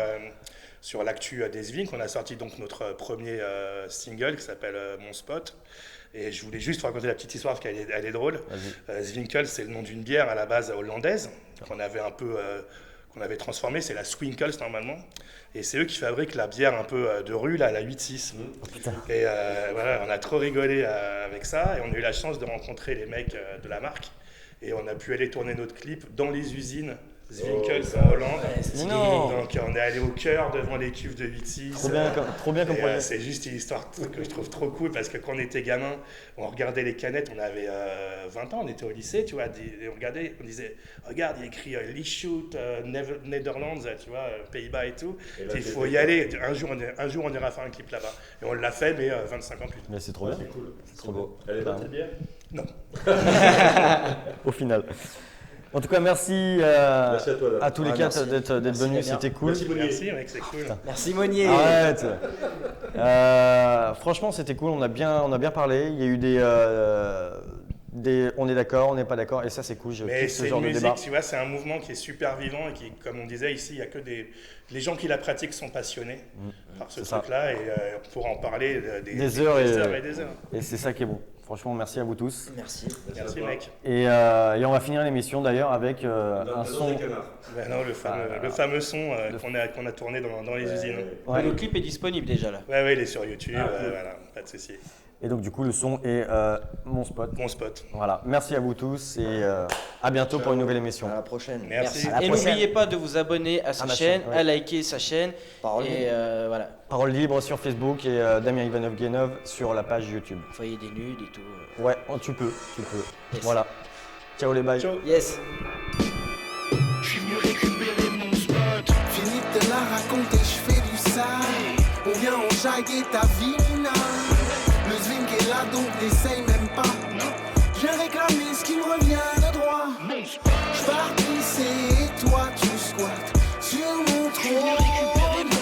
Sur l'actu des Zwink, on a sorti donc notre premier single qui s'appelle Mon Spot. Et je voulais juste raconter la petite histoire parce qu'elle est drôle. Zwinkel, c'est le nom d'une bière à la base hollandaise qu'on avait transformée. C'est la Swinkels normalement. Et c'est eux qui fabriquent la bière un peu de rue, là, la 8-6. Et voilà, on a trop rigolé avec ça. Et on a eu la chance de rencontrer les mecs de la marque. Et on a pu aller tourner notre clip dans les usines Zwinkels en Hollande. Donc on est allé au cœur devant les cuves de 8-6. Trop bien comme projet. C'est juste une histoire que je trouve trop cool parce que quand on était gamin, on regardait les canettes, on avait 20 ans, on était au lycée, tu vois, et on regardait, on disait, regarde, il y a écrit Lieshout, Netherlands, tu vois, Pays-Bas et tout. Il faut y aller, un jour on ira faire un clip là-bas. Et on l'a fait, mais 25 ans plus tard. Mais c'est trop bien. C'est cool. C'est trop beau. Elle est bonne cette bière ? Non. Au final. En tout cas, merci, à toi, à tous les quatre d'être venus, c'était cool. Merci mec, c'est cool. Merci Monnier. Arrête. Franchement, c'était cool, on a bien parlé. Il y a eu on est d'accord, on n'est pas d'accord, et ça c'est cool. Mais c'est une musique, tu vois, c'est un mouvement qui est super vivant et qui, comme on disait ici, il n'y a que les gens qui la pratiquent sont passionnés par ce truc-là, et on pourra en parler des heures et des heures. Et c'est ça qui est bon. Franchement, merci à vous tous. Merci mec. Et on va finir l'émission d'ailleurs avec un son. Non, le fameux son qu'on a tourné dans les usines. Le clip est disponible déjà là. Ouais, il est sur YouTube, voilà, pas de souci. Et donc du coup, le son est Mon Spot. Mon Spot. Voilà, merci à vous tous et à bientôt pour une nouvelle émission. À la prochaine. Merci. Et n'oubliez pas de vous abonner à sa chaîne, à liker sa chaîne. Parole libre. Voilà. Parole libre sur Facebook et Damien Ivanov-Guénov sur la page YouTube. Envoyez des nudes et tout. Ouais, tu peux. Yes. Voilà. Ciao les bails. Ciao. Yes. J'suis venu récupérer mon spot. Fini de te la raconter, je fais du sale. On vient enjailler ta vie, Nina. Le Zwink est là, donc n'essaye même pas. Je viens réclamer ce qui me revient de droit. Je pars pisser et toi tu squattes sur mon trône.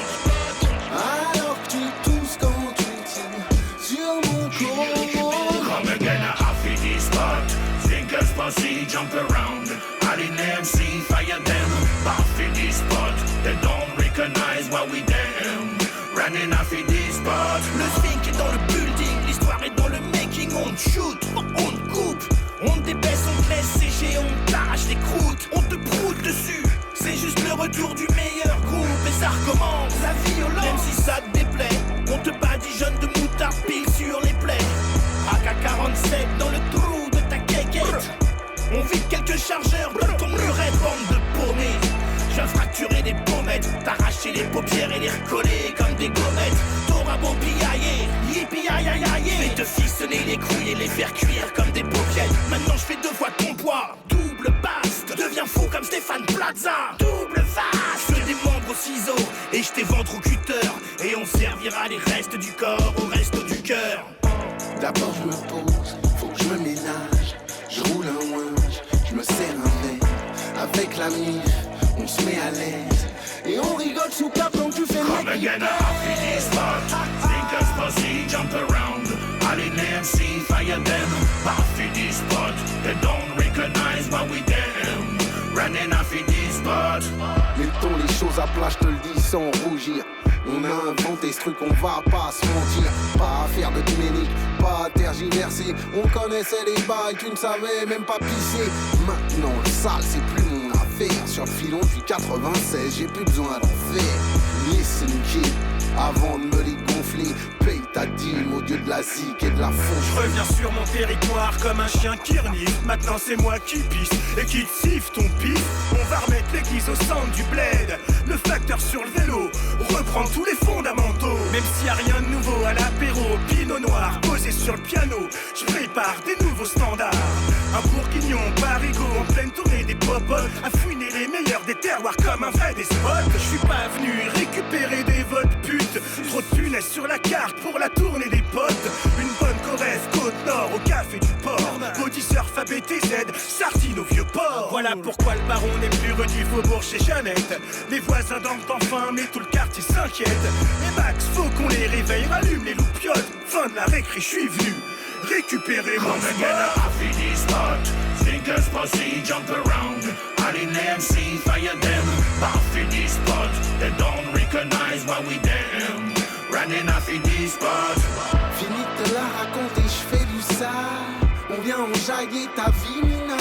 Alors que tu tousses quand tu tires sur mon cône. Come again, I feel this spot. Thinkers pussy jump around. All in MC, fire them. Off in this spot. They don't recognize what we damn. Running off in this spot. Le Zwink est dans le building. L'histoire est dans le making. On te shoot, on te coupe. On te débaisse, on te laisse sécher. On t'arrache les croûtes. On te broute dessus. C'est juste le retour du meilleur groupe. Et ça recommence, la violence. Même si ça te déplaît. On te badigeonne de moutarde pile sur les plaies. AK-47 dans le trou de ta quéquette. On vide quelques chargeurs de ton muret, bande de paumés. Je viens fracturer des pommettes, t'arracher les paupières et les recoller comme des gommettes. T'auras beau piailler, yippie aïe aïe aïe. Je vais te ficeler les couilles et les faire cuire comme des paupiètes. Maintenant je fais 2 fois ton poids, double basse. Deviens fou comme Stéphane Plaza, double vaste. Je fais des membres au ciseau et je t'ai ventre au cutter. Et on servira les restes du corps au reste du cœur. D'abord je me pose, faut que je me ménage. Je roule un winge, je me serre un verre. Avec la mif, on se met à l'aise. Et on rigole sous cap quand tu fais Come again, I feel this spot. Thinkers pussy jump around. All in MC, fire them. Off in this spot. They don't recognize what we damn. Running off in this spot. Mettons les choses à plat, je te le dis sans rougir. On a inventé ce truc, on va pas se mentir. Pas faire de Doménique, pas tergiverser. On connaissait les bails, tu ne savais même pas pisser. Maintenant le sale c'est plus mon affaire. Sur le filon depuis 96, j'ai plus besoin d'en faire. Listen kid, avant de me les gonfler, paye ta dîme au dieu de la zik et de la fonte. Je reviens sur mon territoire comme un chien qui renifle. Maintenant c'est moi qui pisse et qui te siffle ton pif. On va remettre l'église au centre du bled. Le facteur sur le vélo, reprendre tous les fondamentaux. Même s'il y a rien de nouveau à l'apéro, pinot noir posé sur le piano, je prépare des nouveaux standards. Un bourguignon parigot en pleine tournée des popotes, à fouiner les meilleurs des terroirs comme un vrai des spots. Je suis pas venu récupérer des votes putes. Trop de punaises sur la carte pour la tournée des potes. Une bonne Corrèze, Côte-Nord, au café du port. Body surf à BTZ, sardine au vieux port. Voilà pourquoi le baron n'est plus rue du Faubourg chez Jeannette. Les voisins dorment enfin mais tout le quartier s'inquiète. Et Max, faut qu'on les réveille, rallume les loupiottes. Fin de la récré, je suis venu récupérer mon spot. Thinkers pussy jump around. I didn't MC fire them. Buffy this spot. They don't recognize what we them. Running off in this spot. Fini de te la raconter, je fais du sale. On vient enjailler ta vie, Mina.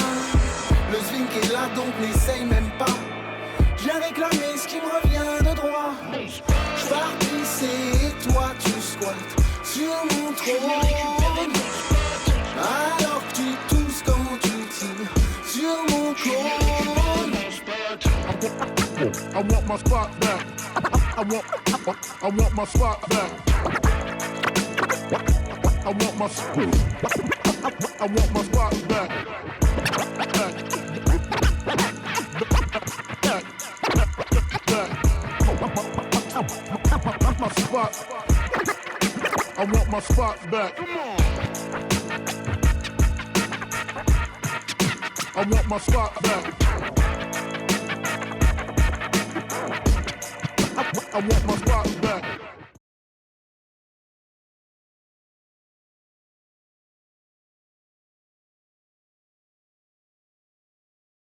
Le swing est là donc n'essaye même pas. Je viens réclamer ce qui me revient de droit. Je pars pisser et toi tu squattes sur mon trône. Alors que tu tousses quand tu tires sur mon cône. I want my spot back. I want my spot back. I want my spot back. I want my spot back. I want my spot back. I want my spot back. I want my spot back.